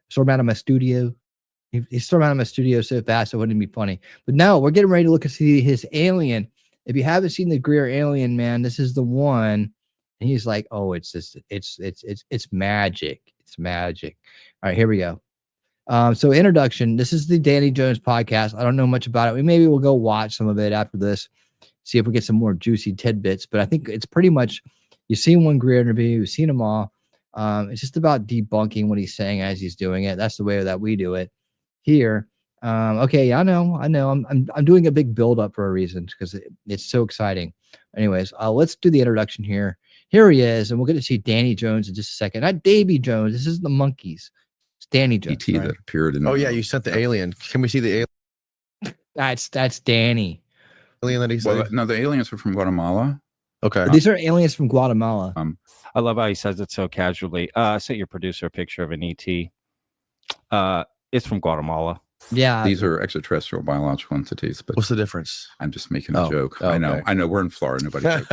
storm out of my studio. He stormed out of my studio so fast it wouldn't be funny. But no, we're getting ready to look and see his alien. If you haven't seen the Greer alien, man, this is the one. And he's like, oh, it's magic. It's magic. All right, here we go. So introduction. This is the Danny Jones podcast. I don't know much about it. Maybe we'll go watch some of it after this, see if we get some more juicy tidbits. But I think it's pretty much, you've seen one Greer interview, you've seen them all. It's just about debunking what he's saying as he's doing it. That's the way that we do it here. Okay, I know. I'm doing a big build up for a reason, because it's so exciting. Anyways, let's do the introduction here. Here he is, and we'll get to see Danny Jones in just a second. Not Davy Jones. This is the monkeys. It's Danny Jones. Right? That appeared in. Oh yeah, you sent the alien. Can we see the alien? That's Danny. Alien that he said. Well, no, the aliens are from Guatemala. Okay, these are aliens from Guatemala. I love how he says it so casually. I sent your producer a picture of an ET. It's from Guatemala. Yeah, these are extraterrestrial biological entities. But what's the difference? I'm just making a joke. Okay. I know. We're in Florida. Nobody jokes.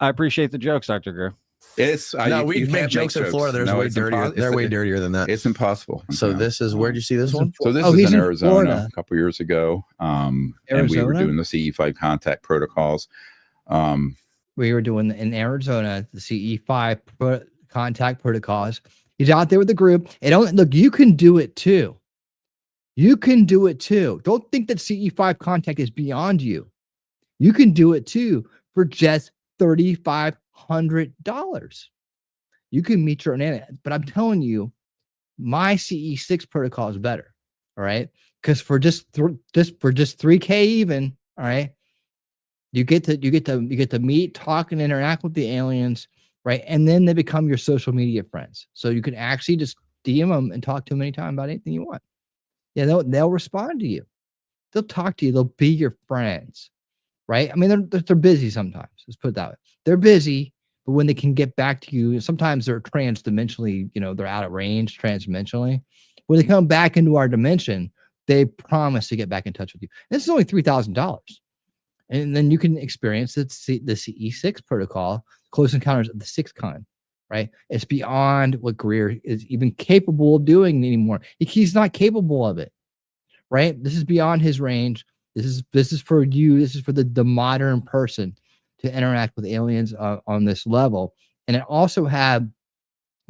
I appreciate the jokes, Dr. Greer. It's no, we make jokes in Florida. There's way dirtier. They're way dirtier than that. It's impossible. So this is where'd you see this one? So this is in Arizona a couple years ago. And we were doing the CE5 contact protocols. We were doing in Arizona the CE5 contact protocols. He's out there with the group. And look, you can do it too. You can do it too. Don't think that CE5 contact is beyond you. You can do it too for just $3,500. You can meet your own alien. But I'm telling you, my CE6 protocol is better. All right, because for just $3K even, all right, you get to meet, talk, and interact with the aliens, right? And then they become your social media friends. So you can actually just DM them and talk to them anytime about anything you want. Yeah, they'll respond to you. They'll talk to you. They'll be your friends, right? I mean, they're busy sometimes. Let's put it that way. They're busy, but when they can get back to you, sometimes they're transdimensionally, they're out of range transdimensionally. When they come back into our dimension, they promise to get back in touch with you. This is only $3,000. And then you can experience the CE6 protocol, Close Encounters of the Sixth Kind. Right? It's beyond what Greer is even capable of doing anymore. He's not capable of it. Right? This is beyond his range. This is for you. This is for the modern person to interact with aliens on this level. And it also have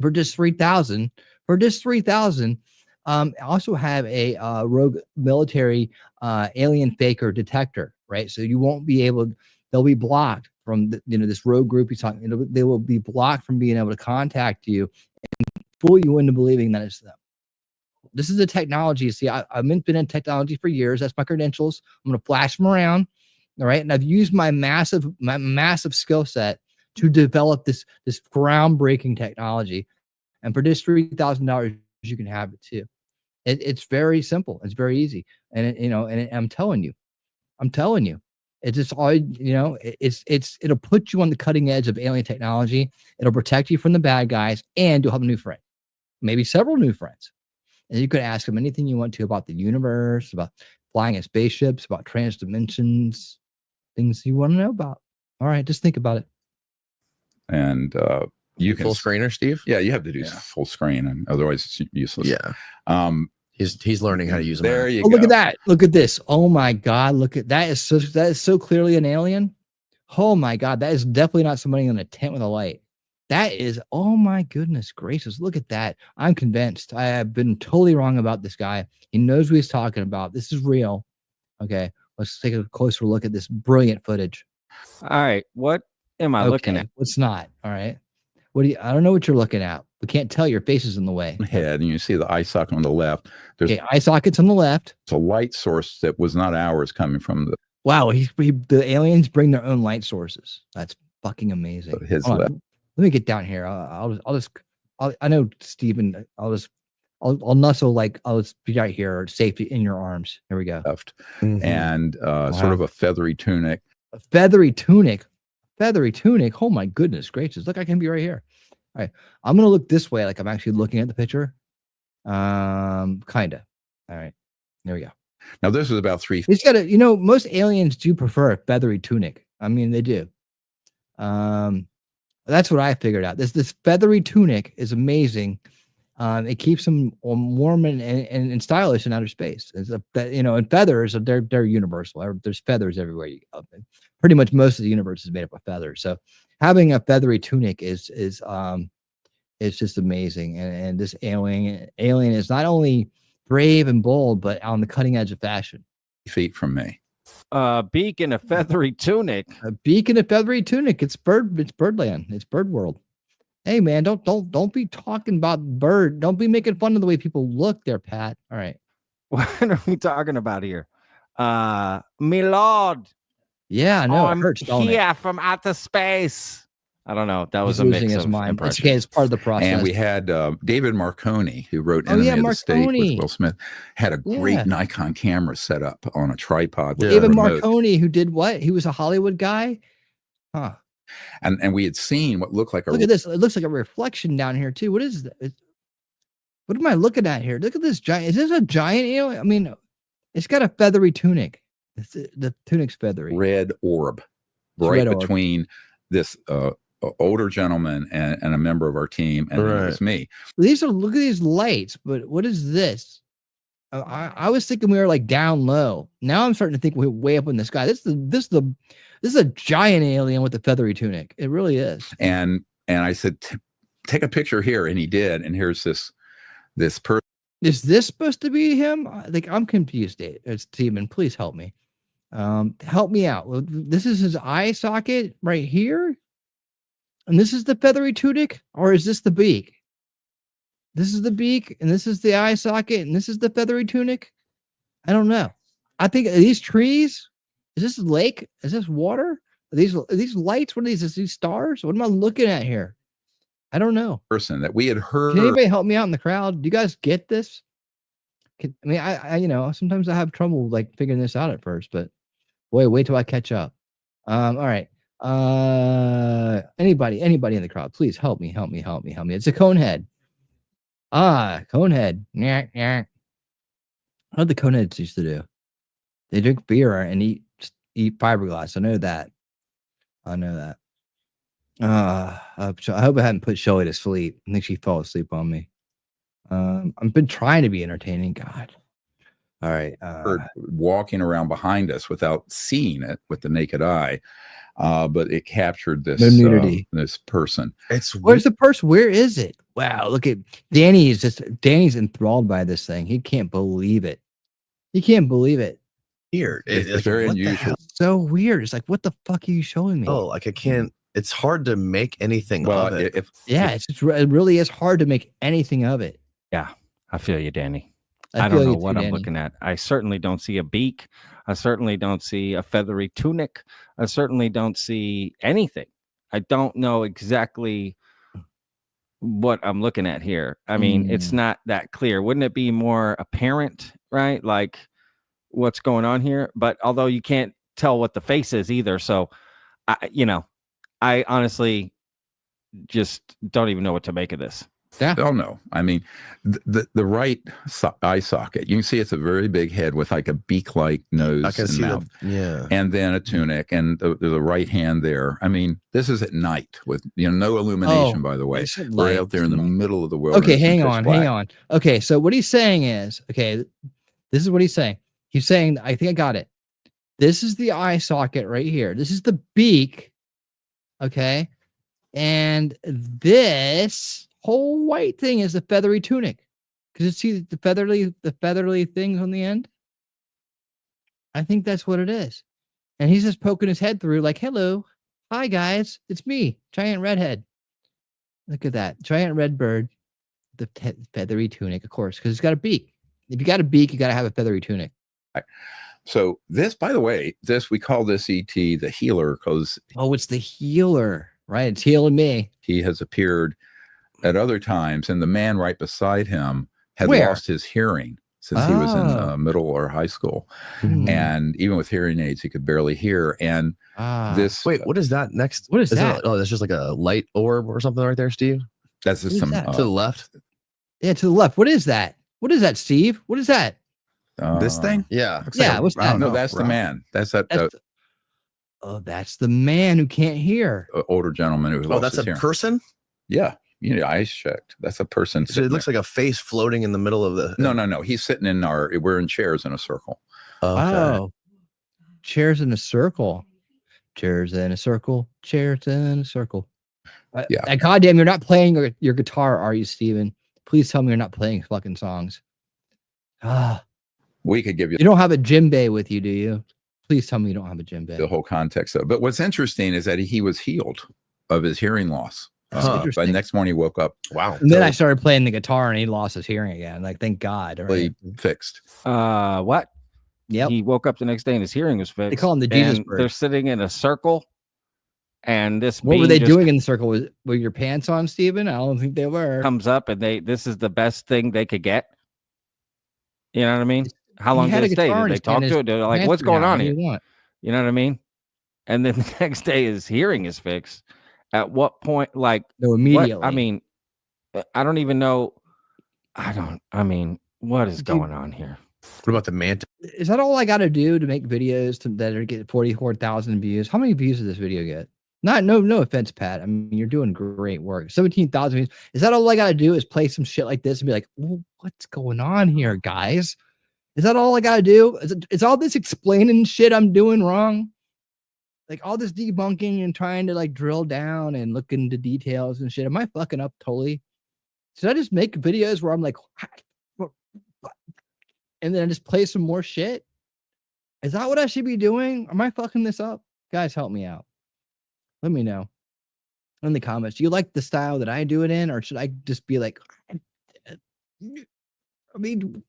for just $3,000. Also have a rogue military alien faker detector. Right? So you won't be able. They'll be blocked from this rogue group he's talking. They will be blocked from being able to contact you and fool you into believing that it's them. This is the technology. See, I've been in technology for years. That's my credentials. I'm going to flash them around. All right, and I've used my massive skill set to develop this groundbreaking technology. And for just $3,000, you can have it too. It's very simple. It's very easy. And I'm telling you, I'm telling you. It's just all, it'll put you on the cutting edge of alien technology. It'll protect you from the bad guys, and you'll have a new friend, maybe several new friends. And you could ask them anything you want to about the universe, about flying in spaceships, about trans dimensions, things you want to know about. All right, just think about it. And you can full screener, Steve? Yeah, you have to do full screen, and otherwise it's useless. Yeah. He's learning how to use them. There you go. go. Look at that. Look at this. Oh my God. Look at that. That is so clearly an alien. Oh my God. That is definitely not somebody in a tent with a light. That is, oh my goodness gracious. Look at that. I'm convinced. I have been totally wrong about this guy. He knows what he's talking about. This is real. Okay. Let's take a closer look at this brilliant footage. All right. What am I looking at? What's not? All right. I don't know what you're looking at. We can't tell. Your face is in the way. Head, and you see the eye socket on the left. There's eye sockets on the left. It's a light source that was not ours coming from the. Wow, the aliens bring their own light sources. That's fucking amazing. His left. Let me get down here. I know Stephen. I'll nuzzle I'll just be right here, safety in your arms. Here we go. Left, and sort of a feathery tunic. A feathery tunic. Feathery tunic. Oh my goodness gracious! Look, I can be right here. All right, I'm gonna look this way, like I'm actually looking at the picture. Kinda. All right, there we go. Now this is about 3 feet. He's got a. Most aliens do prefer a feathery tunic. I mean, they do. That's what I figured out. This feathery tunic is amazing. It keeps them warm and stylish in outer space. And feathers, they're universal. There's feathers everywhere you go. Pretty much most of the universe is made up of feathers. So having a feathery tunic is just amazing. And this alien is not only brave and bold, but on the cutting edge of fashion. Feet from me. Beak in a feathery tunic. A beak in a feathery tunic. It's birdland. It's bird world. Hey man, don't be talking about bird. Don't be making fun of the way people look there, Pat. All right. What are we talking about here? My lord. Yeah, no, I'm it hurts, don't here it? from outer space. I don't know. That was He's a losing mix his of mind. It's impressions. okay. It's part of the process. And we had David Marconi, who wrote Oh, Enemy yeah, of the State Marconi. with Will Smith, had a great Yeah. Nikon camera set up on a tripod. With a David remote. Marconi, who did what? He was a Hollywood guy. Huh. And we had seen what looked like a Look at this. It looks like a reflection down here too. What is that? What am I looking at here? Look at this giant. Is this a giant alien? I mean, it's got a feathery tunic. The tunic's feathery. red orb It's right red orb. between this older gentleman and a member of our team, and then it was me. Look at these lights, but what is this? I was thinking we were like down low. Now I'm starting to think we're way up in the sky. This is a giant alien with a feathery tunic. It really is. And I said, take a picture here, and he did. And here's this person. Is this supposed to be him? I'm confused. Steven, please help me. Help me out. This is his eye socket right here, and this is the feathery tunic, or is this the beak? This is the beak, and this is the eye socket, and this is the feathery tunic. I don't know. I think, are these trees? Is this a lake? Is this water? Are these lights? What are these? Is these stars? What am I looking at here? I don't know. Person that we had heard. Can anybody help me out in the crowd? Do you guys get this? I sometimes I have trouble figuring this out at first, but boy, wait till I catch up. All right. Anybody in the crowd, please help me. It's a conehead. Conehead. Yeah. What the coneheads used to do? They drink beer and eat fiberglass. I know that. I hope I hadn't put Shelly to sleep. I think she fell asleep on me. I've been trying to be entertaining. God. All right. Walking around behind us without seeing it with the naked eye. But it captured this this person. Where's the person? Where is it? Wow, look at Danny's enthralled by this thing. He can't believe it. Here. It's very unusual. So weird. It's like, what the fuck are you showing me? Oh, I can't. It's hard to make anything of it. It really is hard to make anything of it. Yeah, I feel you, Danny. I I don't feel know you too, what I'm Danny. looking at. I certainly don't see a beak. I certainly don't see a feathery tunic. I certainly don't see anything. I don't know exactly what I'm looking at here. I mean, it's not that clear. Wouldn't it be more apparent, right? what's going on here. But although you can't tell what the face is either, so I honestly just don't even know what to make of this. Yeah. Oh no. I mean, the right eye socket, you can see it's a very big head with like a beak-like nose I can and see mouth. yeah. And then a tunic and the right hand there. I mean, this is at night with no illumination, by the way. We're out there in the middle of the wilderness. Okay, hang on. Okay, so what he's saying is, this is what he's saying. He's saying, I think I got it. This is the eye socket right here. This is the beak. Okay. And this whole white thing is the feathery tunic. Because you see the feathery things on the end? I think that's what it is. And he's just poking his head through like, hello. Hi, guys. It's me, giant redhead. Look at that. Giant red bird. The feathery tunic, of course, because it's got a beak. If you got a beak, you got to have a feathery tunic. So this, by the way, we call this ET the healer because... Oh, it's the healer. Right. It's healing me. He has appeared at other times, and the man right beside him had lost his hearing since he was in middle or high school. And even with hearing aids, he could barely hear. And this... Wait, what is that next? What is that? Oh, that's just like a light orb or something right there, Steve? That's just some... to the left? Yeah, to the left. What is that? What is that, Steve? What is that? This thing? Yeah. Yeah, what's that? No, that's the man. That's that... Oh, that's the man who can't hear. Older gentleman who lost that's his a hearing. person? Yeah. Eyes checked. That's a person. So it looks like a face floating in the middle of the... No. He's sitting in we're in chairs in a circle. Okay. Oh. Chairs in a circle. Chairs in a circle. Chairs in a circle. Yeah. Goddamn, you're not playing your guitar, are you, Steven? Please tell me you're not playing fucking songs. We could give you... You don't have a djembe with you, do you? Please tell me you don't have a djembe. The whole context of it. But what's interesting is that he was healed of his hearing loss. By the next morning he woke up. Wow. And then I started playing the guitar and he lost his hearing again. Like, thank God. Right? He fixed. What? Yep. He woke up the next day and his hearing was fixed. They call him the Jesus bird. They're sitting in a circle. And this what were they doing in the circle? Were your pants on, Steven? I don't think they were. Comes up and this is the best thing they could get. You know what I mean? How long did it stay? Did they talk to it? They're like, what's going on here? You know what I mean? And then the next day his hearing is fixed. At what point? Like, no, immediately. I mean, I don't even know. What is going on here? What about the mantis? Is that all I got to do to make videos that are getting 44,000 views? How many views did this video get? No offense, Pat. I mean, you're doing great work. 17,000 views. Is that all I got to do is play some shit like this and be like, what's going on here, guys? Is that all I got to do? Is all this explaining shit I'm doing wrong? Like all this debunking and trying to like drill down and look into details and shit. Am I fucking up totally? Should I just make videos where I'm like, and then I just play some more shit? Is that what I should be doing? Am I fucking this up? Guys, help me out. Let me know in the comments. Do you like the style that I do it in, or should I just be like, I mean,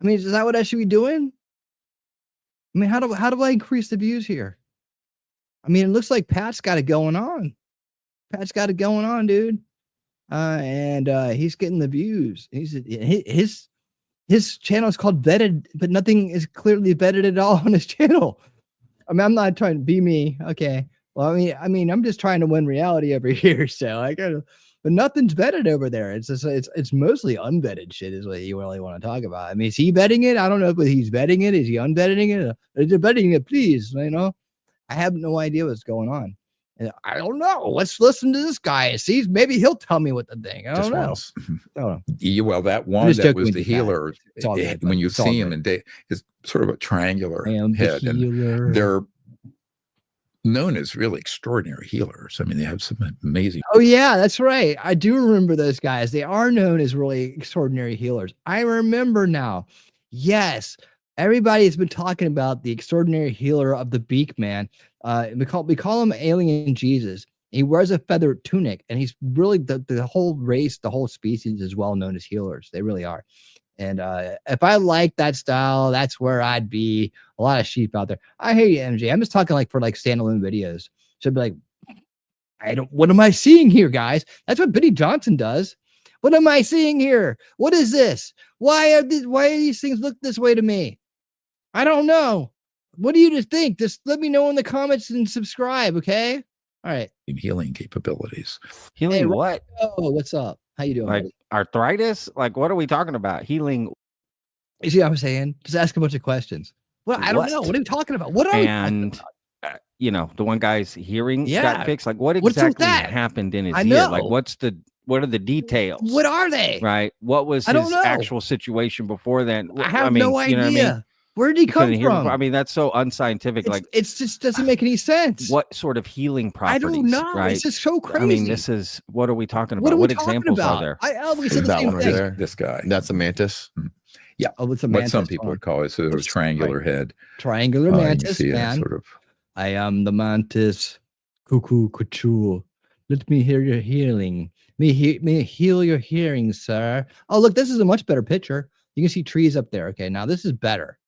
is that what I should be doing? I mean, how do I increase the views here? I mean, it looks like Pat's got it going on. Pat's got it going on, dude. And he's getting the views. His channel is called Vetted, but nothing is clearly vetted at all on his channel. I mean, I'm not trying to be me. Okay. Well, I mean, I'm just trying to win reality over here. So I gotta, but nothing's vetted over there. It's just, it's mostly unvetted shit is what you really want to talk about. I mean, is he vetting it? I don't know if he's vetting it. Is he unvetting it? Is he vetting it? Please, I have no idea what's going on. And I don't know. Let's listen to this guy. See, maybe he'll tell me what the thing. I don't know. Well, that one that was the healer. When you see him, and it's sort of a triangular head, and they're known as really extraordinary healers. I mean, they have some amazing. Oh yeah, that's right. I do remember those guys. They are known as really extraordinary healers. I remember now. Yes, everybody's been talking about the extraordinary healer of the Beak Man. We call him Alien Jesus. He wears a feathered tunic, and he's really the whole race, the whole species is well known as healers. They really are. And if I like that style, that's where I'd be. A lot of sheep out there. I hear you, MJ. I'm just talking like for like standalone videos. So I'd be like, what am I seeing here, guys? That's what Benny Johnson does. What am I seeing here? What is this? Why do these things look this way to me? I don't know. What do you just think? Just let me know in the comments and subscribe, okay? All right. Healing capabilities. Healing Hey, what? Oh, what's up? How you doing? Like buddy? arthritis? Like what are we talking about? Healing. You see what I'm saying? Just ask a bunch of questions. Well, I don't know. What are you talking about? What are we talking about? You know, the one guy's hearing got fixed. Like what What's with exactly that? happened in his I ear? Like know. what are the details? What are they? Right? What was I don't his know. actual situation before then? I have mean, no idea. You know what I mean? Where did he come couldn't hear from? before. I mean, that's so unscientific. It's just doesn't make any sense. What sort of healing I properties? don't know. Right? It's just so crazy. I mean, this is what are we talking about? What are we What talking examples about? are there? We said the That same one right thing. there. This guy. That's a mantis. Yeah. Oh, it's a What mantis. some people would call it sort of a triangular head. Triangular You mantis, see man. sort of. I am the mantis. Cuckoo, cuckoo. Let me hear your healing. May heal your hearing, sir. Oh, look, this is a much better picture. You can see trees up there. Okay, now this is better.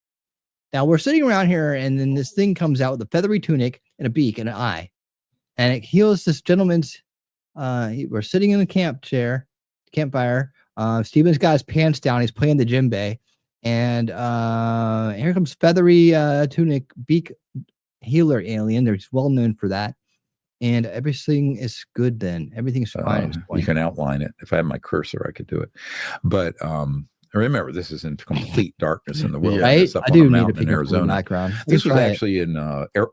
Now we're sitting around here, and then this thing comes out with a feathery tunic and a beak and an eye, and it heals this gentleman's. We're sitting in the campfire. Steven's got his pants down. He's playing the djembe, and here comes feathery tunic beak healer alien. They're well known for that, and everything is good. Then everything's fine. You can outline it. If I had my cursor, I could do it. But remember, this is in complete darkness in the wilderness. Right? Up I on do a need a mountain in picture for the Arizona. background. This was Try it. actually in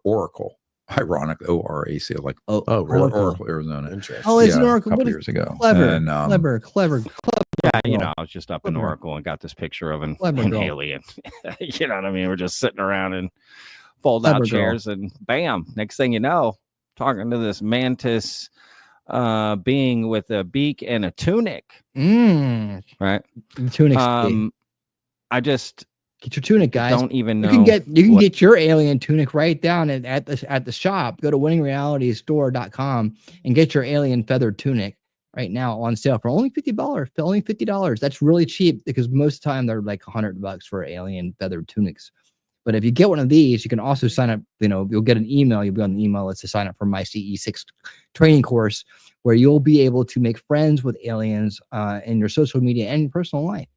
Oracle. Ironic, ORAC, like Oracle, Arizona. Interesting. Oh, it's an Yeah, Oracle. a couple What is years ago. Clever, And, clever. Yeah, you girl. know, I was just up in Clever. Oracle and got this picture of an Clever girl. alien. You know what I mean? We're just sitting around in fold Clever out girl. chairs, and bam! Next thing you know, talking to this mantis being with a beak and a tunic. Right? The tunic's I just get your tunic, guys. don't even know. You can get your alien tunic right down at the shop. Go to winningrealitystore.com and get your alien feathered tunic right now on sale for only $50. For only $50. That's really cheap because most of the time they're like $100 for alien feathered tunics. But if you get one of these, you can also sign up. You know, you'll get an email. You'll be on the email list to sign up for my CE6 training course, where you'll be able to make friends with aliens in your social media and your personal life.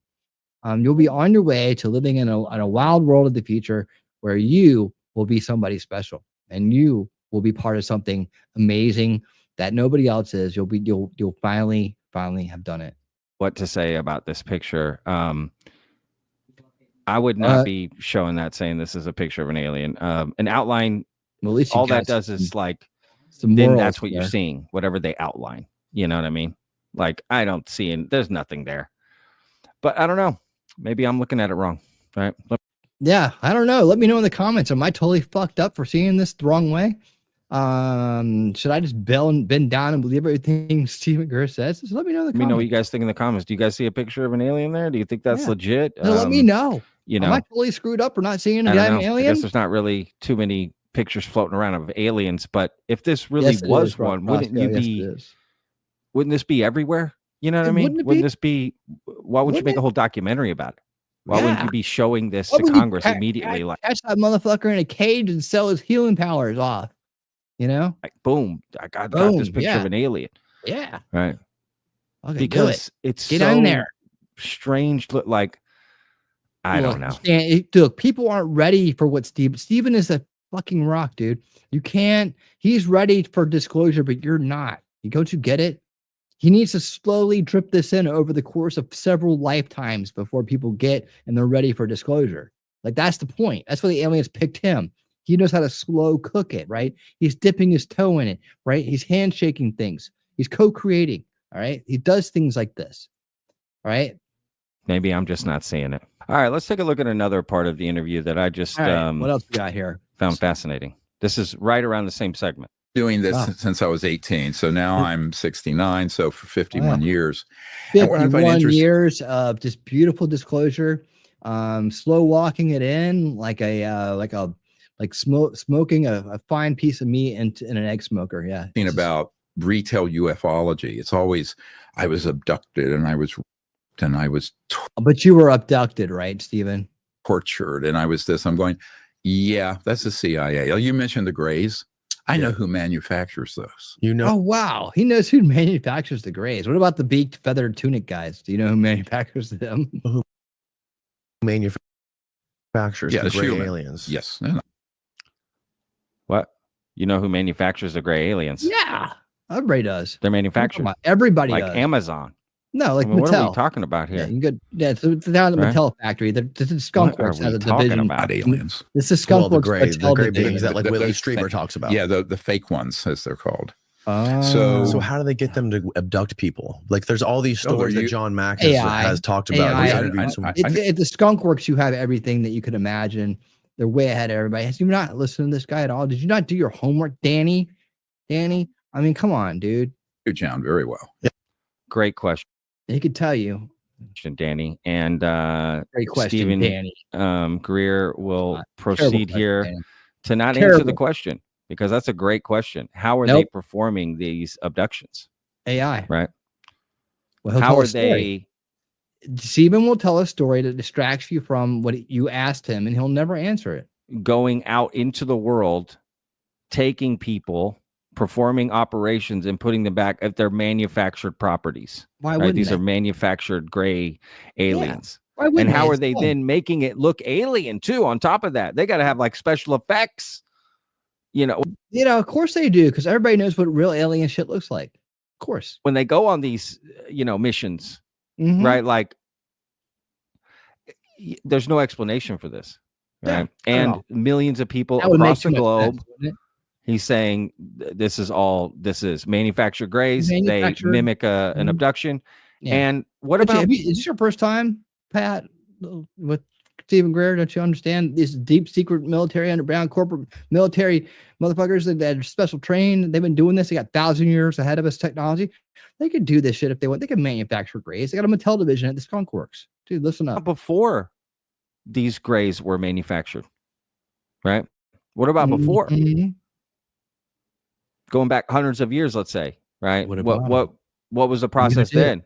You'll be on your way to living in a wild world of the future where you will be somebody special and you will be part of something amazing that nobody else is. You'll finally have done it. What to say about this picture? I would not be showing that, saying this is a picture of an alien. An outline. Well, at least all that does is like, then that's what you're seeing. Whatever they outline. You know what I mean? Like I don't see, there's nothing there. But I don't know. Maybe I'm looking at it wrong. All right. Yeah, I don't know. Let me know in the comments. Am I totally fucked up for seeing this the wrong way? Should I just bend down and believe everything Steven Grusch says? Just let me know in the Let me comments. know what you guys think in the comments. Do you guys see a picture of an alien there? Do you think that's legit? No, let me know. You know, am I totally screwed up for not seeing a I don't damn know. I alien? guess there's not really too many pictures floating around of aliens, but if this really Yes, it was is, Rob one, wouldn't Roscoe. you Yes, be? it is. Wouldn't this be everywhere? You know what I And mean? wouldn't it Wouldn't be- this be? Why would you make a whole documentary about it? Why wouldn't Yeah. you be showing this Why to would you Congress immediately? Like, catch that motherfucker in a cage and sell his healing powers off. You know? boom! I got this Boom, picture yeah. of an alien. Yeah. Right. Okay, do Because it. it's Get so on there. strange. Look like I don't know. Look, people aren't ready for what Steven is a fucking rock, dude. You can't. He's ready for disclosure, but you're not. Don't you get it? He needs to slowly drip this in over the course of several lifetimes before people get and they're ready for disclosure. Like that's the point. That's why the aliens picked him. He knows how to slow cook it, right? He's dipping his toe in it, right? He's handshaking things. He's co-creating, all right? He does things like this, all right? Maybe I'm just not seeing it. All right, let's take a look at another part of the interview that I just All right, what else we got here? Found fascinating. This is right around the same segment. Doing this since I was 18. So now I'm 69. So for 51 years. And what I find 51 interesting- years of just beautiful disclosure, slow walking it in like smoking a fine piece of meat in an egg smoker. Yeah. About retail UFOlogy. It's always I was abducted and I was But you were abducted, right, Stephen? tortured and I was this. I'm going, yeah, that's the CIA. Oh, you mentioned the Greys. I know who manufactures those. You know? Oh wow, he knows who manufactures the grays. What about the beaked feathered tunic guys? Do you know who manufactures them? Who manufactures the gray human. aliens? Yes. What? You know who manufactures the gray aliens? Yeah, everybody does. They're manufactured. Everybody like does. Amazon. No, like I mean, Mattel. what are we talking about here? Yeah, you could. Yeah, it's down at the Right? Mattel factory. The Skunk Works has a division. About aliens. This is Skunk the Works. gray beings that like Whitley those Strieber fake- talks about. Yeah, the fake ones, as they're called. So how do they get them to abduct people? Like there's all these stories that John Mack has talked about. At the Skunk Works, you have everything that you could imagine. They're way ahead of everybody. Have you not listened to this guy at all? Did you not do your homework, Danny? Danny, I mean, come on, dude. You sound very well. Yeah. Great question. He could tell you. Danny. And great question, Stephen Danny. Greer will Terrible proceed question, here Danny. to not answer Terrible. the question because that's a great question. How are they Nope. performing these abductions? AI. Right. Well, he'll How tell are a story. Stephen will tell a story that distracts you from what you asked him, and he'll never answer it. going out into the world, taking people, performing operations, and putting them back at their manufactured properties? Why right? wouldn't These they? are manufactured gray aliens. Why wouldn't And how they? are they then making it look alien too? On top of that, they got to have like special effects. You know, Of course they do, because everybody knows what real alien shit looks like. Of course. when they go on these, missions, Mhm. right? Like, there's no explanation for this, right? Yeah, and no. millions of people That would make across too the much globe. sense, wouldn't it? He's saying this is manufactured grays. Manufactured. They mimic an Mhm. abduction. Yeah. And what Don't you- about is this your first time, Pat, with Stephen Greer? Don't you understand these deep secret military underground corporate military motherfuckers that are special trained? They've been doing this. They got 1,000 years ahead of us technology. They could do this shit if they want. They could manufacture grays. They got a Mattel division at the Skunk Works. Dude, listen up. before these grays were manufactured? Right? What about before? Mhm. Going back hundreds of years, let's say, right? What What about what was the What are you gonna process do? then?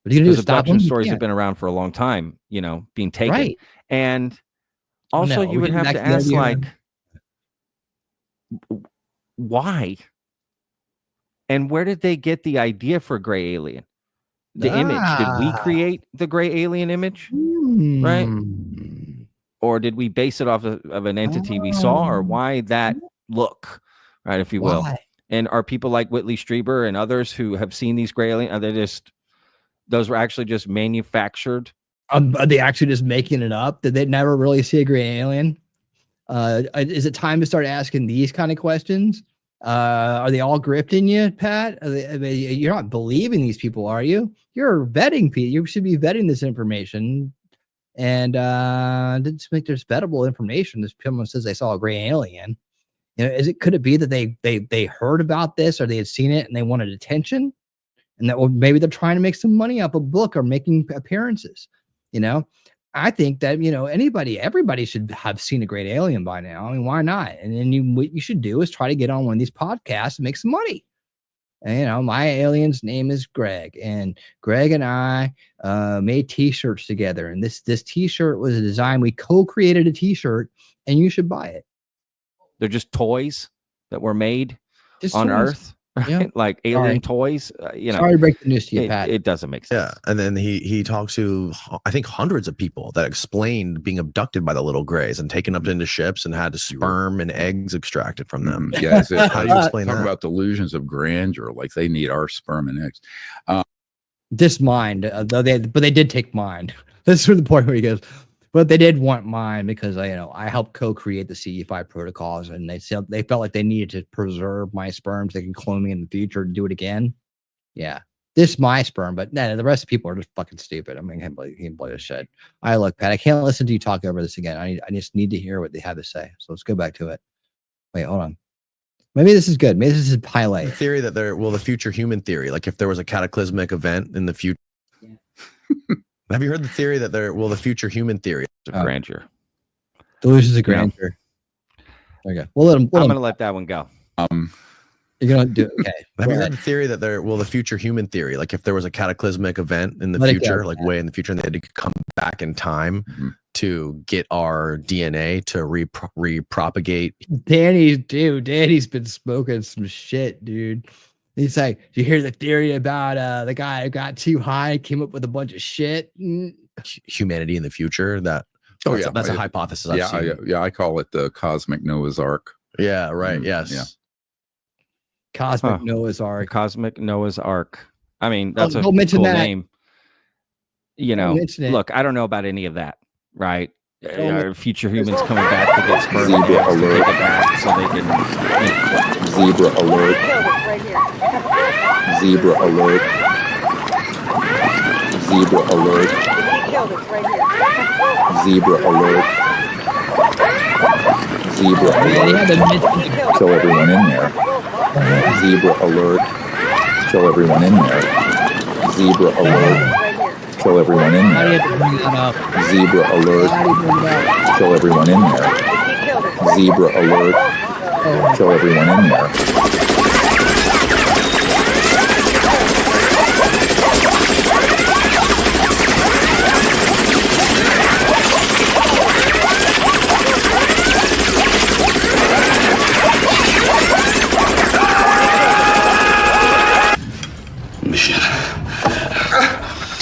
What are you gonna do? Because Stop abduction them? You stories have can't. been around for a long time, being taken. Right. And also No, you we're would getting have back to to the ask, idea like, why? And where did they get the idea for gray alien? The image. Did we create the gray alien image? Right? Or did we base it off of an entity we saw? Or why that look? Right, if you will. Why? And are people like Whitley Strieber and others who have seen these gray aliens, are they just, those were actually just manufactured? Are they actually just making it up? Did they never really see a gray alien? Is it time to start asking these kind of questions? Are they all grifting you, Pat? You're not believing these people, are you? You're vetting people. You should be vetting this information. And just make there's vettable information. If someone says they saw a gray alien, could it be that they heard about this or they had seen it and they wanted attention, and that maybe they're trying to make some money off a book or making appearances? I think that everybody should have seen a great alien by now. I mean, why not? And then what you should do is try to get on one of these podcasts and make some money. And, my alien's name is Greg, and Greg and I made T-shirts together. And this T-shirt was a design. We co-created a T-shirt, and you should buy it. They're just toys that were made Just on toys. Earth, right? Yeah. Like alien Sorry. toys. Sorry to break the news to you, Pat. It doesn't make sense. Yeah, and then he talks to, I think, hundreds of people that explained being abducted by the little grays and taken up into ships and had sperm and eggs extracted from them. Yeah, How do you explain talk that? about delusions of grandeur, like they need our sperm and eggs. This mind, but they did take mine. This is the point where he goes, but they did want mine because I helped co-create the CE5 protocols, and they felt like they needed to preserve my sperm so they can clone me in the future and do it again. Yeah, this is my sperm, but the rest of people are just fucking stupid. I mean, I can't believe this shit. Look, Pat, I can't listen to you talk over this again. I just need to hear what they have to say. So let's go back to it. Wait, hold on. Maybe this is good. Maybe this is a highlight. The theory that the future human theory, like if there was a cataclysmic event in the future. Have you heard the theory that the future human theory of grandeur? Delusions of grandeur. There you go. We'll let them. I'm going to let that one go. You're going to do it. Okay. Have you heard the theory that the future human theory, like if there was a cataclysmic event in the Let it go, future, like Pat. way in the future, and they had to come back in time, to get our DNA to repropagate. Danny's been smoking some shit, dude. He's like, "Do you hear the theory about the guy who got too high, came up with a bunch of shit?" Humanity in the future. That's a hypothesis. I've seen. I call it the cosmic Noah's Ark. Yeah, right. Yes. Yeah. Cosmic Noah's Ark. Cosmic Noah's Ark. I mean, that's a don't mention cool that. name. You know, mention it. look, I don't know about any of that, right? Future humans coming back to get sperm Zebra to alert. take it back so they can. Zebra alert. Zebra alert. Zebra alert. Zebra alert. Zebra alert. Kill everyone in there. Zebra alert. Kill everyone in there. Zebra alert. Kill everyone in there. Zebra alert. Kill everyone in there. Zebra alert. Kill everyone in there. Mission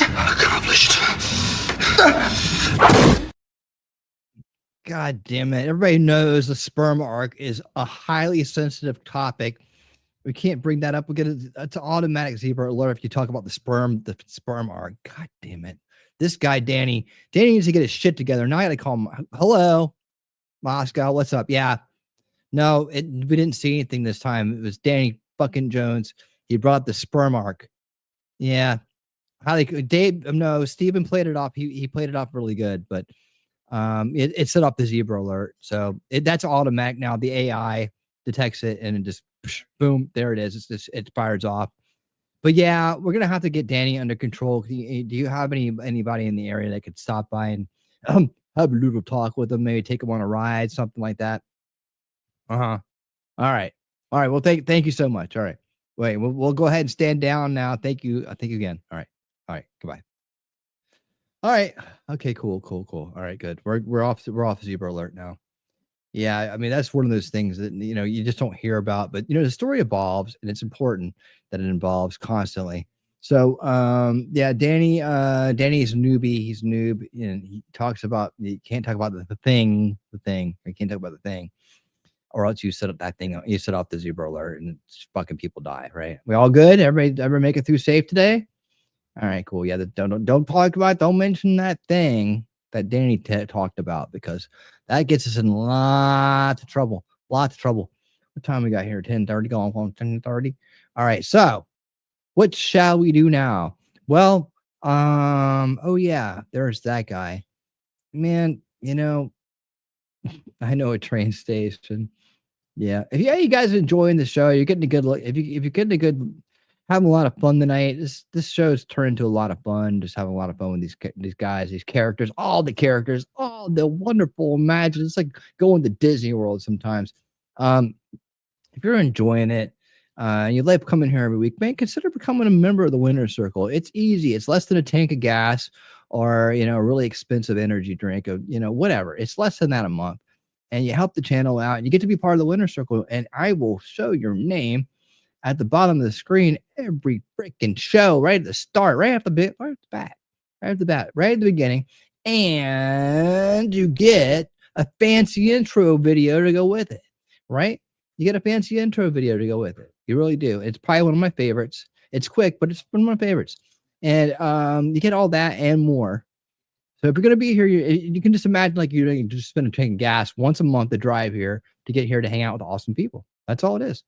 accomplished. God damn it. Everybody knows the sperm arc is a highly sensitive topic. We can't bring that up. We get it's an automatic zebra alert if you talk about the sperm arc. God damn it. This guy, Danny needs to get his shit together. Now I got to call him. Hello, Moscow. What's up? Yeah. No, we didn't see anything this time. It was Danny fucking Jones. He brought up the sperm arc. Yeah. Steven played it off. He played it off really good, but it set up the zebra alert. So that's automatic now. The AI detects it and it just boom, there it is. It fires off. But yeah, we're gonna have to get Danny under control. Do you have anybody in the area that could stop by and have a little talk with him? Maybe take him on a ride, something like that. All right. Well, thank you so much. All right. Wait, we'll go ahead and stand down now. Thank you. Thank you again. All right. Goodbye. All right. Okay. Cool. All right. Good. We're off zebra alert now. Yeah. I mean, that's one of those things that you just don't hear about. But the story evolves, and it's important that it evolves constantly. So, yeah, Danny's a newbie. He's a noob, and he talks about you can't talk about the thing. You can't talk about the thing, or else you set up that thing. You set off the zebra alert, and fucking people die. Right? We all good? Everybody make it through safe today? All right, cool. Yeah, don't talk about, don't mention that thing that Danny talked about, because that gets us in lots of trouble. What time we got here? 10:30, going on 10:30. All right, so what shall we do now? Well, oh yeah, there's that guy. Man, I know a train station. Yeah. If you guys are enjoying the show, you're getting a good look. If you're getting a good, having a lot of fun tonight. This show's turned into a lot of fun. Just having a lot of fun with these guys, these characters, all the wonderful imagine. It's like going to Disney World sometimes. If you're enjoying it, and you'd like to come in here every week, man, consider becoming a member of the Winner's Circle. It's easy. It's less than a tank of gas or a really expensive energy drink of whatever. It's less than that a month, and you help the channel out, and you get to be part of the Winner's Circle. And I will show your name at the bottom of the screen every freaking show, right at the start, right at the beginning, and you get a fancy intro video to go with it, right? You get a fancy intro video to go with it. You really do. It's probably one of my favorites. It's quick, but it's one of my favorites. And you get all that and more. So if you're going to be here, you can just imagine like you're just spend a tank of gas once a month to drive here to get here to hang out with awesome people. That's all it is.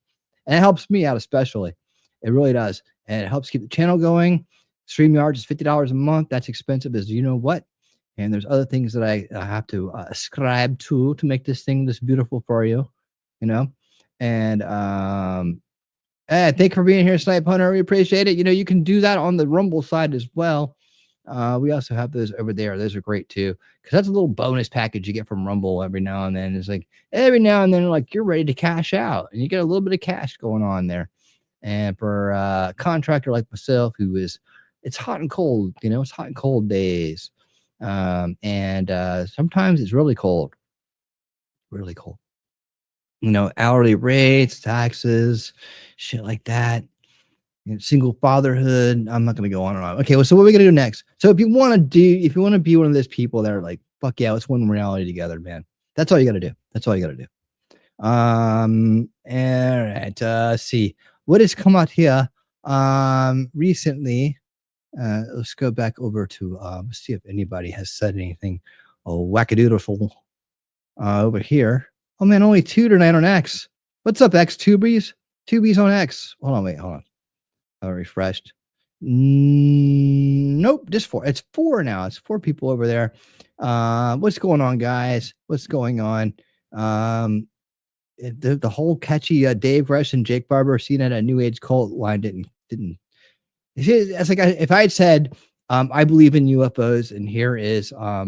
And it helps me out especially. It really does. And it helps keep the channel going. StreamYard is $50 a month. That's expensive as you know what. And there's other things that I have to ascribe to make this thing this beautiful for you, And thank you for being here, Snipe Hunter. We appreciate it. You can do that on the Rumble side as well. We also have those over there. Those are great too, because that's a little bonus package you get from Rumble every now and then. It's like every now and then, like you're ready to cash out, and you get a little bit of cash going on there. And for a contractor like myself, it's hot and cold, it's hot and cold days. And sometimes it's really cold. Really cold. You know, hourly rates, taxes, shit like that. You know, single fatherhood. I'm not going to go on and on. Okay, well, so what are we going to do next? So if you want to be one of those people that are like, fuck yeah, let's win reality together, man. That's all you got to do. That's all you got to do. All right. Let's see what has come out here recently. Let's go back over to see if anybody has said anything wackadoodle over here. Oh man, only 2 tonight on X. What's up, X tubies? Tubies on X. Hold on, wait, hold on. I refreshed. Nope, just 4. It's 4 now. It's 4 people over there. What's going on, guys? What's going on? The whole catchy Dave Grusch and Jake Barber seen at a New Age cult line didn't. It's like if I had said I believe in UFOs and here is I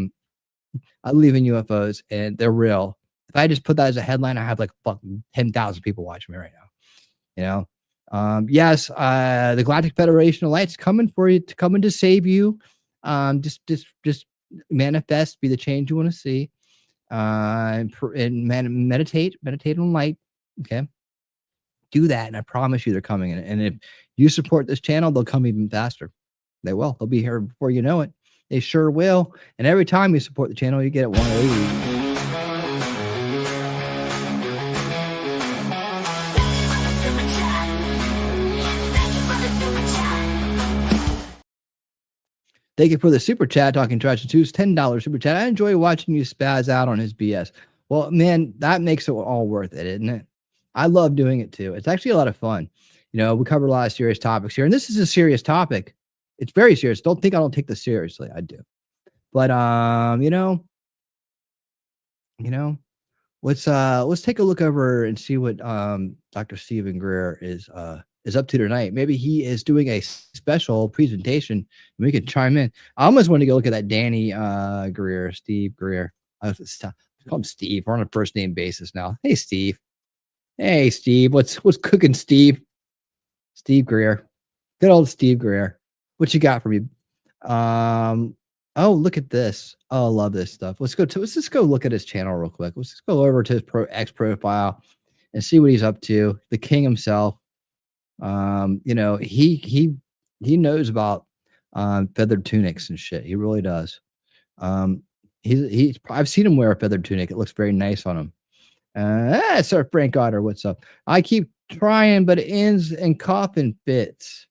believe in UFOs and they're real. If I just put that as a headline, I have like fucking 10,000 people watching me right now. You know, yes, the Galactic Federation of Light's coming for you, coming to save you. Just manifest, be the change you want to see, and meditate on light. Okay, do that, and I promise you, they're coming. And if you support this channel, they'll come even faster. They will. They'll be here before you know it. They sure will. And every time you support the channel, you get it 180. Thank you for the super chat, Talking Trash to Two's $10 super chat. I enjoy watching you spaz out on his BS. Well, man, that makes it all worth it, isn't it? I love doing it too. It's actually a lot of fun. You know, we cover a lot of serious topics here, and this is a serious topic. It's very serious. Don't think I don't take this seriously. I do. But you know, let's take a look over and see what Dr. Stephen Greer is up to tonight. Maybe he is doing a special presentation and we can chime in. I almost want to go look at that Danny Greer, Steve Greer. I call him Steve. We're on a first name basis now. Hey Steve. Hey Steve. What's cooking, Steve? Steve Greer. Good old Steve Greer. What you got for me? Oh, look at this. Oh, I love this stuff. Let's just go look at his channel real quick. Let's just go over to his X profile and see what he's up to. The king himself. You know, he knows about feathered tunics and shit. He really does. I've seen him wear a feathered tunic. It looks very nice on him. Sir Frank Otter, what's up? I keep trying, but it ends in coughing fits.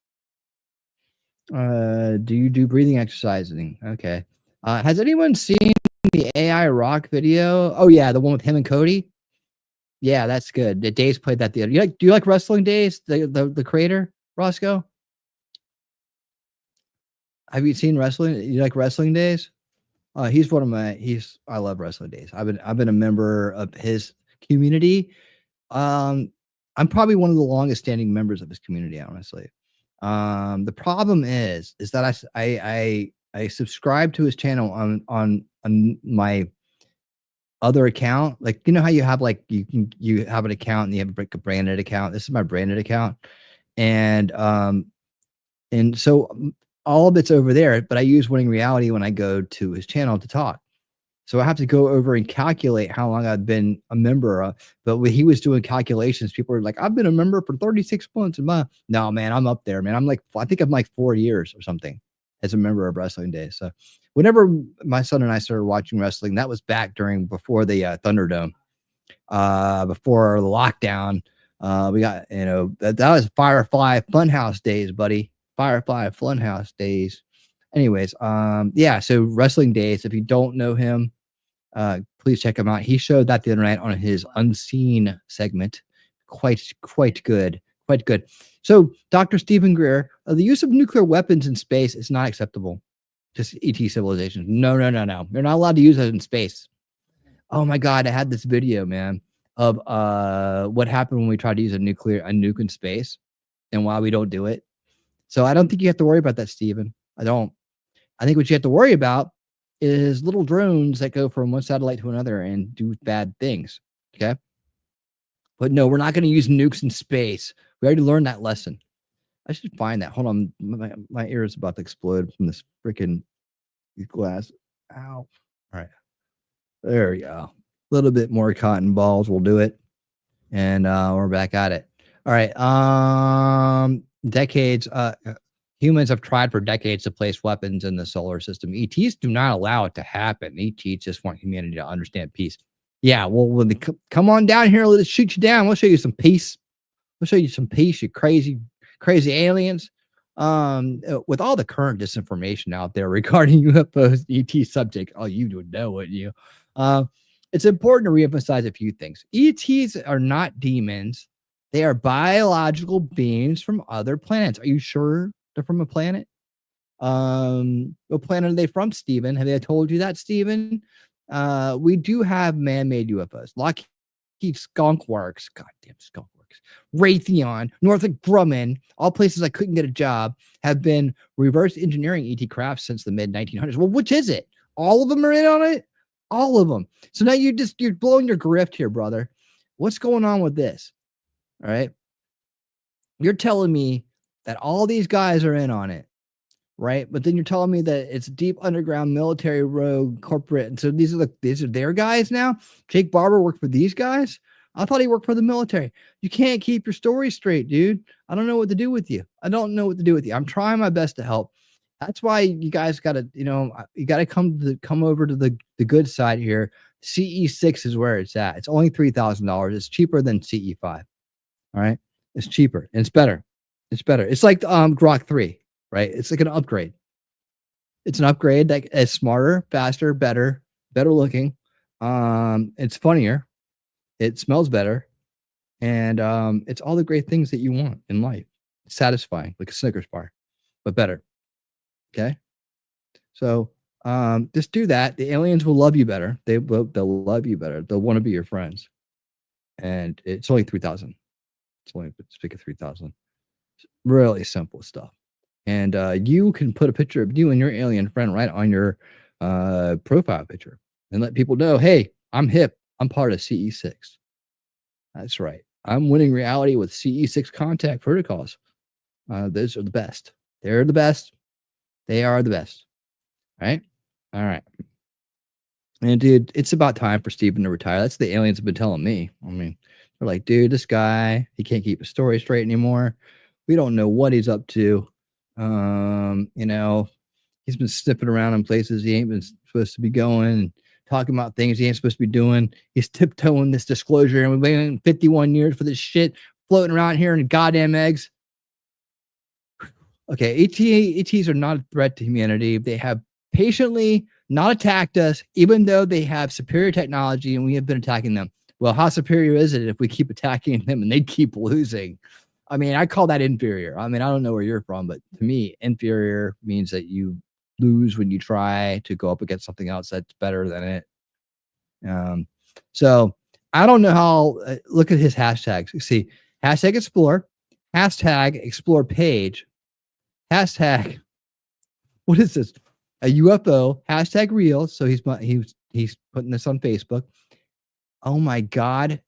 Do you do breathing exercising? Okay. Has anyone seen the AI rock video? Oh yeah, the one with him and Cody. Yeah, that's good. Dave's played that the other. Do you like wrestling, Days? The creator, Roscoe? Have you seen wrestling? You like wrestling, Days? He's one of my. I love wrestling, Days. I've been a member of his community. I'm probably one of the longest standing members of his community, honestly. The problem is that I subscribe to his channel on my other account. Like, you know how you have like you have an account and you have a branded account. This is my branded account, and so all of it's over there, but I use Winning Reality when I go to his channel to talk. So I have to go over and calculate how long I've been a member. But when he was doing calculations, people were like, I've been a member for 36 months. No, man, I'm up there, man. I think I'm like 4 years or something as a member of Wrestling Day. So whenever my son and I started watching wrestling, that was back before the Thunderdome, before the lockdown. We got, that was Firefly Funhouse days, buddy. Firefly Funhouse days. Anyways, yeah, so Wrestling Days, if you don't know him, please check him out. He showed that the other night on his Unseen segment. Quite good. Quite good. So, Dr. Stephen Greer, the use of nuclear weapons in space is not acceptable to ET civilizations. No. You're not allowed to use that in space. Oh my God, I had this video, man, of what happened when we tried to use a nuke in space and why we don't do it. So I don't think you have to worry about that, Stephen. I don't. I think what you have to worry about is little drones that go from one satellite to another and do bad things. Okay. But no, we're not going to use nukes in space. We already learned that lesson. I should find that. Hold on. My ear is about to explode from this freaking glass. Ow. All right. There we go. A little bit more cotton balls will do it. And we're back at it. All right. Decades. Humans have tried for decades to place weapons in the solar system. ETs do not allow it to happen. ETs just want humanity to understand peace. Yeah, well, when they come on down here, let's shoot you down. We'll show you some peace. We'll show you some peace, you crazy aliens. With all the current disinformation out there regarding UFOs, ET subject, oh, you would know, wouldn't you? It's important to reemphasize a few things. ETs are not demons. They are biological beings from other planets. Are you sure they're from a planet? What planet are they from, Stephen? Have they told you that, Stephen? We do have man-made UFOs. Lockheed Skunk Works, goddamn Skunk Works, Raytheon, Northrop Grumman, all places I couldn't get a job, have been reverse engineering ET craft since the mid 1900s. Well, which is it? All of them are in on it? All of them. So now you're blowing your grift here, brother. What's going on with this? All right. You're telling me that all these guys are in on it, right? But then you're telling me that it's deep underground military rogue corporate. And so these are their guys now. Jake Barber worked for these guys. I thought he worked for the military. You can't keep your story straight, dude. I don't know what to do with you. I'm trying my best to help. That's why you guys got to, you got to come over to the good side here. CE6 is where it's at. It's only $3,000. It's cheaper than CE5. All right. It's cheaper and it's better. It's like Grok 3, right? It's like an upgrade. It's an upgrade that is smarter, faster, better looking. It's funnier. It smells better. And it's all the great things that you want in life. It's satisfying, like a Snickers bar, but better. Okay. So just do that. The aliens will love you better. They'll love you better. They'll want to be your friends. And it's only 3,000. It's only speak of 3,000. Really simple stuff. And you can put a picture of you and your alien friend right on your profile picture and let people know, hey, I'm hip. I'm part of CE6. That's right. I'm winning reality with CE6 contact protocols. Those are the best. They're the best. They are the best. Right? All right. And dude, it's about time for Steven to retire. That's what the aliens have been telling me. I mean, they're like, dude, this guy, he can't keep his story straight anymore. We don't know what he's up to. He's been sniffing around in places he ain't been supposed to be going and talking about things he ain't supposed to be doing. He's tiptoeing this disclosure, and we've been in 51 years for this shit floating around here in goddamn eggs. Okay, ETs are not a threat to humanity. They have patiently not attacked us, even though they have superior technology and we have been attacking them. Well, how superior is it if we keep attacking them and they keep losing? I mean, I call that inferior. I mean, I don't know where you're from, but to me, inferior means that you lose when you try to go up against something else that's better than it. So I don't know how, look at his hashtags. You see, hashtag explore, hashtag explore page, hashtag, what is this? A UFO, hashtag real. So he's putting this on Facebook. Oh my God.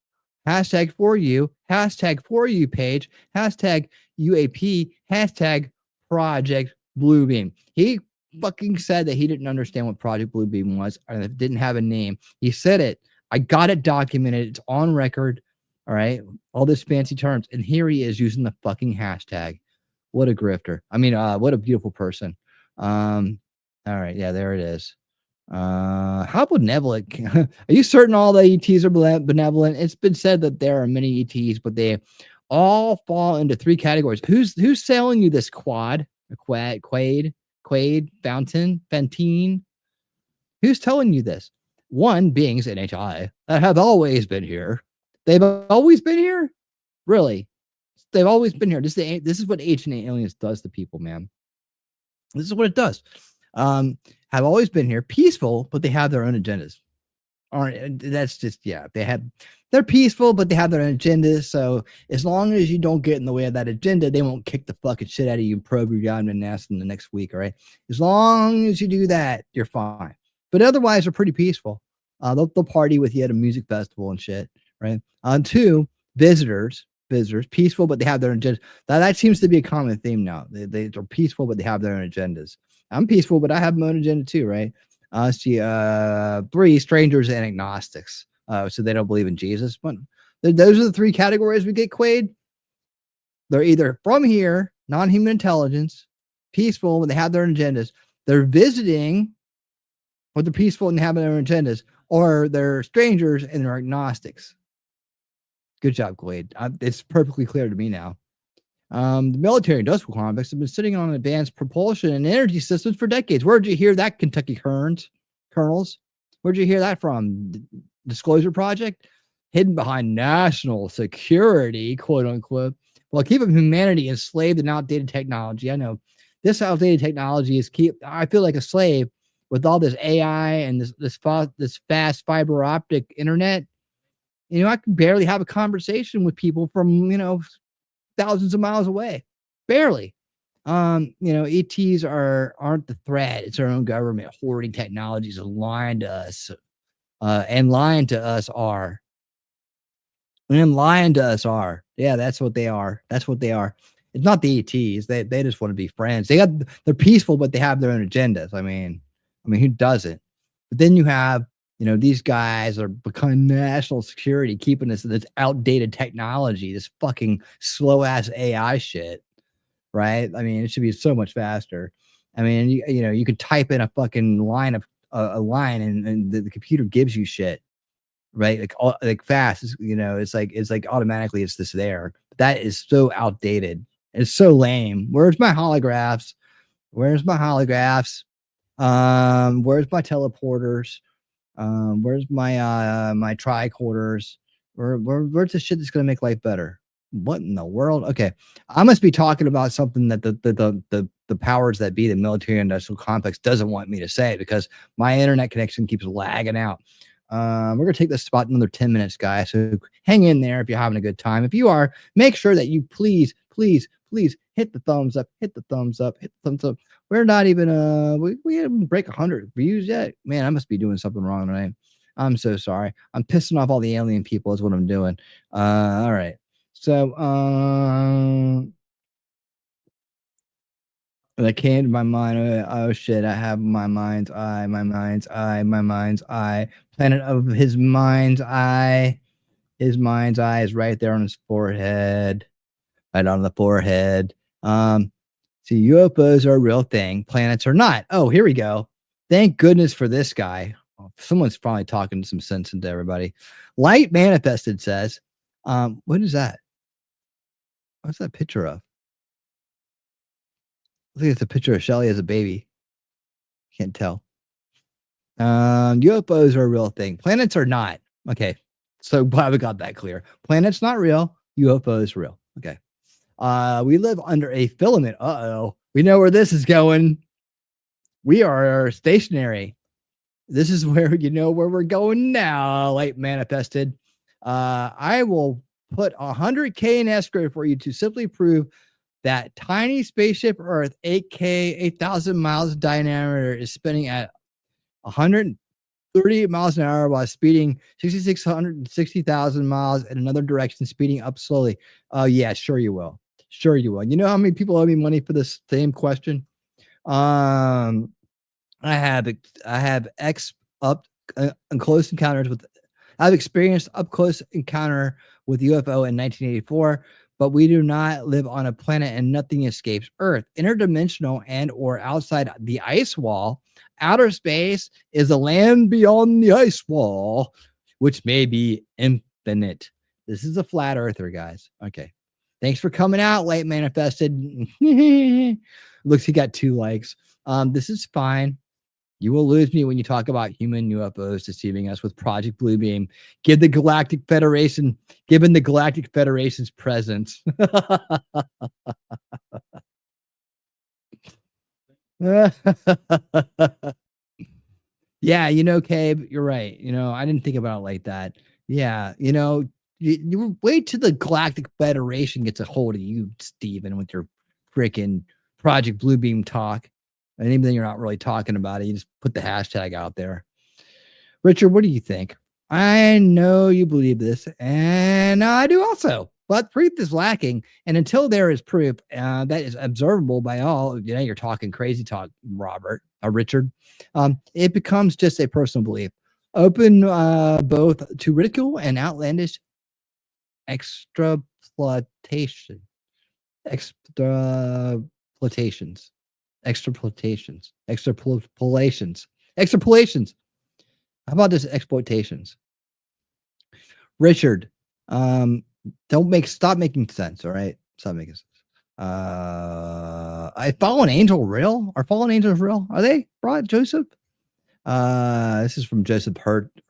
Hashtag for you page, hashtag UAP, hashtag Project Bluebeam. He fucking said that he didn't understand what Project Bluebeam was and it didn't have a name. He said it. I got it documented. It's on record. All right. All this fancy terms. And here he is using the fucking hashtag. What a grifter. I mean, what a beautiful person. All right. Yeah, there it is. How benevolent? Are you certain all the ETs are benevolent? It's been said that there are many ETs, but they all fall into three categories. Who's selling you this quad? Quade, Fantine? Who's telling you this? One, beings NHI that have always been here. They've always been here? Really? They've always been here. This is what Ancient Aliens does to people, man. This is what it does. Have always been here, peaceful, but they have their own agendas. That's just, yeah, they're peaceful, but they have their own agendas. So as long as you don't get in the way of that agenda, they won't kick the fucking shit out of you and probe your goddamn ass in the next week. All right. As long as you do that, you're fine. But otherwise, they're pretty peaceful. They'll party with you at a music festival and shit. Right. Two, visitors, peaceful, but they have their agenda. That seems to be a common theme now. They're peaceful, but they have their own agendas. I'm peaceful, but I have my own agenda too, right? See, 3, strangers and agnostics. So they don't believe in Jesus. But those are the 3 categories we get, Quaid. They're either from here, non-human intelligence, peaceful when they have their agendas. They're visiting, or they're peaceful and having their agendas, or they're strangers and they're agnostics. Good job, Quaid. It's perfectly clear to me now. The military industrial complex have been sitting on advanced propulsion and energy systems for decades. Where'd you hear that, Kentucky colonels? Where'd you hear that from? Disclosure Project? Hidden behind national security, quote unquote, while keeping humanity enslaved in outdated technology. I know this outdated technology is I feel like a slave with all this AI and this fast fiber optic internet. You know, I can barely have a conversation with people from, thousands of miles away. Barely. ETs aren't the threat. It's our own government hoarding technologies and lying to us. And lying to us are. Yeah, that's what they are. That's what they are. It's not the ETs. They just want to be friends. They're peaceful, but they have their own agendas. I mean, who doesn't? But then you have, these guys are becoming national security, keeping this outdated technology, this fucking slow ass AI shit, right? I mean, it should be so much faster. I mean, you could type in a fucking line of a line, and the computer gives you shit, right? Like fast. It's like automatically it's this there. That is so outdated. It's so lame. Where's my holographs? Where's my teleporters? Where's my tricorders? Where's the shit that's gonna make life better? What in the world? Okay, I must be talking about something that the powers that be, the military industrial complex, doesn't want me to say, because my internet connection keeps lagging out. We're gonna take this spot another 10 minutes, guys. So hang in there if you're having a good time. If you are, make sure that you please hit the thumbs up. Hit the thumbs up. We're not even we haven't break 100 views yet. Man, I must be doing something wrong tonight. I'm so sorry. I'm pissing off all the alien people is what I'm doing. All right. So that came to my mind. Oh shit, I have my mind's eye, planet of his mind's eye. His mind's eye is right there on his forehead. Right on the forehead. See, UFOs are a real thing. Planets are not. Oh, here we go. Thank goodness for this guy. Someone's probably talking some sense into everybody. Light Manifested says, what is that? What's that picture of? I think it's a picture of Shelly as a baby. Can't tell. UFOs are a real thing. Planets are not. Okay. So glad we got that clear. Planets not real. UFOs real. Okay. We live under a filament. Uh-oh. We know where this is going. We are stationary. This is where where we're going now, Light Manifested. I will put 100K in escrow for you to simply prove that tiny spaceship Earth, 8,000 miles diameter, is spinning at 138 miles an hour while speeding 6,660,000 miles in another direction, speeding up slowly. Oh, yeah, sure you will. Sure you will. You know how many people owe me money for this same question? I have I've experienced up close encounter with UFO in 1984, but we do not live on a planet and nothing escapes Earth. Interdimensional and or outside the ice wall, outer space is a land beyond the ice wall, which may be infinite. This is a flat earther, guys. Okay. Thanks for coming out, Light Manifested. Looks he got 2 likes. This is fine. You will lose me when you talk about human UFOs deceiving us with Project Bluebeam. Given the Galactic Federation's presence. Yeah, Cabe, you're right. I didn't think about it like that. Yeah, you wait till the Galactic Federation gets a hold of you, Steven, with your freaking Project Bluebeam talk. And even then you're not really talking about it. You just put the hashtag out there. Richard, what do you think? I know you believe this, and I do also. but proof is lacking. And until there is proof that is observable by all, you're talking crazy talk, Richard, it becomes just a personal belief, open both to ridicule and outlandish extrapolations. How about this? Exploitations. Richard, stop making sense. All right. Stop making sense. Fallen angel real? Are fallen angels real? Are they, right, Joseph? This is from Joseph Hurtado.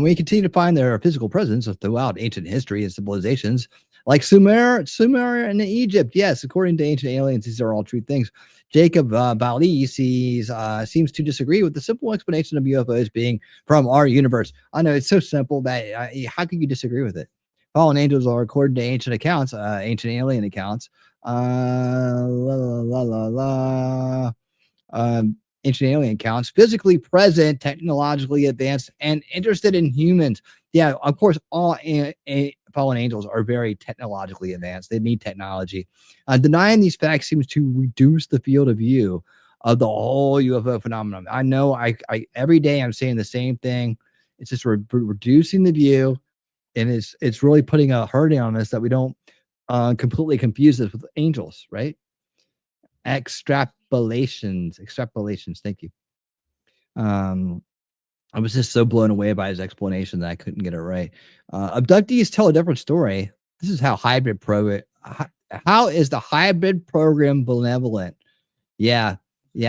We continue to find their physical presence throughout ancient history and civilizations like Sumer and Egypt. Yes, according to ancient aliens, these are all true things. Jacob Bali seems to disagree with the simple explanation of UFOs being from our universe. I know it's so simple that how can you disagree with it? Fallen angels are, according to ancient accounts, ancient alien accounts, ancient alien accounts, physically present, technologically advanced, and interested in humans. Yeah, of course, all fallen angels are very technologically advanced. They need technology. Denying these facts seems to reduce the field of view of the whole UFO phenomenon. I know I every day I'm saying the same thing. It's just reducing the view, and it's really putting a hurting on us that we don't completely confuse this with angels, right? Extrapolations. Thank you. I was just so blown away by his explanation that I couldn't get it right. Abductees tell a different story. This is how how is the hybrid program benevolent? Yeah.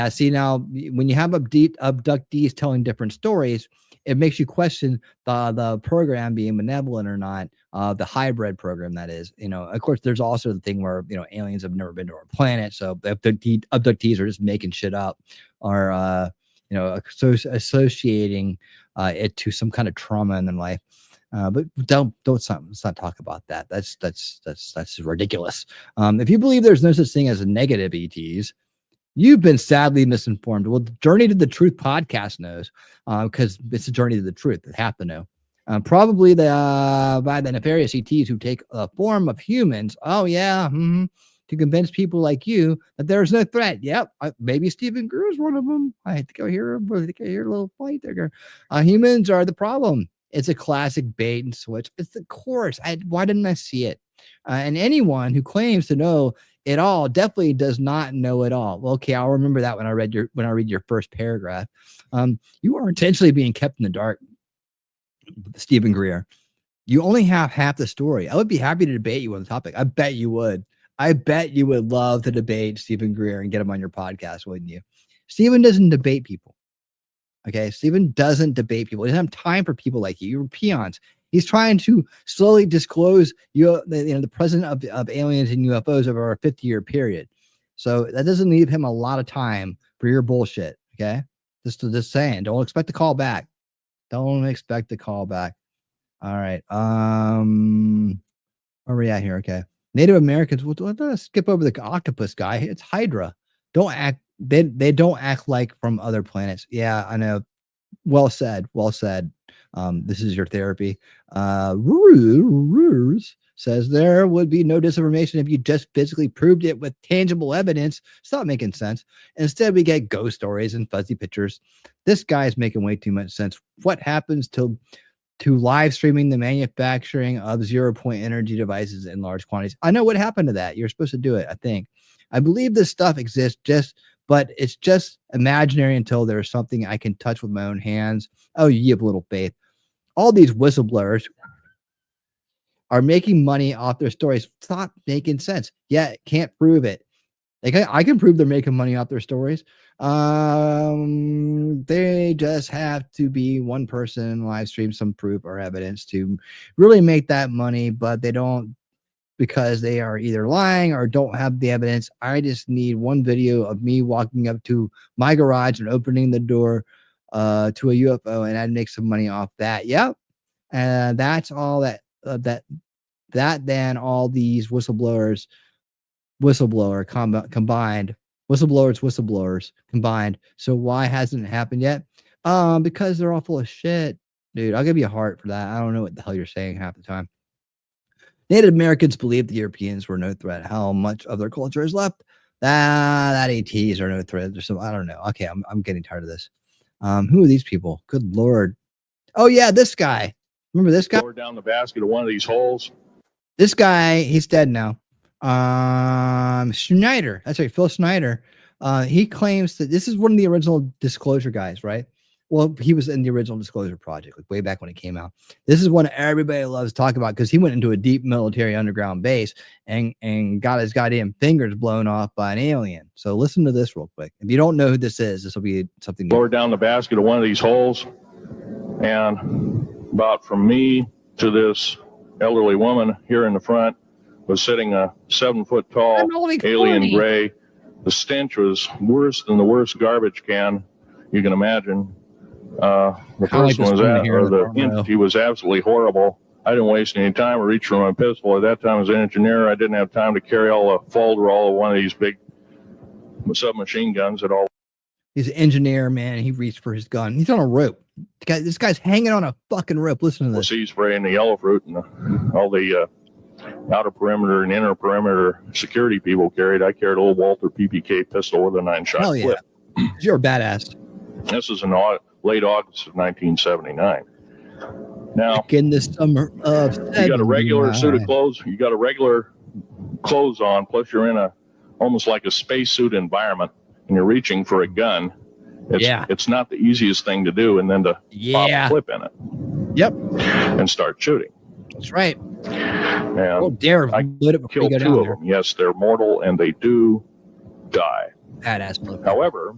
See, now when you have abductees telling different stories, it makes you question the program being benevolent or not. The hybrid program, that is. Of course, there's also the thing where aliens have never been to our planet, so the abductees are just making shit up, or associating it to some kind of trauma in their life. But let's not talk about that. That's ridiculous. If you believe there's no such thing as a negative ETs, you've been sadly misinformed. Well, the Journey to the Truth podcast knows, because it's a journey to the truth. They have to know. Probably by the nefarious ETs who take a form of humans. Oh yeah, to convince people like you that there is no threat. Yep, maybe Stephen Greer is one of them. I think I hear a little fight there. Humans are the problem. It's a classic bait and switch. It's the course. Why didn't I see it? And anyone who claims to know it all definitely does not know it all. Well, okay, I'll remember that when I read your first paragraph. You are intentionally being kept in the dark, Stephen Greer. You only have half the story. I would be happy to debate you on the topic. I bet you would. I bet you would love to debate Stephen Greer and get him on your podcast, wouldn't you? Stephen doesn't debate people. Okay, Stephen doesn't debate people. He doesn't have time for people like you. You're peons. He's trying to slowly disclose the presence of aliens and UFOs over a 50-year period. So that doesn't leave him a lot of time for your bullshit. Okay, just saying. Don't expect a call back. Don't expect a call back. All right. Where are we at here? Okay. Native Americans. Let's skip over the octopus guy. It's Hydra. Don't act. They don't act like from other planets. Yeah, I know. Well said. This is your therapy. Ruse says there would be no disinformation if you just physically proved it with tangible evidence. Stop making sense. Instead, we get ghost stories and fuzzy pictures. This guy is making way too much sense. What happens to live streaming the manufacturing of 0-point energy devices in large quantities? I know what happened to that. You're supposed to do it, I think. I believe this stuff exists, but it's just imaginary until there's something I can touch with my own hands. Oh, you have little faith. All these whistleblowers are making money off their stories. Stop making sense. Yeah, can't prove it. I can prove they're making money off their stories. They just have to be one person live stream some proof or evidence to really make that money, but they don't, because they are either lying or don't have the evidence. I just need one video of me walking up to my garage and opening the door to a UFO, and I'd make some money off that. Yep. And that's all then all these whistleblowers combined. Whistleblowers combined. So why hasn't it happened yet? Because they're all full of shit. Dude, I'll give you a heart for that. I don't know what the hell you're saying half the time. Native Americans believed the Europeans were no threat. How much of their culture is left? That ATs are no threat. There's some, I don't know. Okay, I'm getting tired of this. Who are these people? Good Lord. Oh yeah, this guy. Remember this guy? Lower down the basket of one of these holes. This guy, he's dead now. Schneider. That's right, Phil Schneider. He claims that this is one of the original disclosure guys, right? Well, he was in the original Disclosure Project, like way back when it came out. This is one everybody loves to talk about because he went into a deep military underground base and got his goddamn fingers blown off by an alien. So listen to this real quick. If you don't know who this is, this will be something. Lower down the basket of one of these holes, and about from me to this elderly woman here in the front was sitting a 7-foot tall alien gray. The stench was worse than the worst garbage can you can imagine. The first one was that, or the entity was absolutely horrible. I didn't waste any time or reach for my pistol. At that time, as an engineer, I didn't have time to carry all the folder all of one of these big submachine guns at all. He's an engineer, man. He reached for his gun. He's on a rope. This guy's hanging on a fucking rope. Listen to this. Sea spray and the yellow fruit and all the outer perimeter and inner perimeter security people carried. I carried a little Walter PPK pistol with a 9-shot Hell yeah. clip. You're a badass. This is in late August of 1979. Now, in the summer of you got a regular suit of clothes. You got a regular clothes on, plus you're in almost like a spacesuit environment, and you're reaching for a gun. It's not the easiest thing to do, and then to pop a clip in it. Yep. And start shooting. That's right. And I killed 2 of them. Yes, they're mortal, and they do die. Badass. However,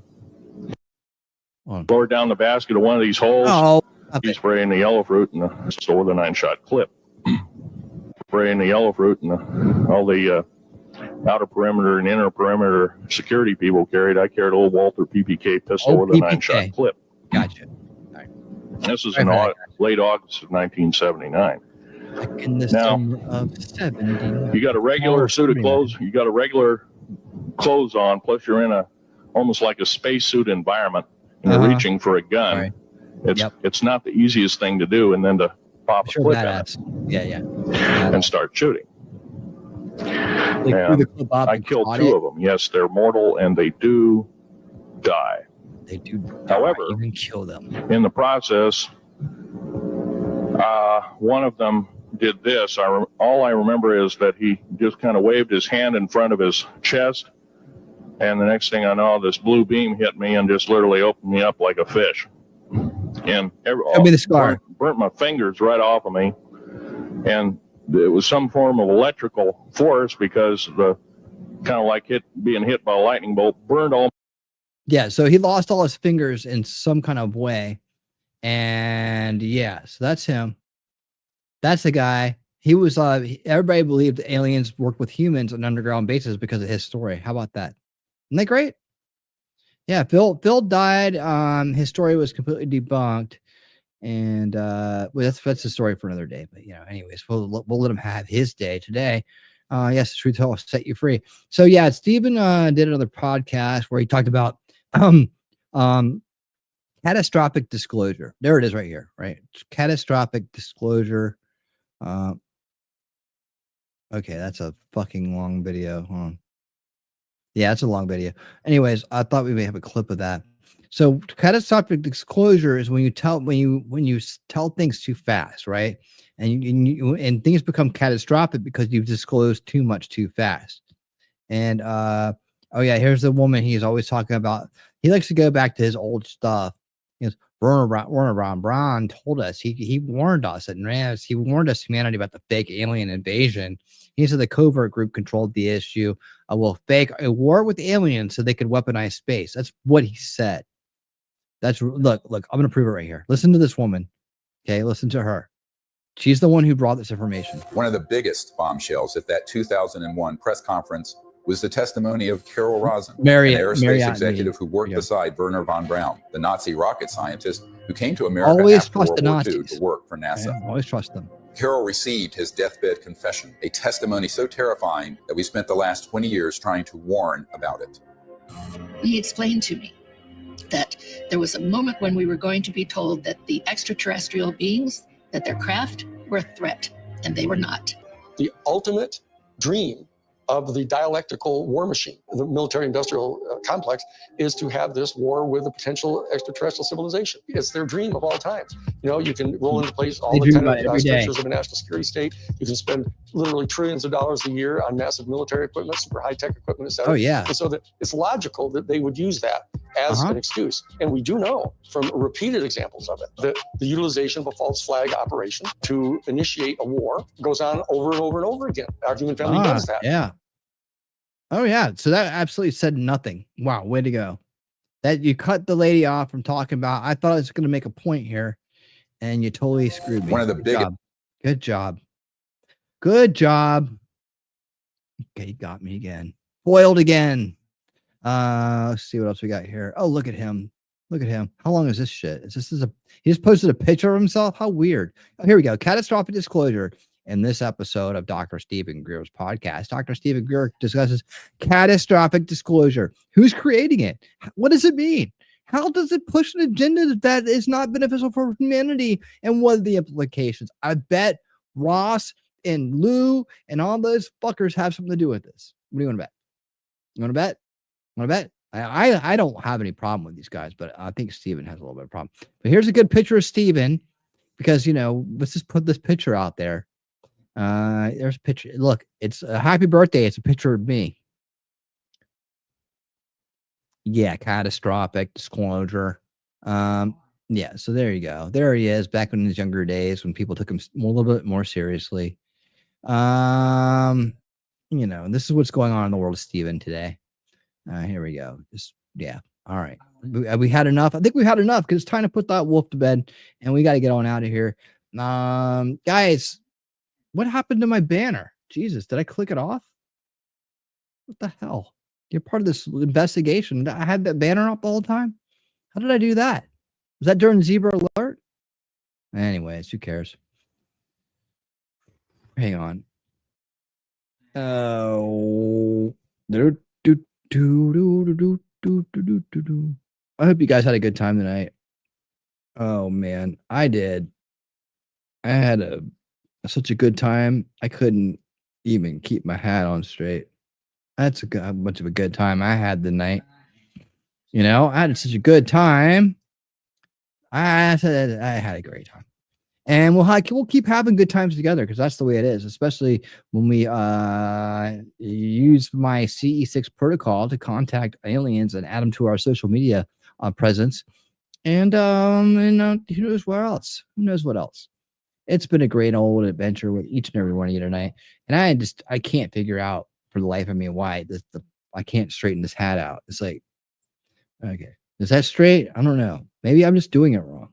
lower down the basket of one of these holes, he's spraying the yellow fruit and with a 9-shot clip. Spraying the yellow fruit and all the outer perimeter and inner perimeter security people carried. I carried a little Walter PPK pistol with a 9-shot clip. Gotcha. This is in late August of 1979. In the summer of 79. You got a regular suit of clothes. You got a regular clothes on, plus you're in almost like a spacesuit environment, and you're reaching for a gun. Right. It's not the easiest thing to do, and then to pop a clip in it. And start shooting. I killed 2 of them. Yes, they're mortal, and they do die. They do die. However, you can kill them. In the process, one of them did this. All I remember is that he just kind of waved his hand in front of his chest, and the next thing I know, this blue beam hit me and just literally opened me up like a fish. And burnt my fingers right off of me, and it was some form of electrical force because the kind of like being hit by a lightning bolt burned all. Yeah, so he lost all his fingers in some kind of way, and so that's him. That's the guy. He was. Everybody believed aliens worked with humans on underground bases because of his story. How about that? Isn't that great? Yeah, Phil died. His story was completely debunked, and that's the story for another day. But anyways, we'll let him have his day today. Yes, the truth will set you free. So yeah, Stephen did another podcast where he talked about catastrophic disclosure. There it is, right here. Right, catastrophic disclosure. Okay, that's a fucking long video. Hold on. Yeah, it's a long video. Anyways, I thought we may have a clip of that. So catastrophic disclosure is when you tell things too fast, right? And things become catastrophic because you've disclosed too much too fast. And here's the woman he's always talking about. He likes to go back to his old stuff. He goes, Werner Braun told us, he warned us he warned us humanity about the fake alien invasion. He said the covert group controlled the issue. Will fake a war with aliens so they could weaponize space. That's what he said. Look, I'm gonna prove it right here. Listen to this woman. Okay, listen to her. She's the one who brought this information. One of the biggest bombshells at that 2001 press conference was the testimony of Carol Rosen, an aerospace executive who worked beside Werner von Braun, the Nazi rocket scientist who came to America after World War II to work for NASA. Always trust them. Carol received his deathbed confession, a testimony so terrifying that we spent the last 20 years trying to warn about it. He explained to me that there was a moment when we were going to be told that the extraterrestrial beings, that their craft were a threat, and they were not. The ultimate dream of the dialectical war machine, the military-industrial complex, is to have this war with a potential extraterrestrial civilization. It's their dream of all times. You know, you can roll into place all the kind of structures of a national security state. You can spend literally trillions of dollars a year on massive military equipment, super high-tech equipment, et cetera. Oh, yeah. And so that it's logical that they would use that as an excuse. And we do know from repeated examples of it that the utilization of a false flag operation to initiate a war goes on over and over and over again. Our human family does that. Yeah. Oh, yeah. So that absolutely said nothing. Wow. Way to go. That you cut the lady off from talking about. I thought I was going to make a point here, and you totally screwed me. One of the biggest. Good job. Good job. Okay, you got me again. Foiled again. Let's see what else we got here. Oh, look at him. Look at him. How long is this shit? He just posted a picture of himself? How weird. Oh, here we go. Catastrophic disclosure. In this episode of Dr. Stephen Greer's podcast, Dr. Stephen Greer discusses catastrophic disclosure. Who's creating it? What does it mean? How does it push an agenda that is not beneficial for humanity? And what are the implications? I bet Ross and Lou and all those fuckers have something to do with this. What do you want to bet? You want to bet? Want to bet? I don't have any problem with these guys, but I think Stephen has a little bit of a problem. But here's a good picture of Stephen, because, you know, let's just put this picture out there. There's a picture. Look, it's a happy birthday. It's a picture of me. Yeah, catastrophic disclosure. Yeah, so there you go. There he is, back in his younger days when people took him a little bit more seriously. You know, this is what's going on in the world of Stephen today. Here we go. Yeah. All right. We had enough. I think we had enough, because it's time to put that wolf to bed, and we got to get on out of here. Guys, what happened to my banner? Jesus, did I click it off? What the hell? You're part of this investigation. I had that banner up the whole time. How did I do that? Was that during Zebra Alert? Anyways, who cares? Hang on. Oh, I hope you guys had a good time tonight. Oh man, I did. I had such a good time. I couldn't even keep my hat on straight. That's a much of a good time I had the night. You know, I had such a good time. I had a great time. And we'll keep having good times together, because that's the way it is, especially when we use my CE6 protocol to contact aliens and add them to our social media presence. And who knows where else? Who knows what else? It's been a great old adventure with each and every one of you tonight. And I can't figure out for the life of me why I can't straighten this hat out. It's like, okay, is that straight? I don't know. Maybe I'm just doing it wrong.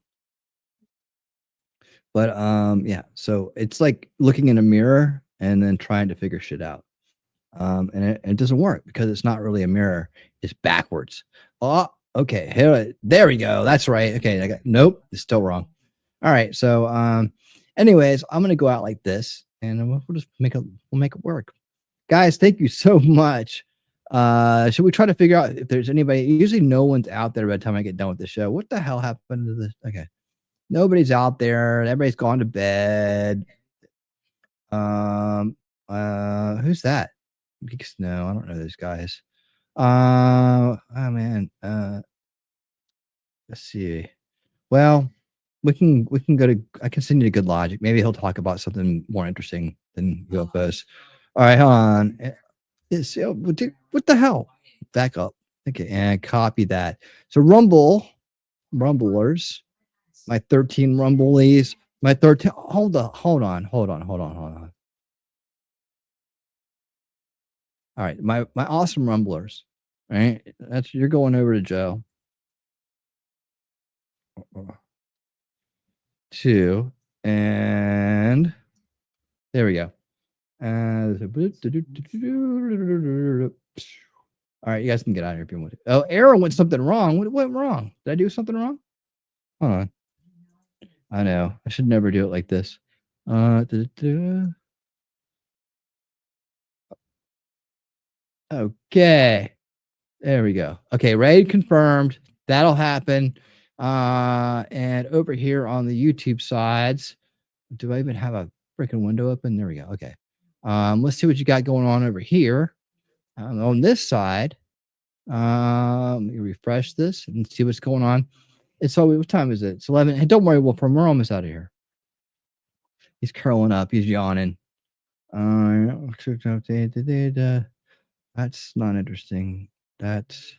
But yeah, so it's like looking in a mirror and then trying to figure shit out. And it doesn't work, because it's not really a mirror. It's backwards. Oh, okay. There we go. That's right. Okay. Nope. It's still wrong. All right. So, anyways, I'm going to go out like this, and we'll just make it work. Guys, thank you so much. Should we try to figure out if there's anybody? Usually no one's out there by the time I get done with the show. What the hell happened to this? Okay. Nobody's out there. Everybody's gone to bed. Who's that? No, I don't know those guys. Oh man. Let's see. Well, we can go to. I can send you to Good Logic. Maybe he'll talk about something more interesting than UFOs. All right, hold on. What the hell? Back up. Okay, and copy that. So Rumblers. My 13 Rumblies. My 13. Hold on. All right, my awesome Rumblers. All right, you're going over to Joe. 2, and there we go. All right, you guys can get out of here if you want to. Oh, Arrow went something wrong. What went wrong? Did I do something wrong? Hold on. I know. I should never do it like this. Okay. There we go. Okay, raid confirmed. that'll happen. And over here on the YouTube sides, do I even have a freaking window open? There we go. Okay. Let's see what you got going on over here. On this side, let me refresh this and see what's going on. It's always, what time is it? It's 11. Hey, don't worry, Wolfram, we're almost out of here. He's curling up. He's yawning. That's not interesting. That's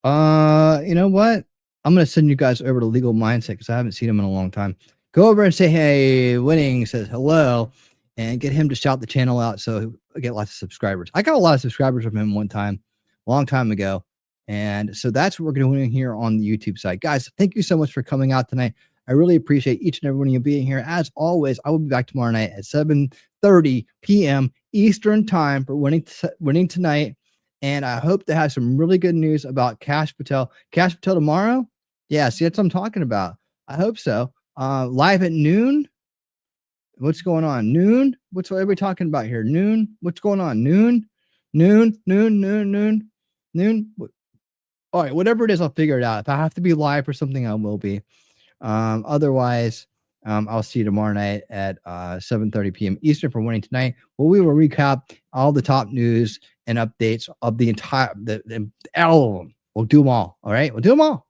you know what? I'm gonna send you guys over to Legal Mindset because I haven't seen him in a long time. Go over and say, hey, Winning says hello, and get him to shout the channel out so I get lots of subscribers. I got a lot of subscribers from him one time, a long time ago. And so that's what we're doing here on the YouTube side. Guys, thank you so much for coming out tonight. I really appreciate each and every one of you being here. As always, I will be back tomorrow night at 7:30 p.m. Eastern time for winning tonight. And I hope to have some really good news about Kash Patel. Kash Patel tomorrow? Yeah, see, that's what I'm talking about. I hope so. Live at noon. What's going on? Noon? What's everybody talking about here? Noon? What's going on? Noon? All right, whatever it is, I'll figure it out. If I have to be live for something, I will be. Otherwise, I'll see you tomorrow night at 7:30 p.m. Eastern for winning tonight, where we will recap all the top news and updates of the entire, all of them. We'll do them all. All right, we'll do them all,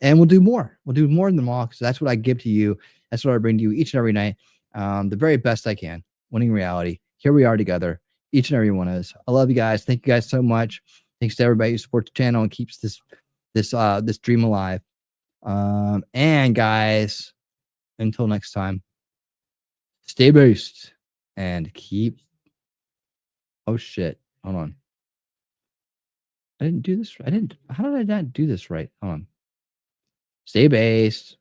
and we'll do more. We'll do more than them all because that's what I give to you. That's what I bring to you each and every night. The very best I can. Winning reality. Here we are together, each and every one of us. I love you guys. Thank you guys so much. Thanks to everybody who supports the channel and keeps this dream alive. And guys, until next time, stay based and keep. Oh shit! Hold on. I didn't do this. How did I not do this right? Hold on. Stay based.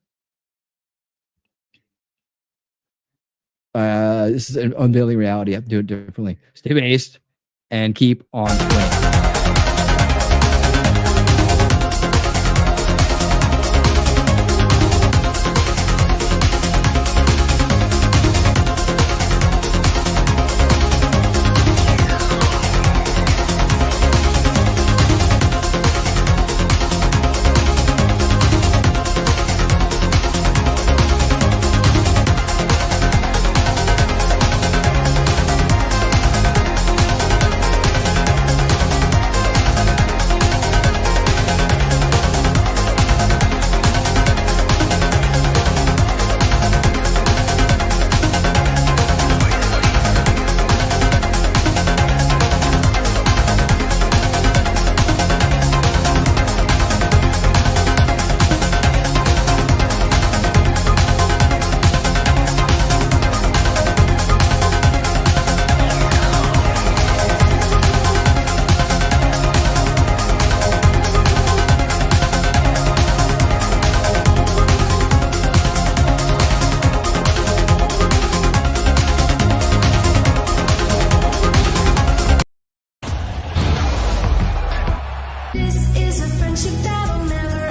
This is an Unveiling Reality. I have to do it differently. Stay based and keep on playing. This is a friendship that'll never